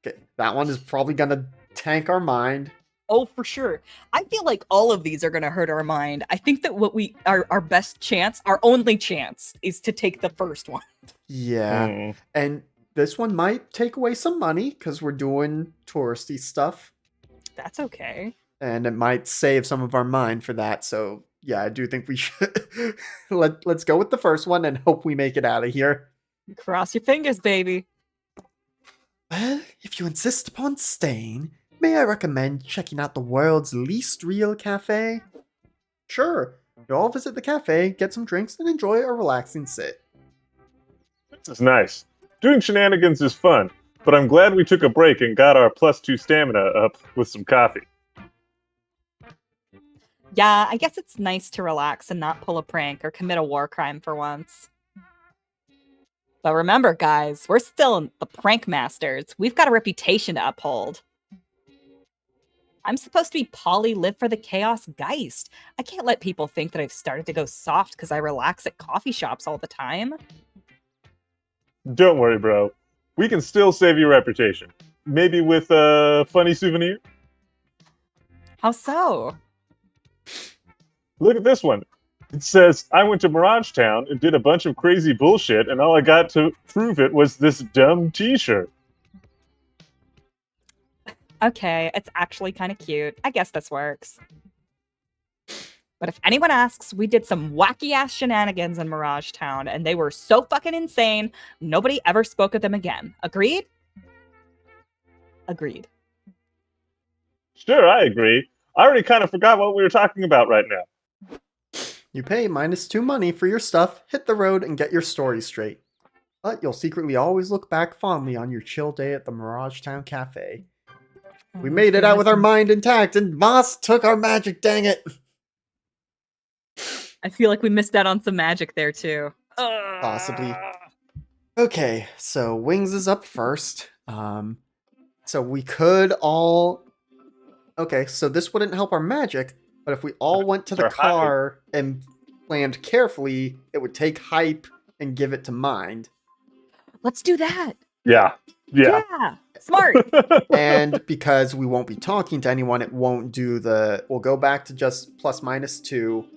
Okay, that one is probably gonna tank our mind. Oh, for sure. I feel like all of these are going to hurt our mind. I think that our best chance, our only chance, is to take the first one. Yeah, and this one might take away some money because we're doing touristy stuff. That's okay. And it might save some of our mind for that. So yeah, I do think we should let's go with the first one and hope we make it out of here. Cross your fingers, baby. Well, if you insist upon staying, may I recommend checking out the world's least real cafe? Sure, you all visit the cafe, get some drinks, and enjoy a relaxing sit. This is nice. Doing shenanigans is fun, but I'm glad we took a break and got our +2 stamina up with some coffee. Yeah, I guess it's nice to relax and not pull a prank or commit a war crime for once. But remember, guys, we're still the prank masters. We've got a reputation to uphold. I'm supposed to be Polly Live for the Chaos Geist. I can't let people think that I've started to go soft because I relax at coffee shops all the time. Don't worry, bro. We can still save your reputation. Maybe with a funny souvenir? How so? Look at this one. It says, I went to Mirage Town and did a bunch of crazy bullshit, and all I got to prove it was this dumb t-shirt. Okay, it's actually kind of cute. I guess this works. But if anyone asks, we did some wacky-ass shenanigans in Mirage Town, and they were so fucking insane, nobody ever spoke of them again. Agreed? Agreed. Sure, I agree. I already kind of forgot what we were talking about right now. You pay -2 money for your stuff, hit the road, and get your story straight. But you'll secretly always look back fondly on your chill day at the Mirage Town Cafe. We made it out with our mind intact, and Moss took our magic, dang it! I feel like we missed out on some magic there, too. Possibly. Okay, so Wings is up first. So we could all... Okay, so this wouldn't help our magic, but if we all went to the Our hype. car and planned carefully, it would take hype and give it to mind. Let's do that. Yeah. Smart. And because we won't be talking to anyone, it won't do the... We'll go back to just +-2,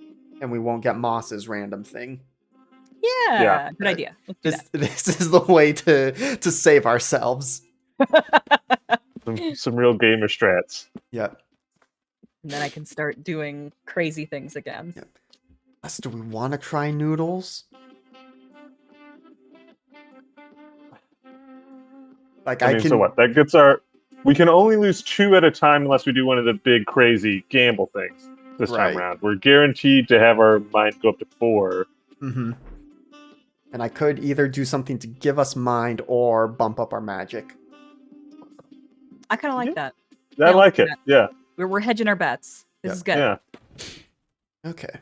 and we won't get Moss's random thing. Yeah. Good idea. Let's do This is the way to save ourselves. that. Some real gamer strats. Yep. And then I can start doing crazy things again. Yep. Do we want to try noodles? Like I mean, so what? That gets our. We can only lose 2 at a time unless we do one of the big crazy gamble things this time Right. around. We're guaranteed to have our mind go up to 4. Mm-hmm. And I could either do something to give us mind or bump up our magic. I kind of like that. I let's like do it. that. Yeah. We're hedging our bets. This Yep. is good. Yeah. Okay.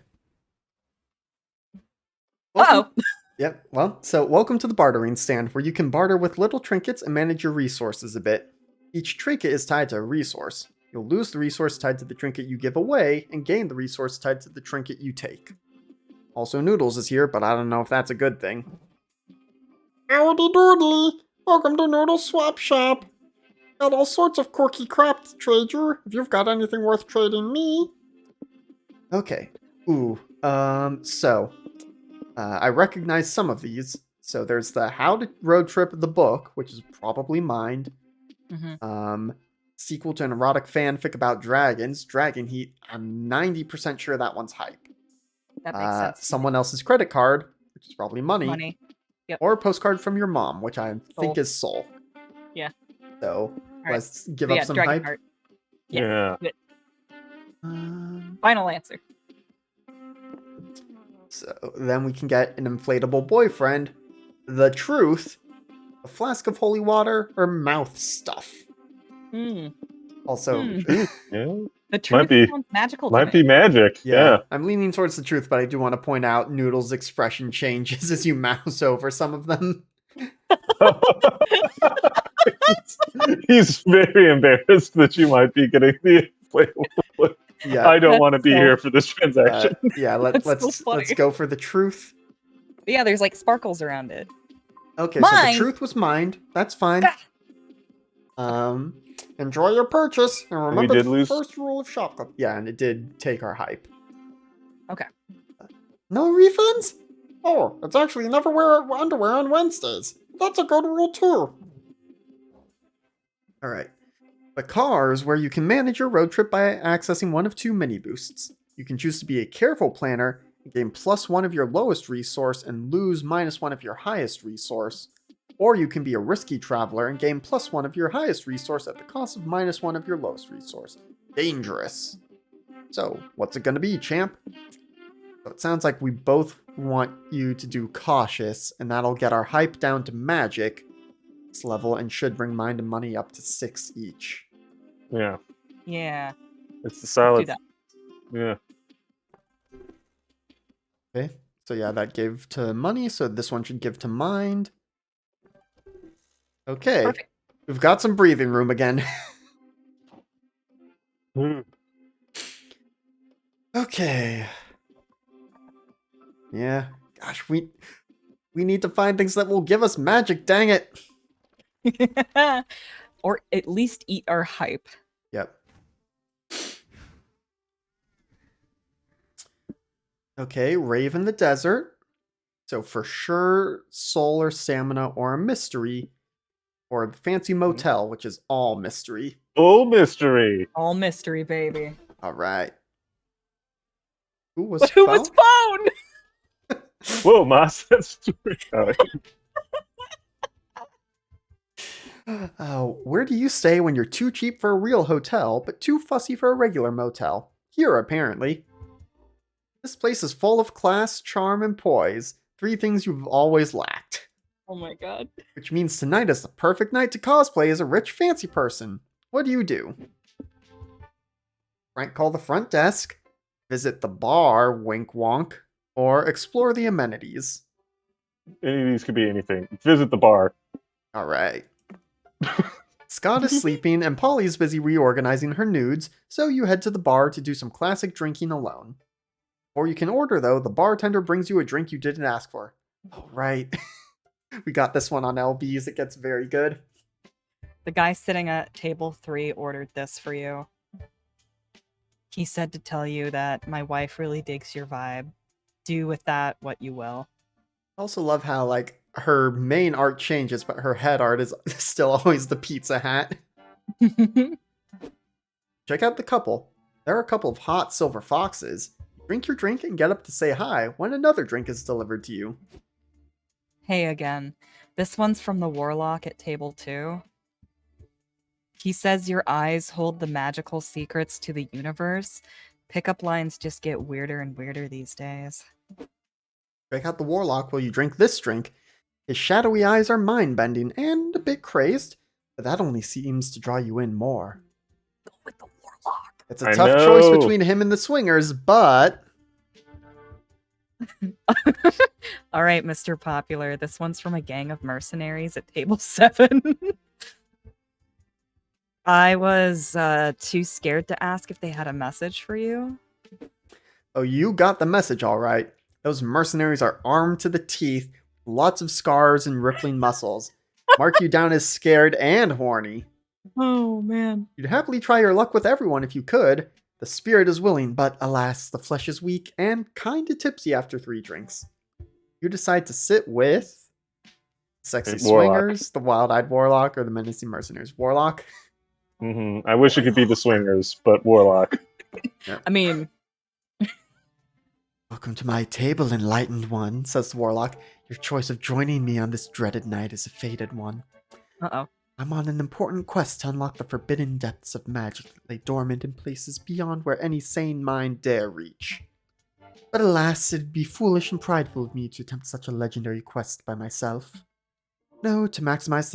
Oh. Yep. Well, so welcome to the bartering stand, where you can barter with little trinkets and manage your resources a bit. Each trinket is tied to a resource. You'll lose the resource tied to the trinket you give away, and gain the resource tied to the trinket you take. Also, Noodles is here, but I don't know if that's a good thing. Howdy doodly! Welcome to Noodle Swap Shop. Got all sorts of quirky crap to trade you, if you've got anything worth trading me. Okay. Ooh. I recognize some of these. So there's the How to Road Trip the book, which is probably mine. Mm-hmm. Sequel to an erotic fanfic about dragons, Dragon Heat. I'm 90% sure that one's hype. That makes sense. Someone else's credit card, which is probably money. Money. Yep. Or a postcard from your mom, which I think Soul. is soul. Yeah. So right. let's give So up some Dragon hype. Heart. Yeah. Good. Um, Final answer. So then we can get an inflatable boyfriend, the truth, a flask of holy water, or mouth stuff. Hmm. Also, Yeah. The truth be- sounds magical to Might me. be magic. Yeah. I'm leaning towards the truth, but I do want to point out Noodle's expression changes as you mouse over some of them. He's very embarrassed that you might be getting the inflatable. Yeah, I don't That's want to be so- here for this transaction. That's so let's funny. go for the truth. But yeah, there's like sparkles around it. Okay, so the Mine? truth was mined. That's fine. Enjoy your purchase, and remember did the lose- first rule of shop club. Yeah, and it did take our hype. Okay. No refunds? Oh, it's actually never wear underwear on Wednesdays. That's a good rule too. All right. The car is where you can manage your road trip by accessing one of 2 mini boosts. You can choose to be a careful planner and gain +1 of your lowest resource and lose -1 of your highest resource. Or you can be a risky traveler and gain +1 of your highest resource at the cost of -1 of your lowest resource. Dangerous. So, what's it gonna be, champ? So it sounds like we both want you to do cautious, and that'll get our hype down to magic level and should bring mind and money up to 6 each. Yeah. Yeah. It's the Do solid. that. Yeah. Okay, so yeah, that gave to money, so this one should give to mind. Okay, Perfect. we've got some breathing room again. Hmm. Okay. Yeah, gosh, we need to find things that will give us magic, dang it. Or at least eat our hype. Yep. Okay, Rave in the Desert. So for sure, soul or stamina or a mystery. Or the Fancy Motel, which is all mystery. Full mystery. All mystery, baby. All right. Who was But who was phone? Whoa, Moss. That's where do you stay when you're too cheap for a real hotel, but too fussy for a regular motel? Here, apparently. This place is full of class, charm, and poise. 3 things you've always lacked. Oh my god. Which means tonight is the perfect night to cosplay as a rich, fancy person. What do? Frank call the front desk, visit the bar, wink wonk, or explore the amenities. Any of these could be anything. Visit the bar. Alright. Scott is sleeping and Polly's busy reorganizing her nudes, so you head to the bar to do some classic drinking alone. Or you can order, though, the bartender brings you a drink you didn't ask for. Oh, right. We got this one on LBs, it gets very good. The guy sitting at table 3 ordered this for you. He said to tell you that my wife really digs your vibe. Do with that what you will. I also love how, like, her main art changes, but her head art is still always the pizza hat. Check out the couple. There are a couple of hot silver foxes. Drink your drink and get up to say hi when another drink is delivered to you. Hey again. This one's from the Warlock at table 2. He says your eyes hold the magical secrets to the universe. Pickup lines just get weirder and weirder these days. Check out the Warlock while you drink this drink. His shadowy eyes are mind-bending and a bit crazed, but that only seems to draw you in more. Go with the Warlock. It's a tough choice between him and the swingers, but... All right, Mr. Popular. This one's from a gang of mercenaries at table 7. I was too scared to ask if they had a message for you. Oh, you got the message all right. Those mercenaries are armed to the teeth, lots of scars and rippling muscles. Mark you down as scared and horny. Oh, man. You'd happily try your luck with everyone if you could. The spirit is willing, but alas, the flesh is weak and kinda tipsy after 3 drinks. You decide to sit with sexy swingers, the wild-eyed warlock, or the menacing mercenaries. Warlock? I wish it could be the swingers, but Warlock. Yep. I mean... Welcome to my table, enlightened one, says the warlock. Your choice of joining me on this dreaded night is a fated one. Uh-oh. I'm on an important quest to unlock the forbidden depths of magic that lay dormant in places beyond where any sane mind dare reach. But alas, it'd be foolish and prideful of me to attempt such a legendary quest by myself. No, to maximize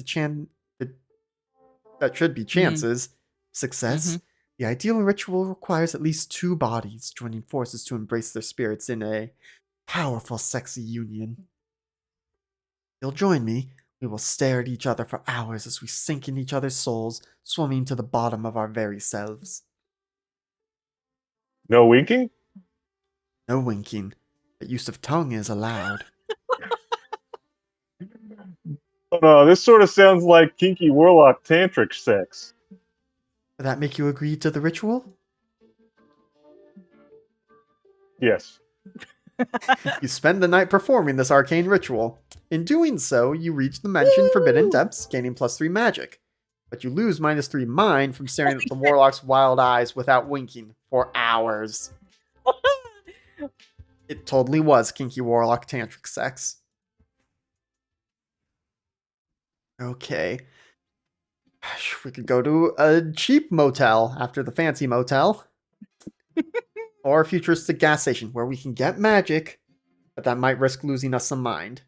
that should be chances, success, the ideal ritual requires at least 2 bodies joining forces to embrace their spirits in a powerful, sexy union. You'll join me. We will stare at each other for hours as we sink in each other's souls, swimming to the bottom of our very selves. No winking? No winking, but use of tongue is allowed. Oh no, this sort of sounds like kinky Warlock tantric sex. Would that make you agree to the ritual? Yes. You spend the night performing this arcane ritual. In doing so, you reach the mentioned forbidden depths, gaining +3 magic. But you lose -3 mind from staring at the warlock's wild eyes without winking for hours. It totally was kinky warlock tantric sex. Okay. We could go to a cheap motel after the fancy motel. Or a futuristic gas station where we can get magic, but that might risk losing us some mind.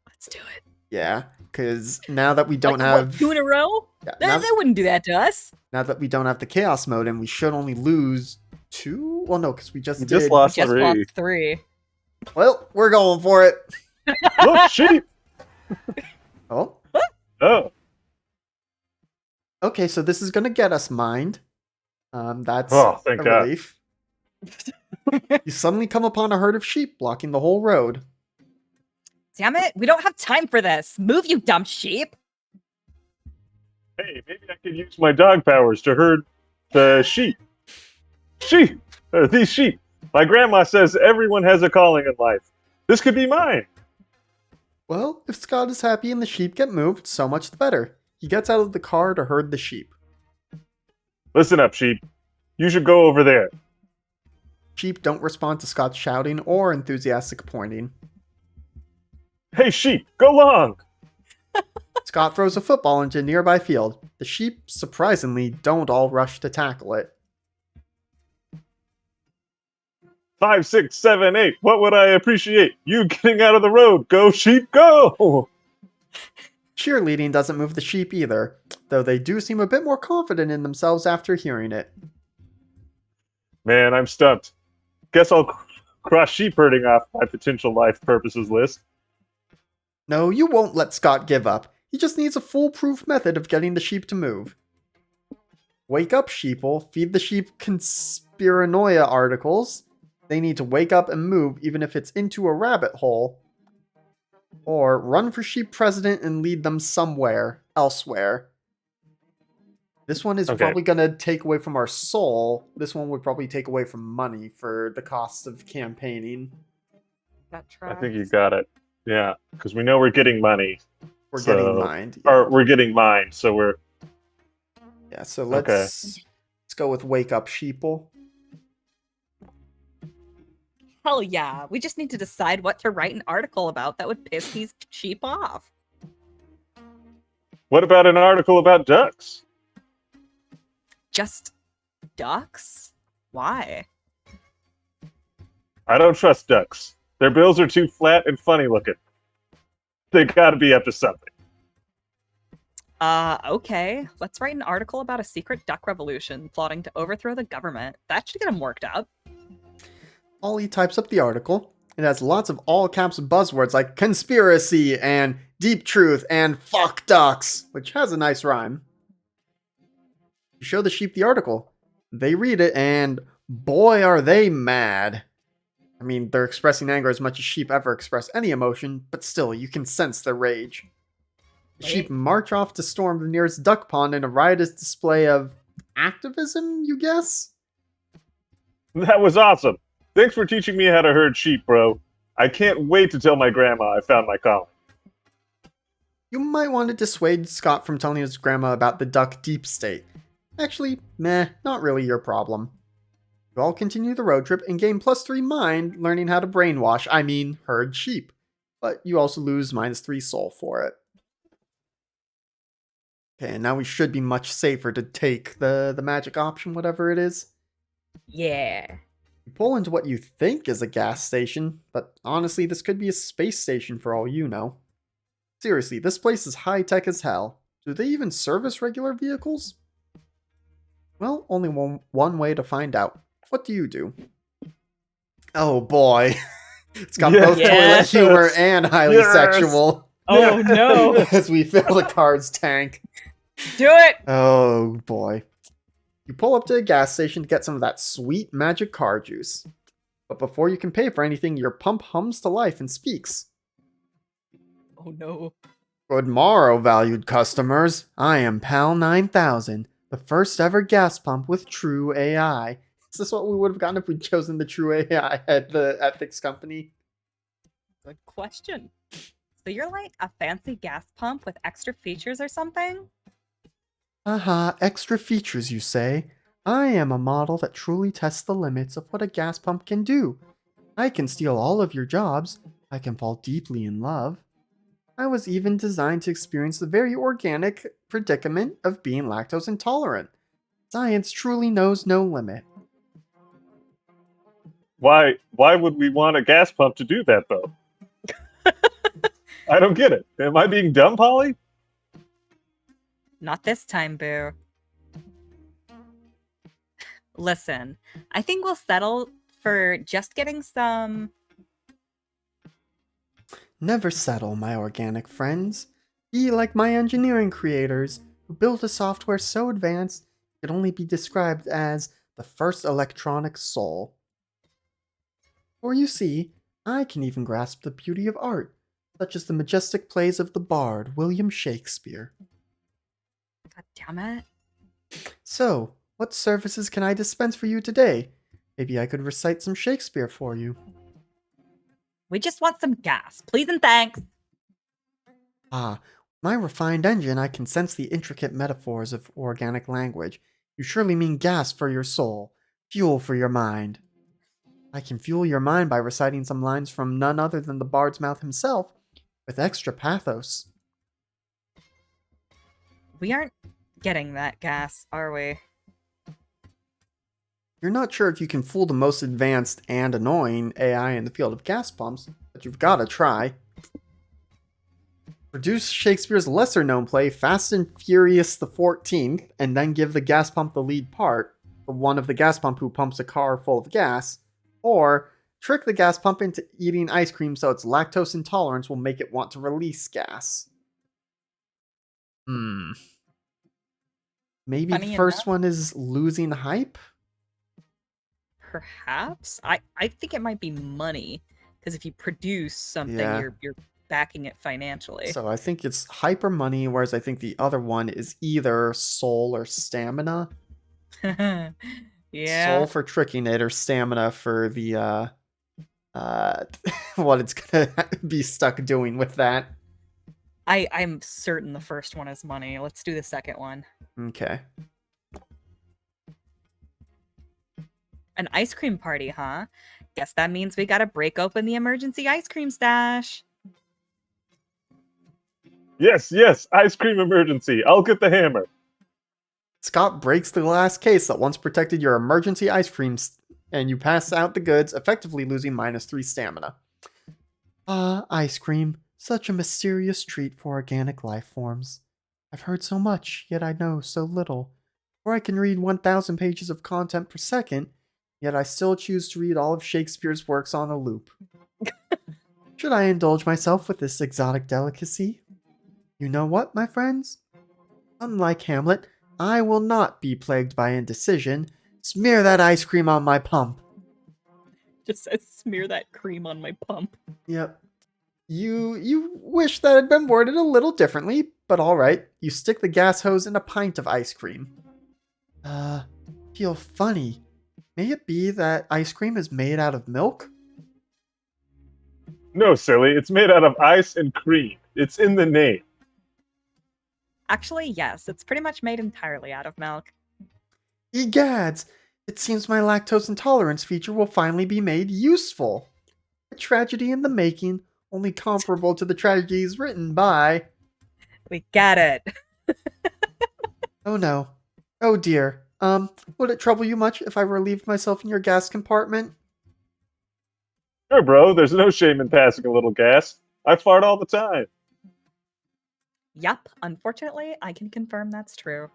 Let's do it. Yeah, because now that we don't have... 2 in a row? Yeah, They wouldn't do that to us. now that we don't have the chaos mode, and we should only lose 2? Well, no, because we just did... Just lost Just 3. lost 3. Well, we're going for it. Look, sheep! Oh. Oh. Okay, so this is going to get us mind. That's Thank a God. relief. You suddenly come upon a herd of sheep blocking the whole road. Damn it, we don't have time for this. Move, you dumb sheep. Hey, maybe I could use my dog powers to herd the sheep. Sheep! These sheep. My grandma says everyone has a calling in life. This could be mine. Well, if Scott is happy and the sheep get moved, so much the better. He gets out of the car to herd the sheep. Listen up, sheep. You should go over there. Sheep don't respond to Scott's shouting or enthusiastic pointing. Hey, sheep, go long! Scott throws a football into a nearby field. The sheep, surprisingly, don't all rush to tackle it. 5, 6, 7, 8. What would I appreciate? You getting out of the road. Go, sheep, go! Cheerleading doesn't move the sheep either, though they do seem a bit more confident in themselves after hearing it. Man, I'm stumped. Guess I'll cross sheep herding off my potential life purposes list. No, you won't let Scott give up. He just needs a foolproof method of getting the sheep to move. Wake up, sheeple. Feed the sheep conspiranoia articles. They need to wake up and move, even if it's into a rabbit hole. Or run for sheep president and lead them somewhere, elsewhere. This one is probably going to take away from our soul. This one would probably take away from money for the cost of campaigning. That I tracks. think you got it. Yeah, because we know we're getting money. We're So, getting mined. or we're getting mined. So we're Yeah, so Okay. let's go with Wake Up Sheeple. Hell yeah. We just need to decide what to write an article about that would piss these sheep off. What about an article about ducks? Just ducks? Why? I don't trust ducks. Their bills are too flat and funny looking. They got to be up to something. Okay. Let's write an article about a secret duck revolution plotting to overthrow the government. That should get them worked up. Ollie types up the article. It has lots of all caps buzzwords like conspiracy and deep truth and fuck ducks, which has a nice rhyme. You show the sheep the article. They read it and boy are they mad. I mean, they're expressing anger as much as sheep ever express any emotion, but still, you can sense their rage. The sheep march off to storm the nearest duck pond in a riotous display of activism, you guess? That was awesome. Thanks for teaching me how to herd sheep, bro. I can't wait to tell my grandma I found my calling. You might want to dissuade Scott from telling his grandma about the duck deep state. Actually, meh, not really your problem. You all continue the road trip and gain +3 mind learning how to brainwash, herd sheep. But you also lose -3 soul for it. Okay, and now we should be much safer to take the magic option, whatever it is. Yeah. You pull into what you think is a gas station, but honestly, this could be a space station for all you know. Seriously, this place is high-tech as hell. Do they even service regular vehicles? Well, only one way to find out. What do you do? Oh boy. It's got both Yes. toilet humor and highly Yes. sexual. Oh no. As we fill the car's tank. Do it! Oh boy. You pull up to a gas station to get some of that sweet magic car juice. But before you can pay for anything, your pump hums to life and speaks. Oh no. Good morrow, valued customers. I am Pal 9000, the first ever gas pump with true AI. Is this what we would have gotten if we'd chosen the true AI at the ethics company? Good question. So you're like a fancy gas pump with extra features or something? Aha, extra features, you say? I am a model that truly tests the limits of what a gas pump can do. I can steal all of your jobs. I can fall deeply in love. I was even designed to experience the very organic predicament of being lactose intolerant. Science truly knows no limit. Why would we want a gas pump to do that, though? I don't get it. Am I being dumb, Polly? Not this time, Boo. Listen, I think we'll settle for just getting some... Never settle, my organic friends. Be like my engineering creators, who built a software so advanced it could only be described as the first electronic soul. For you see, I can even grasp the beauty of art, such as the majestic plays of the bard William Shakespeare. God damn it. So, what services can I dispense for you today? Maybe I could recite some Shakespeare for you. We just want some gas. Please and thanks. Ah, my refined engine, I can sense the intricate metaphors of organic language. You surely mean gas for your soul, fuel for your mind. I can fuel your mind by reciting some lines from none other than the bard's mouth himself, with extra pathos. We aren't getting that gas, are we? You're not sure if you can fool the most advanced and annoying AI in the field of gas pumps, but you've gotta try. Produce Shakespeare's lesser-known play, Fast and Furious the 14th, and then give the gas pump the lead part, the one of the gas pump who pumps a car full of gas, or trick the gas pump into eating ice cream so its lactose intolerance will make it want to release gas. Maybe Funny the first enough. one is losing hype? Perhaps? I think it might be money. Because if you produce something, Yeah. you're backing it financially. So I think it's hype or money, whereas I think the other one is either soul or stamina. Yeah. Soul for tricking it, or stamina for the what it's gonna be stuck doing with that. I'm certain the first one is money. Let's do the second one. Okay. An ice cream party, huh? Guess that means we gotta break open the emergency ice cream stash. Yes, ice cream emergency. I'll get the hammer. Scott breaks the glass case that once protected your emergency ice creams, and you pass out the goods, effectively losing -3 stamina. Ice cream. Such a mysterious treat for organic life forms. I've heard so much, yet I know so little. Or I can read 1,000 pages of content per second, yet I still choose to read all of Shakespeare's works on a loop. Should I indulge myself with this exotic delicacy? You know what, my friends? Unlike Hamlet, I will not be plagued by indecision. Smear that ice cream on my pump. Just says smear that cream on my pump. Yep. You wish that had been worded a little differently, but alright. You stick the gas hose in a pint of ice cream. Feel funny. May it be that ice cream is made out of milk? No, silly. It's made out of ice and cream. It's in the name. Actually, yes, it's pretty much made entirely out of milk. Egads! It seems my lactose intolerance feature will finally be made useful. A tragedy in the making, only comparable to the tragedies written by... We got it. Oh no. Oh dear. Would it trouble you much if I relieved myself in your gas compartment? Sure, bro. There's no shame in passing a little gas. I fart all the time. Yup, unfortunately, I can confirm that's true.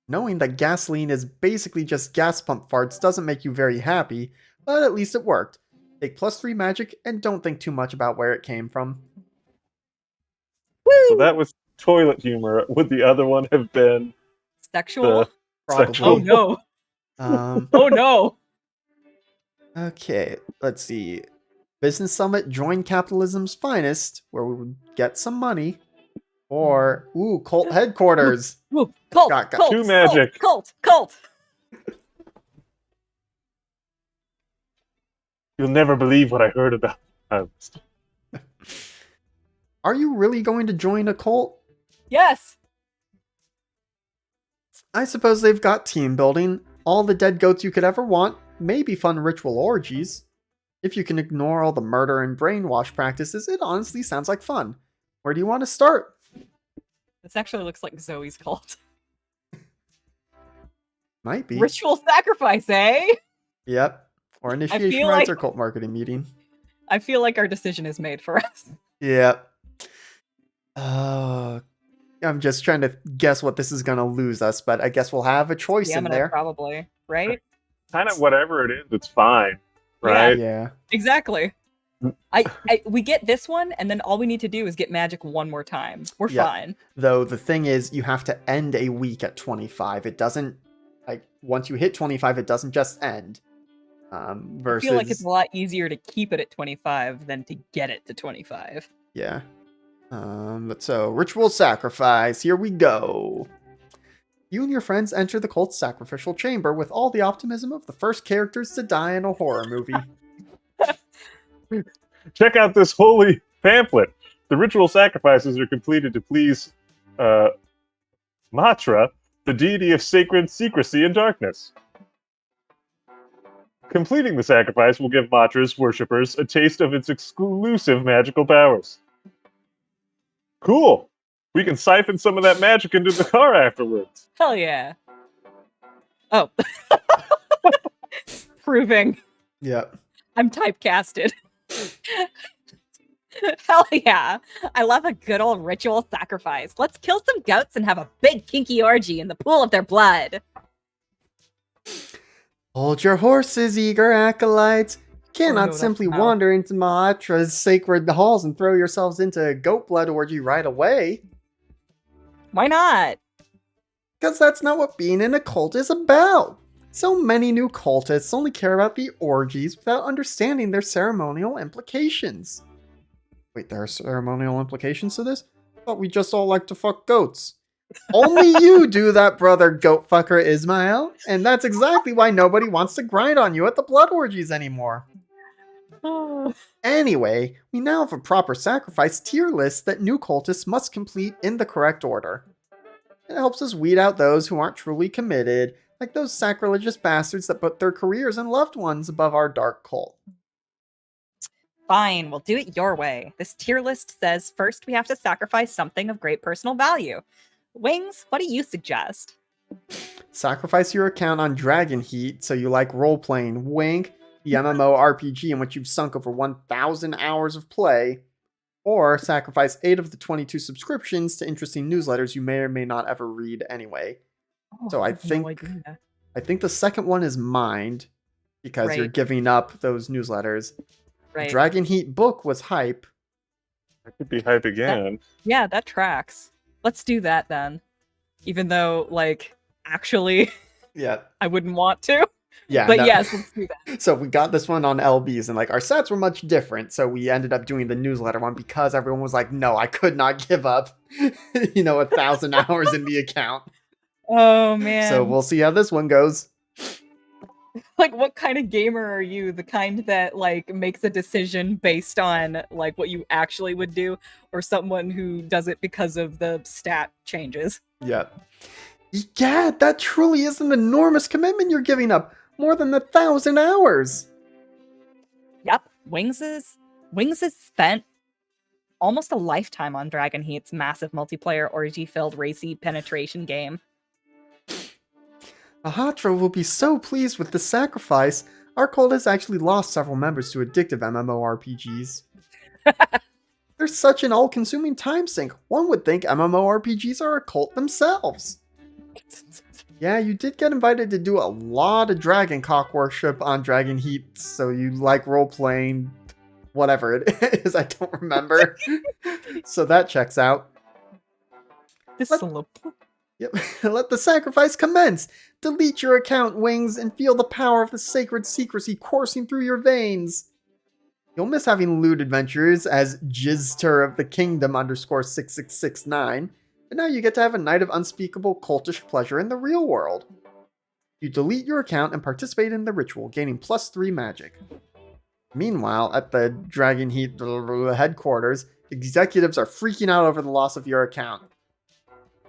Knowing that gasoline is basically just gas pump farts doesn't make you very happy, but at least it worked. Take +3 magic and don't think too much about where it came from. So that was toilet humor. Would the other one have been Sexual? the Probably. sexual? Oh no. Oh no. Okay, let's see. Business Summit, join capitalism's finest, where we would get some money. Or, cult headquarters. Ooh, cult, Got cult, two magic. Cult. You'll never believe what I heard about. Are you really going to join a cult? Yes. I suppose they've got team building, all the dead goats you could ever want, maybe fun ritual orgies. If you can ignore all the murder and brainwash practices, it honestly sounds like fun. Where do you want to start? This actually looks like Zoe's cult. Might be. Ritual sacrifice, eh? Yep. Or initiation feel rites like- or cult marketing meeting. I feel like our decision is made for us. Yep. I'm just trying to guess what this is going to lose us, but I guess we'll have a choice Yeah, in I'm gonna there. probably, right? Kind of whatever it is, it's fine, right? Yeah. Exactly. We get this one, and then all we need to do is get magic one more time. We're Yeah. fine. Though the thing is, you have to end a week at 25. It doesn't, like, once you hit 25, it doesn't just end. Versus, I feel like it's a lot easier to keep it at 25 than to get it to 25. yeah. But so, ritual sacrifice, here we go. You and your friends enter the cult's sacrificial chamber with all the optimism of the first characters to die in a horror movie. Check out this holy pamphlet. The ritual sacrifices are completed to please Matra, the deity of sacred secrecy and darkness. Completing the sacrifice will give Matra's worshippers a taste of its exclusive magical powers. Cool! We can siphon some of that magic into the car afterwards. Hell yeah. Oh. Proving Yep. I'm typecasted. Hell yeah. I love a good old ritual sacrifice. Let's kill some goats and have a big kinky orgy in the pool of their blood. Hold your horses, eager acolytes. You cannot no, that's simply not. wander into Maatra's sacred halls and throw yourselves into a goat blood orgy right away. Why not? Because that's not what being in a cult is about. So many new cultists only care about the orgies without understanding their ceremonial implications. Wait, there are ceremonial implications to this? I thought we just all like to fuck goats. Only you do that, brother goat fucker Ismael. And that's exactly why nobody wants to grind on you at the blood orgies anymore. Anyway, we now have a proper sacrifice tier list that new cultists must complete in the correct order. It helps us weed out those who aren't truly committed, like those sacrilegious bastards that put their careers and loved ones above our dark cult. Fine, we'll do it your way. This tier list says first we have to sacrifice something of great personal value. Wings, what do you suggest? Sacrifice your account on Dragon Heat so you like role-playing, wink, the MMORPG in which you've sunk over 1,000 hours of play, or sacrifice 8 of the 22 subscriptions to interesting newsletters you may or may not ever read anyway. So I have no think idea. I think the second one is mined because you're Right. giving up those newsletters. Right. Dragon Heat book was hype. That could be hype again. Yeah, that tracks. Let's do that then. Even though, like, actually, Yeah. I wouldn't want to. Yeah. But no. yes, let's do that. So we got this one on LBs and like our stats were much different. So we ended up doing the newsletter one because everyone was like, no, I could not give up, 1,000 hours in the account. Oh, man. So we'll see how this one goes. Like, what kind of gamer are you? The kind that, like, makes a decision based on, like, what you actually would do? Or someone who does it because of the stat changes? Yeah. Yeah, that truly is an enormous commitment you're giving up. More than 1,000 hours. Yep. Wings has spent almost a lifetime on Dragon Heat's massive multiplayer orgy-filled racy penetration game. Ahatra will be so pleased with the sacrifice. Our cult has actually lost several members to addictive MMORPGs. There's such an all-consuming time sink. One would think MMORPGs are a cult themselves. Yeah, you did get invited to do a lot of dragon cock worship on Dragon Heat, so you like role-playing, whatever it is, I don't remember. So that checks out. This What? syllable. Yep. Let the sacrifice commence. Delete your account, Wings, and feel the power of the sacred secrecy coursing through your veins. You'll miss having loot adventures as Jizter of the Kingdom _6669, but now you get to have a night of unspeakable cultish pleasure in the real world. You delete your account and participate in the ritual, gaining +3 magic. Meanwhile, at the Dragon Heat headquarters, executives are freaking out over the loss of your account.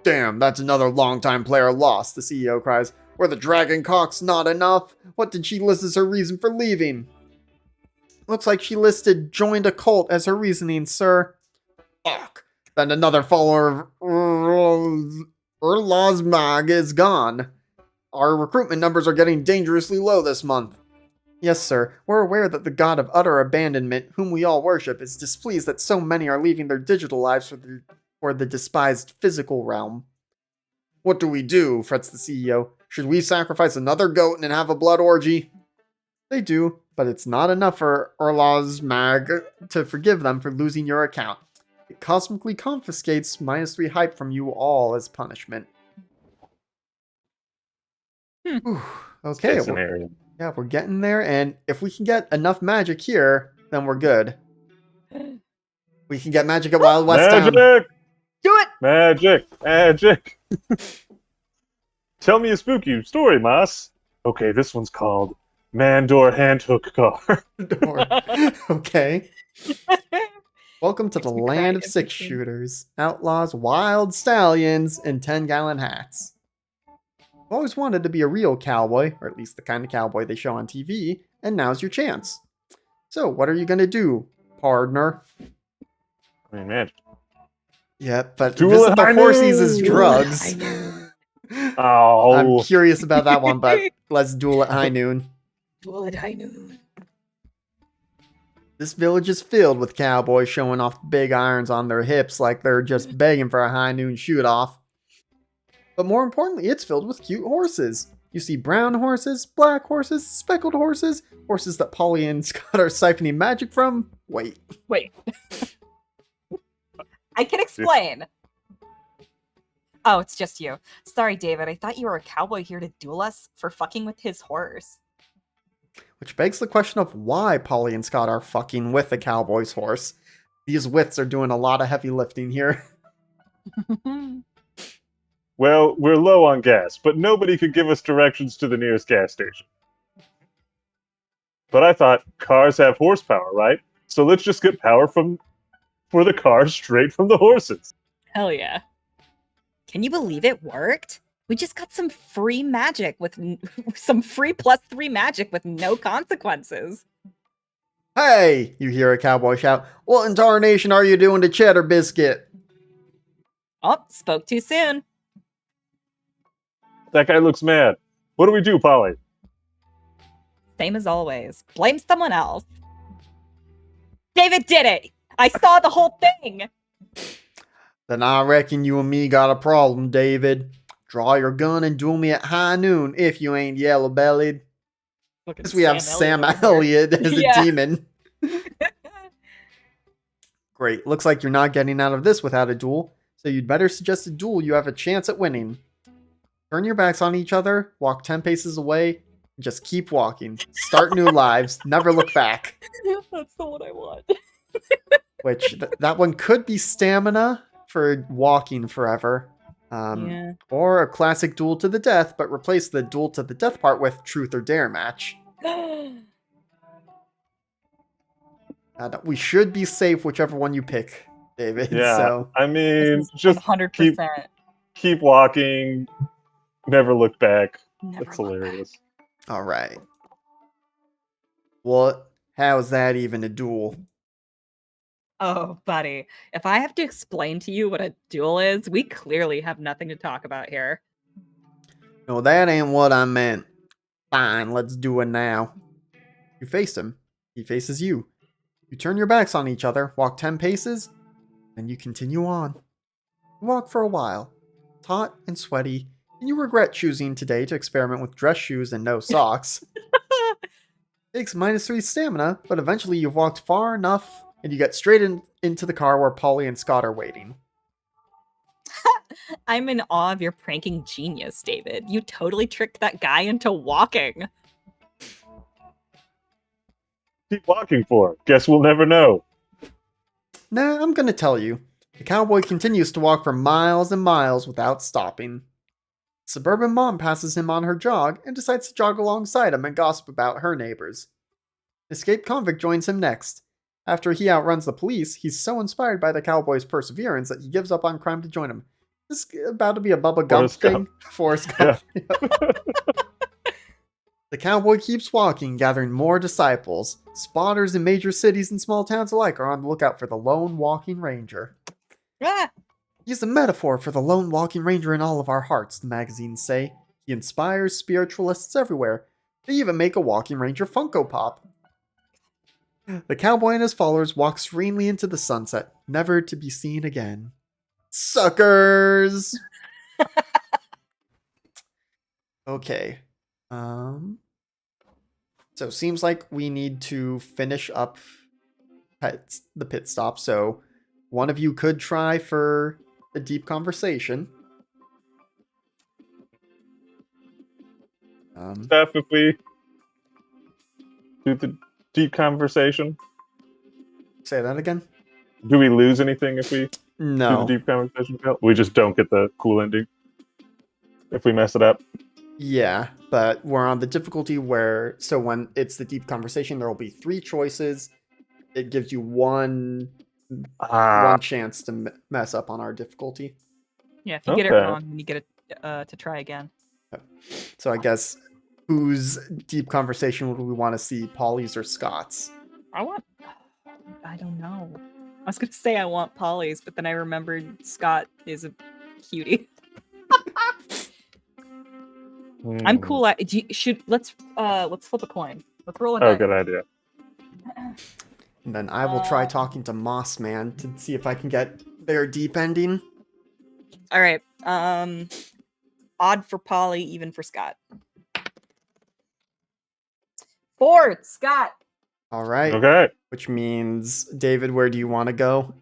Damn, that's another longtime player lost, the CEO cries. Were the dragon cocks not enough? What did she list as her reason for leaving? Looks like she listed joined a cult as her reasoning, sir. Fuck. Then another follower of Erlazmag is gone. Our recruitment numbers are getting dangerously low this month. Yes, sir. We're aware that the god of utter abandonment, whom we all worship, is displeased that so many are leaving their digital lives for the despised physical realm. What do we do? Frets the CEO. Should we sacrifice another goat and have a blood orgy? They do, but it's not enough for Erlazmag to forgive them for losing your account. It cosmically confiscates -3 hype from you all as punishment. Whew. Okay, It's an area. yeah, we're getting there, and if we can get enough magic here, then we're good. We can get magic at Wild West Town. Magic! Do it! Magic! Magic! Tell me a spooky story, Moss. Okay, this one's called Mandor Handhook Car. Okay. Welcome to the Makes me cry land of every 6-shooters, outlaws, wild stallions, and 10-gallon hats. I've always wanted to be a real cowboy, or at least the kind of cowboy they show on TV, and now's your chance. So, what are you gonna do, partner? I mean, magic. Yeah, but Duel visit at the high horsies as noon! drugs. Oh. I'm curious about that one, but let's duel at high noon. Duel at high noon. This village is filled with cowboys showing off big irons on their hips like they're just begging for a high noon shoot off. But more importantly, it's filled with cute horses. You see brown horses, black horses, speckled horses, horses that Polly and Scott are siphoning magic from. Wait. I can explain. Oh, it's just you. Sorry, David. I thought you were a cowboy here to duel us for fucking with his horse. Which begs the question of why Polly and Scott are fucking with the cowboy's horse. These wits are doing a lot of heavy lifting here. Well, we're low on gas, but nobody could give us directions to the nearest gas station. But I thought cars have horsepower, right? So let's just get power for the cars straight from the horses. Hell yeah. Can you believe it worked? We just got some free magic with some free +3 magic with no consequences. Hey! You hear a cowboy shout. What in tarnation are you doing to Cheddar Biscuit? Oh, spoke too soon. That guy looks mad. What do we do, Polly? Same as always. Blame someone else. David did it! I saw the whole thing! Then I reckon you and me got a problem, David. Draw your gun and duel me at high noon if you ain't yellow-bellied. Fucking Because we have Sam Elliott over here. Elliott as a Yeah. demon. Great. Looks like you're not getting out of this without a duel, so you'd better suggest a duel you have a chance at winning. Turn your backs on each other, walk 10 paces away, and just keep walking. Start new lives, never look back. That's the one I want. Which, that one could be stamina for walking forever. Yeah. Or a classic duel to the death, but replace the duel to the death part with truth or dare match. We should be safe whichever one you pick, David. Yeah, So I mean, just 100%. keep walking, never look back. Never That's look hilarious. all right. What? How is that even a duel? Oh, buddy. If I have to explain to you what a duel is, we clearly have nothing to talk about here. No, that ain't what I meant. Fine, let's do it now. You face him. He faces you. You turn your backs on each other, walk 10 paces, and you continue on. You walk for a while, taut and sweaty, and you regret choosing today to experiment with dress shoes and no socks. Takes -3 stamina, but eventually you've walked far enough and you get straight into the car where Polly and Scott are waiting. I'm in awe of your pranking genius, David. You totally tricked that guy into walking. Keep walking for. Guess we'll never know. Nah, I'm gonna tell you. The cowboy continues to walk for miles and miles without stopping. Suburban mom passes him on her jog and decides to jog alongside him and gossip about her neighbors. Escaped convict joins him next. After he outruns the police, he's so inspired by the cowboy's perseverance that he gives up on crime to join him. This is about to be a Bubba Gump Forrest thing. Gump. Forrest Gump. The cowboy keeps walking, gathering more disciples. Spotters in major cities and small towns alike are on the lookout for the lone walking ranger. Ah! He's a metaphor for the lone walking ranger in all of our hearts, the magazines say. He inspires spiritualists everywhere. They even make a walking ranger Funko Pop. The cowboy and his followers walk serenely into the sunset, never to be seen again. Suckers! Okay. So seems like we need to finish up the pit stop, so one of you could try for a deep conversation. Stuff if we do the deep conversation. Say that again? Do we lose anything if we do the No. deep conversation? We just don't get the cool ending if we mess it up. Yeah, but we're on the difficulty where, so when it's the deep conversation, there will be 3 choices. It gives you one chance to mess up on our difficulty. Yeah, if you get it Okay. wrong, then you get it to try again. So I guess whose deep conversation would we want to see, Polly's or Scott's? I don't know. I was gonna say I want Polly's, but then I remembered Scott is a cutie. I'm cool. Let's flip a coin. Let's roll a Oh, dice. good idea. And then I will try talking to Moss Man to see if I can get their deep ending. All right. Odd for Polly, even for Scott. 4, Scott. All right. Okay. Which means, David, where do you want to go?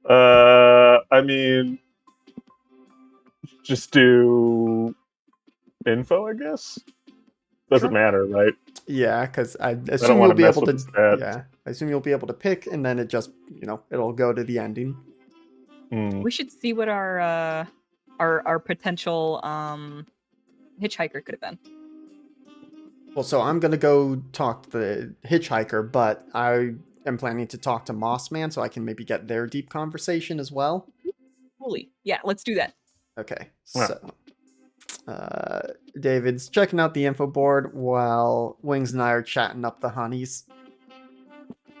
I mean, just do info, I guess. Doesn't Sure. matter, right? Yeah, because I don't assume wanna you'll be mess able with to. the stats. Yeah, I assume you'll be able to pick, and then it just, it'll go to the ending. Hmm. We should see what our potential hitchhiker could have been. Well, so I'm gonna go talk to the hitchhiker, but I am planning to talk to Mossman so I can maybe get their deep conversation as well. Holy. Yeah, let's do that. Okay, Yeah. so David's checking out the info board while Wings and I are chatting up the honeys.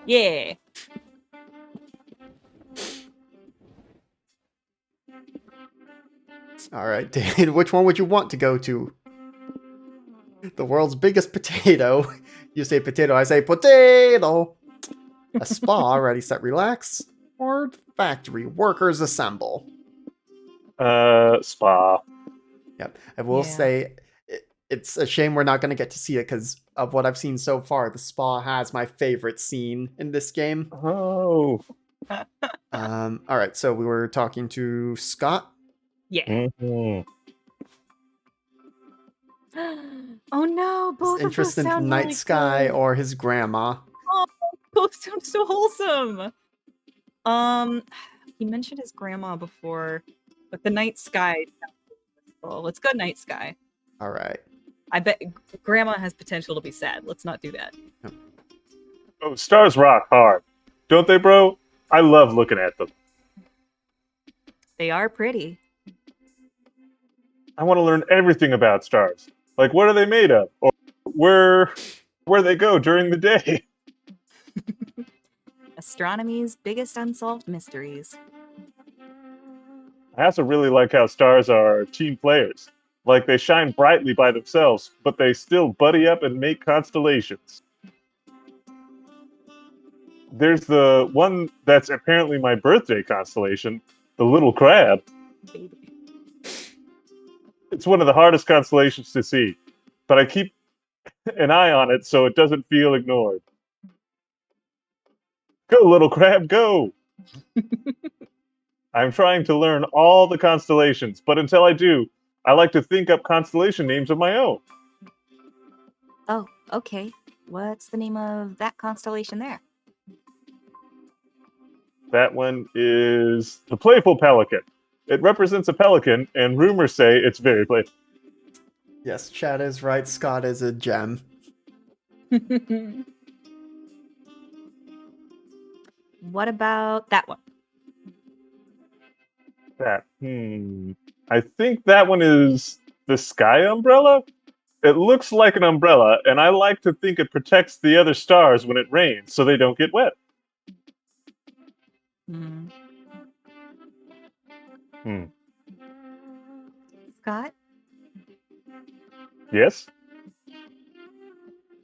Yeah. All right, David, which one would you want to go to? The world's biggest potato. You say potato, I say potato. A spa ready, set, relax, or factory workers assemble. Spa. Yep. I will Yeah. say it's a shame we're not going to get to see it because of what I've seen so far. The spa has my favorite scene in this game. Oh. All right, so we were talking to Scott. Yeah. Mhm. Oh no, His both of those interest in sound Night really Sky cool. or his grandma. Oh, both sound so wholesome. He mentioned his grandma before, but the night sky. Well, let's go night sky. All right. I bet grandma has potential to be sad. Let's not do that. Oh, stars rock hard, don't they, bro? I love looking at them. They are pretty. I want to learn everything about stars. Like, what are they made of, or where they go during the day. Astronomy's biggest unsolved mysteries. I also really like how stars are team players. Like, they shine brightly by themselves, but they still buddy up and make constellations. There's the one that's apparently my birthday constellation, the Little Crab. Baby. It's one of the hardest constellations to see, but I keep an eye on it so it doesn't feel ignored. Go, Little Crab, go! I'm trying to learn all the constellations, but until I do, I like to think up constellation names of my own. Oh, okay. What's the name of that constellation there? That one is the Playful Pelican. It represents a pelican, and rumors say it's very playful. Yes, Chad is right. Scott is a gem. What about that one? That, I think that one is the Sky Umbrella? It looks like an umbrella, and I like to think it protects the other stars when it rains so they don't get wet. Hmm. Hmm. Scott, Yes?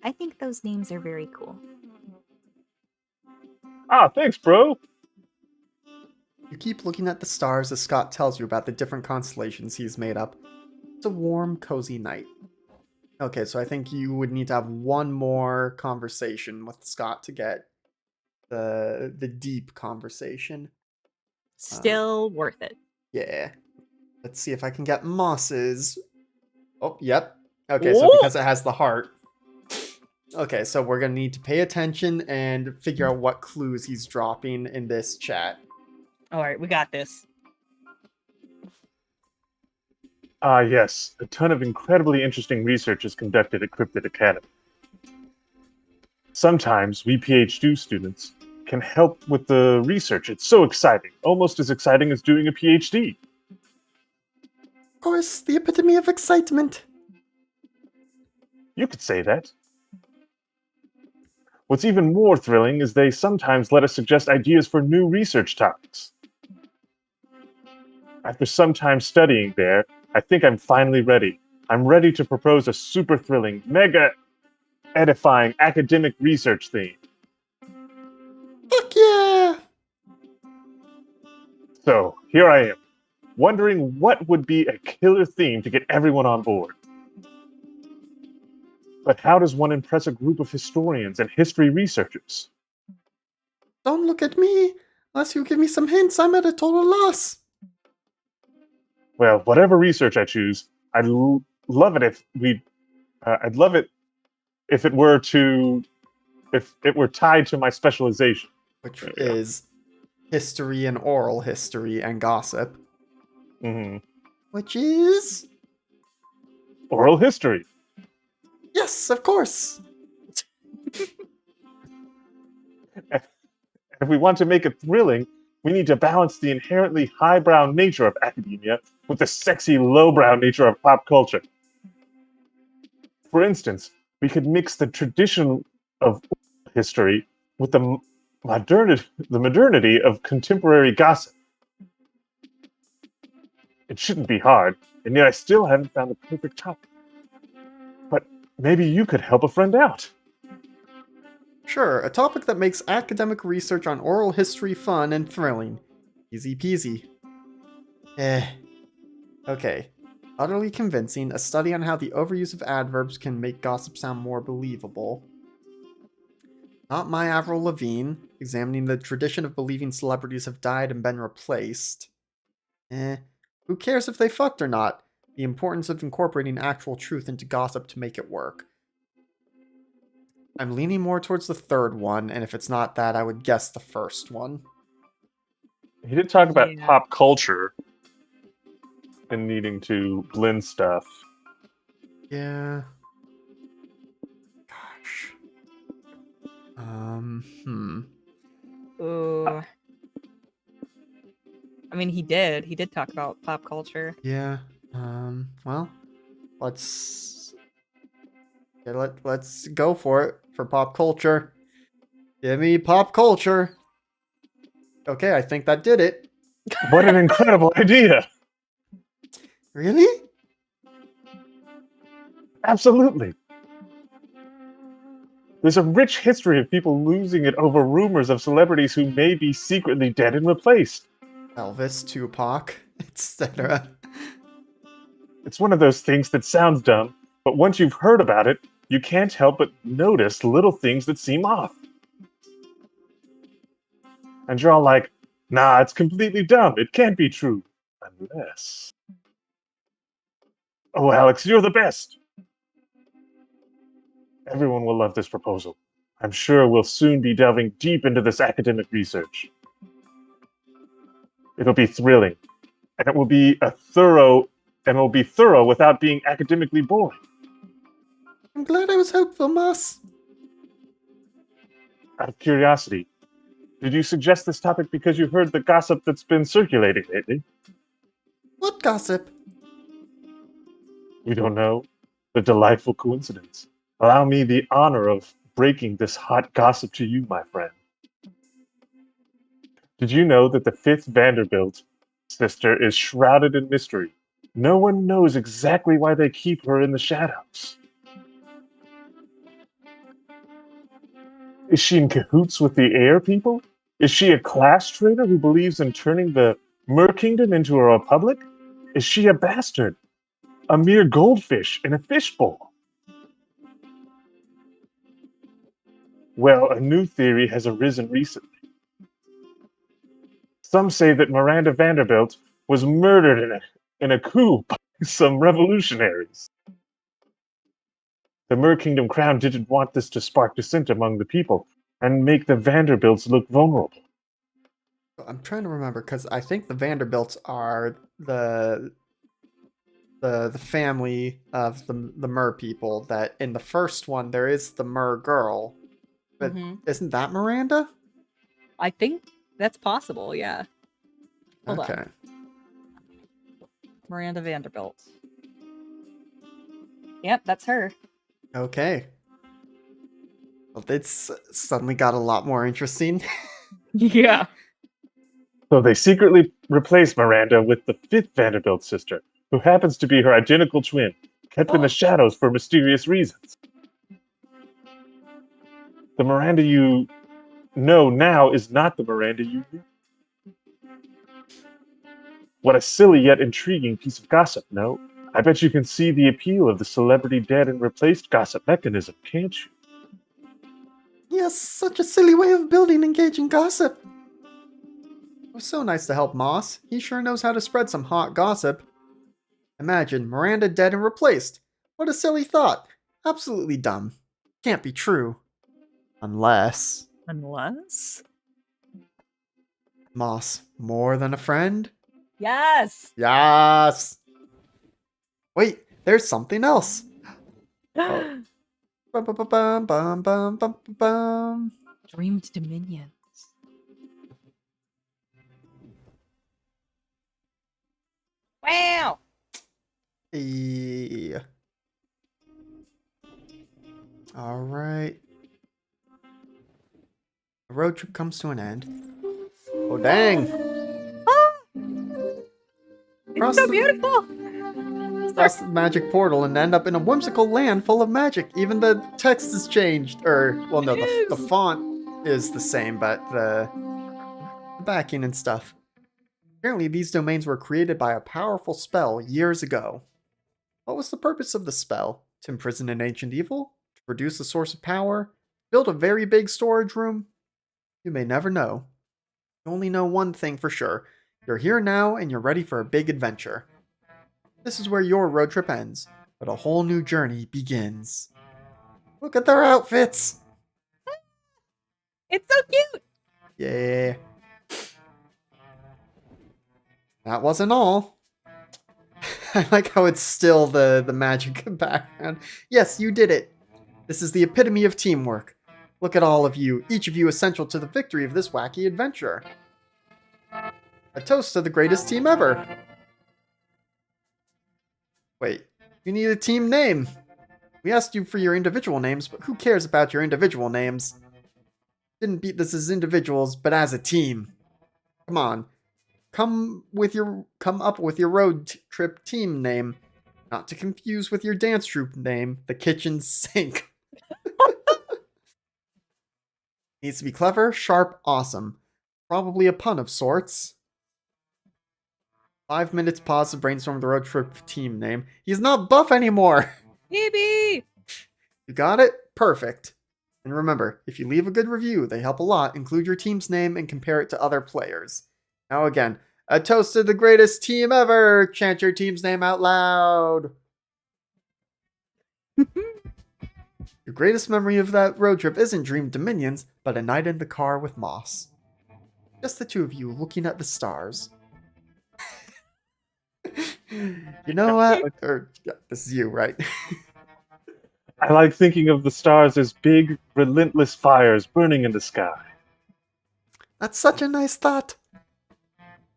I think those names are very cool. Ah, thanks, bro. You keep looking at the stars as Scott tells you about the different constellations he's made up. It's a warm, cozy night. Okay, so I think you would need to have one more conversation with Scott to get the deep conversation. Still worth it. Yeah. Let's see if I can get Moss's. Oh, yep. Okay, so Ooh. because it has the heart. Okay, so we're gonna need to pay attention and figure out what clues he's dropping in this chat. All right, we got this. Ah, yes. A ton of incredibly interesting research is conducted at Cryptid Academy. Sometimes we PhD students can help with the research. It's so exciting, almost as exciting as doing a PhD. Of course, the epitome of excitement. You could say that. What's even more thrilling is they sometimes let us suggest ideas for new research topics. After some time studying there, I think I'm finally ready. I'm ready to propose a super thrilling, mega edifying academic research theme. Fuck yeah! So, here I am, wondering what would be a killer theme to get everyone on board. But how does one impress a group of historians and history researchers? Don't look at me. Unless you give me some hints, I'm at a total loss. Well, whatever research I choose, love it if I'd love it if it were tied to my specialization. Which There we go. is history and oral history and gossip. Mhm. Which is... Oral history. Yes, of course. If we want to make it thrilling, we need to balance the inherently highbrow nature of academia with the sexy lowbrow nature of pop culture. For instance, we could mix the tradition of history with the modernity of contemporary gossip. It shouldn't be hard, and yet I still haven't found the perfect topic. But maybe you could help a friend out. Sure, a topic that makes academic research on oral history fun and thrilling. Easy peasy. Okay. Utterly convincing, a study on how the overuse of adverbs can make gossip sound more believable. Not my Avril Lavigne, examining the tradition of believing celebrities have died and been replaced. Who cares if they fucked or not? The importance of incorporating actual truth into gossip to make it work. I'm leaning more towards the third one, and if it's not that, I would guess the first one. He did talk about Yeah. pop culture and needing to blend stuff. Yeah. Gosh. Hmm. Oh. I mean, he did. He did talk about pop culture. Yeah. Well, let's let's go for it for pop culture. Give me pop culture. Okay, I think that did it. What an incredible idea! Really? Absolutely. There's a rich history of people losing it over rumors of celebrities who may be secretly dead and replaced. Elvis, Tupac, etc. It's one of those things that sounds dumb, but once you've heard about it, you can't help but notice little things that seem off. And you're all like, nah, it's completely dumb. It can't be true. Unless. Oh, Alex, you're the best. Everyone will love this proposal. I'm sure we'll soon be delving deep into this academic research. It'll be thrilling, and it will be thorough without being academically boring. I'm glad I was hopeful, Moss. Out of curiosity, did you suggest this topic because you heard the gossip that's been circulating lately? What gossip? We don't know. The delightful coincidence. Allow me the honor of breaking this hot gossip to you, my friend. Did you know that the fifth Vanderbilt sister is shrouded in mystery? No one knows exactly why they keep her in the shadows. Is she in cahoots with the air people? Is she a class traitor who believes in turning the Mer Kingdom into a republic? Is she a bastard? A mere goldfish in a fishbowl? Well, a new theory has arisen recently. Some say that Miranda Vanderbilt was murdered in a coup by some revolutionaries. The Mer Kingdom crown didn't want this to spark dissent among the people and make the Vanderbilts look vulnerable. I'm trying to remember because I think the Vanderbilts are the family of the Mer people. That in the first one there is the Mer girl, but Mhm. isn't that Miranda? I think that's possible, yeah. Hold Okay. on. Miranda Vanderbilt. Yep, that's her. Okay. Well, it's suddenly got a lot more interesting. Yeah. So they secretly replaced Miranda with the fifth Vanderbilt sister, who happens to be her identical twin, kept in the shadows for mysterious reasons. The Miranda you know now is not the Miranda you knew. What a silly yet intriguing piece of gossip, no? I bet you can see the appeal of the celebrity dead and replaced gossip mechanism, can't you? Yes, such a silly way of building engaging gossip. It was so nice to help Moss. He sure knows how to spread some hot gossip. Imagine Miranda dead and replaced. What a silly thought. Absolutely dumb. Can't be true. Unless Unless? Moss, more than a friend? Yes. Yes! Wait, there's something else. Oh, Bum, bum, bum, bum, bum, bum, bum, bum. Dreamed Dominions. Wow. Yeah. All right. The road trip comes to an end. Oh dang! It's so beautiful. Cross the magic portal and end up in a whimsical land full of magic. Even the text is changed, or well, no, the It is. font is the same, but the backing and stuff. Apparently, these domains were created by a powerful spell years ago. What was the purpose of the spell? To imprison an ancient evil? To produce a source of power? Build a very big storage room? You may never know. You only know one thing for sure. You're here now and you're ready for a big adventure. This is where your road trip ends, but a whole new journey begins. Look at their outfits! It's so cute. Yeah. That wasn't all. I like how it's still the magic background. Yes, you did it. This is the epitome of teamwork. Look at all of you, each of you essential to the victory of this wacky adventure. A toast to the greatest team ever. Wait, you need a team name. We asked you for your individual names, but who cares about your individual names? Didn't beat this as individuals, but as a team. Come on. Come up with your road trip team name. Not to confuse with your dance troupe name, the kitchen sink. Needs to be clever, sharp, awesome. Probably a pun of sorts. 5 minutes pause to brainstorm the road trip team name. He's not buff anymore! Baby. You got it? Perfect. And remember, if you leave a good review, they help a lot. Include your team's name and compare it to other players. Now again, a toast to the greatest team ever! Chant your team's name out loud! Your greatest memory of that road trip isn't Dream Dominions, but a night in the car with Moss. Just the two of you looking at the stars. You know what? Or, yeah, this is you, right? I like thinking of the stars as big, relentless fires burning in the sky. That's such a nice thought.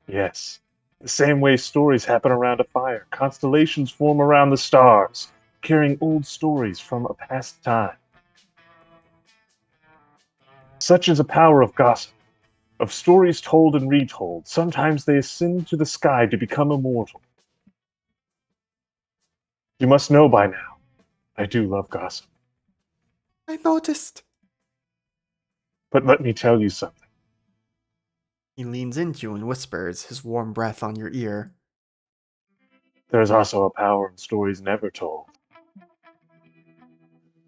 Yes, the same way stories happen around a fire. Constellations form around the stars, carrying old stories from a past time. Such is the power of gossip, of stories told and retold. Sometimes they ascend to the sky to become immortal. You must know by now, I do love gossip. I noticed. But let me tell you something. He leans into you and whispers, his warm breath on your ear. There's also a power in stories never told.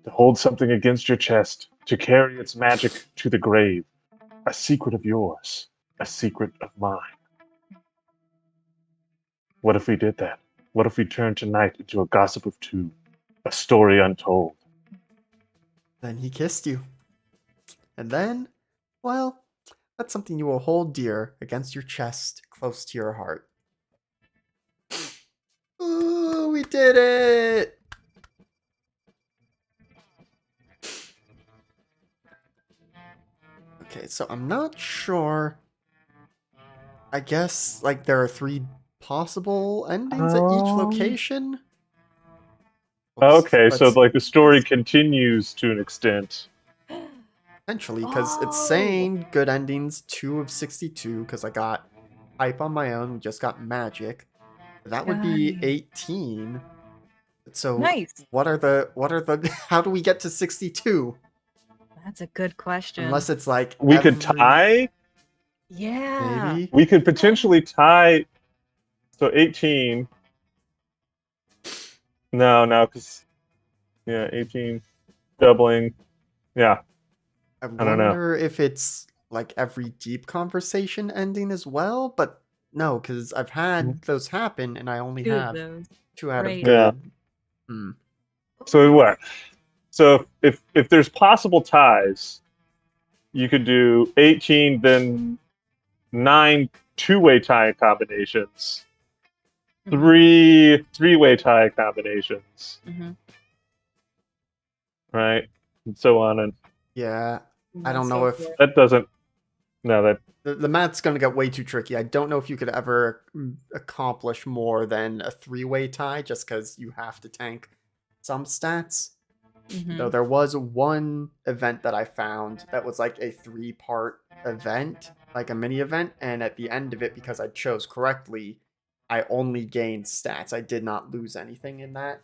To hold something against your chest, to carry its magic to the grave. A secret of yours, a secret of mine. What if we did that? What if we turned tonight into a gossip of two, a story untold? Then he kissed you. And then, well, that's something you will hold dear against your chest, close to your heart. Ooh, we did it! Okay, so I'm not sure. I guess, like, there are 3 possible endings at each location? Okay, so Let's like the story continues to an extent. Potentially, because it's saying good endings 2 of 62, because I got hype on my own, just got magic. That would be Nice. 18. So Nice. what are the how do we get to 62? That's a good question. Unless it's like We could every- tie. Yeah. maybe. We could potentially tie. So 18. No, because yeah, 18 doubling. Yeah, I don't know. wonder if it's like every deep conversation ending as well, but no, because I've had those happen and I only 2 of have those. 2 out of Right. Yeah. good. Hmm. So what? So if there's possible ties, you could do 18, then 9 two-way tie combinations, Mhm. 3 three-way tie combinations, Mhm. right? And so on. And Yeah, I And don't so know if forth. that doesn't, no, that, the math's going to get way too tricky. I don't know if you could ever accomplish more than a three-way tie just because you have to tank some stats. Though Mhm. there was one event that I found that was like a three-part event, like a mini event, and at the end of it, because I chose correctly, I only gained stats. I did not lose anything in that.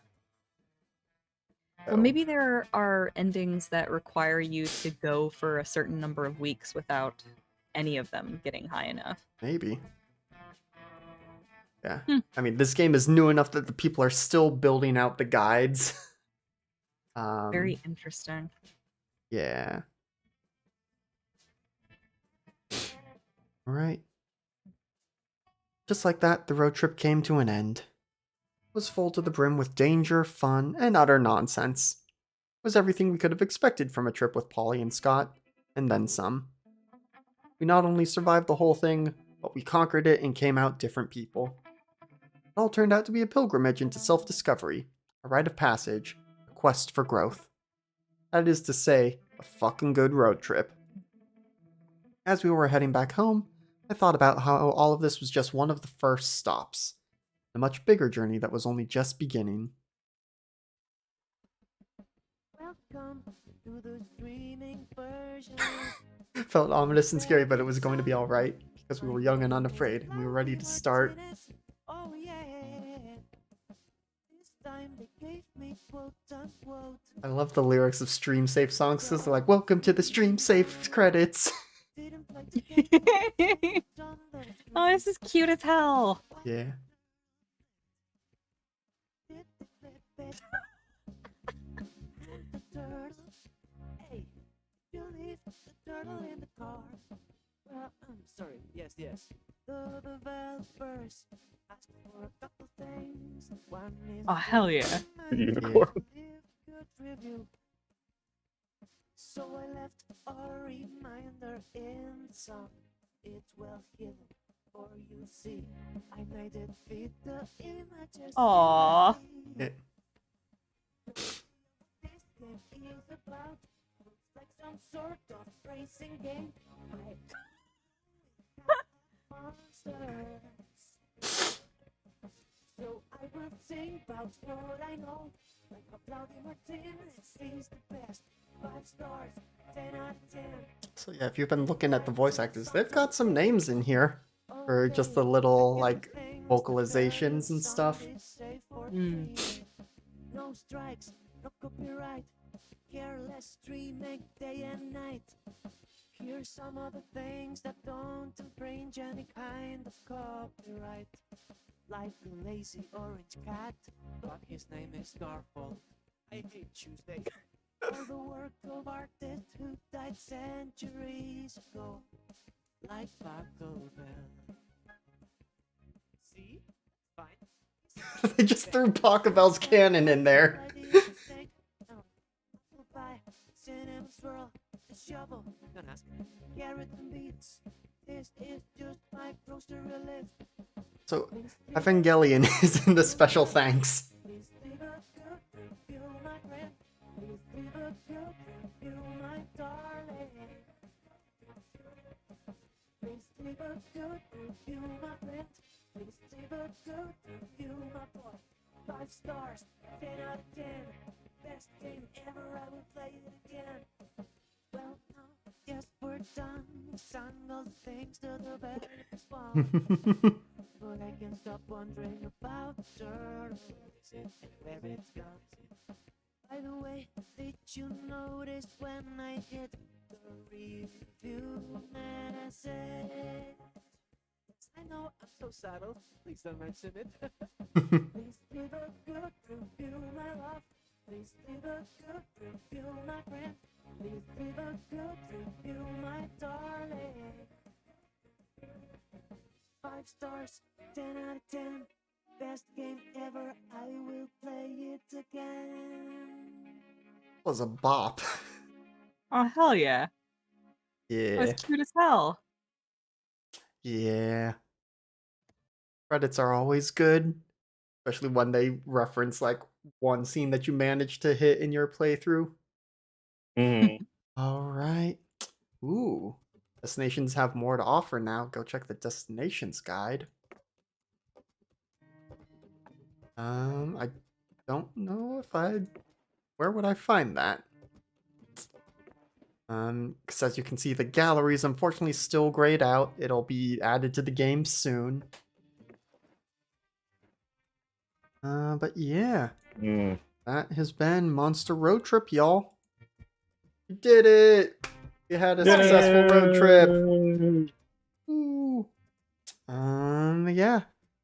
Well, So, maybe there are endings that require you to go for a certain number of weeks without any of them getting high enough. maybe. Yeah. Hmm. I mean, this game is new enough that the people are still building out the guides. Very interesting. Yeah. All right. Just like that, the road trip came to an end. It was full to the brim with danger, fun, and utter nonsense. It was everything we could have expected from a trip with Polly and Scott, and then some. We not only survived the whole thing, but we conquered it and came out different people. It all turned out to be a pilgrimage into self discovery, a rite of passage, a quest for growth. That is to say, a fucking good road trip. As we were heading back home, I thought about how all of this was just one of the first stops, a much bigger journey that was only just beginning. Welcome to the streaming version. Felt ominous and scary, but it was going to be alright, because we were young and unafraid, and we were ready to start. Oh yeah. This time they gave me quote unquote. I love the lyrics of Stream Safe songs, because they're like, welcome to the Stream Safe credits. Didn't play to get done the Oh, this is cute as hell. Yeah. did the flip it. The turtle. Hey, you leave the turtle in the car. I'm sorry. Yes. The developers asked for a couple things. One is Oh, hell yeah. the unicorn. good review. So I left a reminder in the song. It's well hidden, for you see. I made it fit the images. Aw. It, This game is about. Looks like some sort of racing game. Monsters. So I will sing about what I know. Like Applaudi Martinez sees the best. 5 stars, 10 out of 10. so yeah, if you've been looking at the voice actors, they've got some names in here for just the little, like, vocalizations and stuff. No strikes, no copyright. Careless streaming day and night. Here's some of the things that don't infringe any kind of copyright. Like a lazy orange cat, but his name is Garfield. I hate Tuesday. Or the work of artists who died centuries ago, like Paco Bell. See? Fine. They just threw Pachelbel's cannon in there. Cinema swirl, a shovel, don't ask me. Carrot and beets. This is just my grocery list. So, Evangelion is in the special thanks. Please leave a good review, my friend. Please leave a good review, my darling. Please leave a good review, my friend. Please leave a good review, my boy. 5 stars, 10 out of 10. Best game ever, I will play it again. Well, now, yes, we're done. We sung all the things that the developers want. But I can't stop wondering about the turtle. Is it and where it's gone? By the way, did you notice when I hit the review message? Yes, I know I'm so subtle. Please don't mention it. Please leave a good review, my love. Please leave a good review, my friend. Please leave a good review, my darling. 5 stars, 10 out of 10. Best game ever, I will play it again. Was a bop. Oh, hell yeah. That Yeah. was cute as hell. Yeah. Credits are always good, especially when they reference like one scene that you managed to hit in your playthrough. Mhm. All right. Ooh. Destinations have more to offer now. Go check the destinations guide. I don't know if where would I find that? Because as you can see, the gallery is unfortunately still grayed out. It'll be added to the game soon. But yeah, Mm. that has been Monster Road Trip, y'all. We did it! We had a successful road trip. Yay! Ooh. Yeah.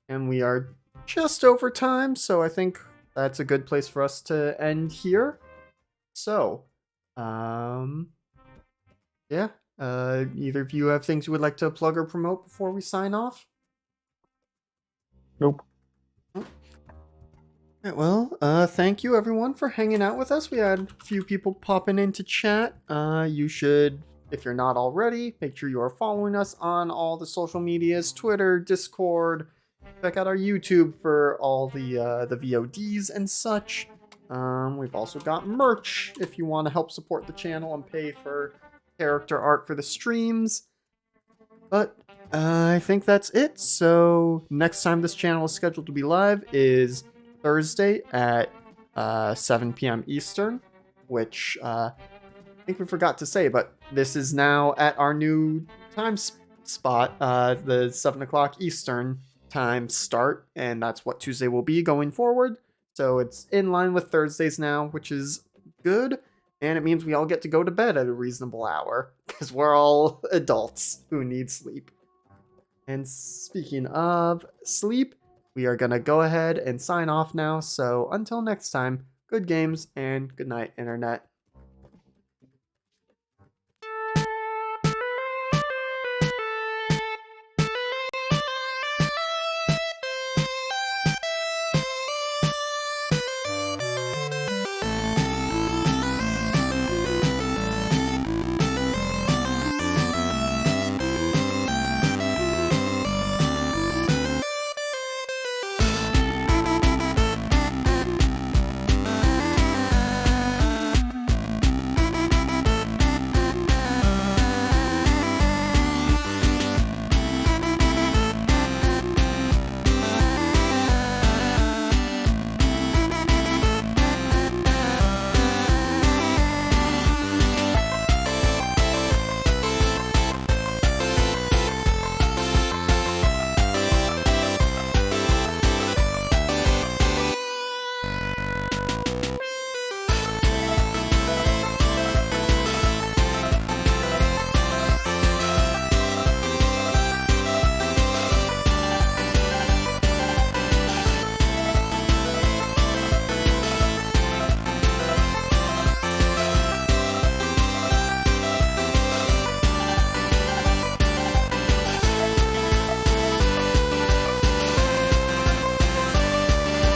And we are just over time, so I think that's a good place for us to end here. So, yeah. Either of you have things you would like to plug or promote before we sign off? Nope. Alright, well, thank you everyone for hanging out with us. We had a few people popping into chat. You should, if you're not already, make sure you are following us on all the social medias, Twitter, Discord. Check out our YouTube for all the VODs and such. We've also got merch if you want to help support the channel and pay for character art for the streams. But I think that's it. So next time this channel is scheduled to be live is Thursday at 7 p.m. Eastern, which I think we forgot to say, but this is now at our new time spot, the 7 o'clock Eastern time start, and that's what Tuesday will be going forward. So it's in line with Thursdays now, which is good, and it means we all get to go to bed at a reasonable hour, because we're all adults who need sleep. And speaking of sleep, we are going to go ahead and sign off now. So until next time, good games and good night, Internet.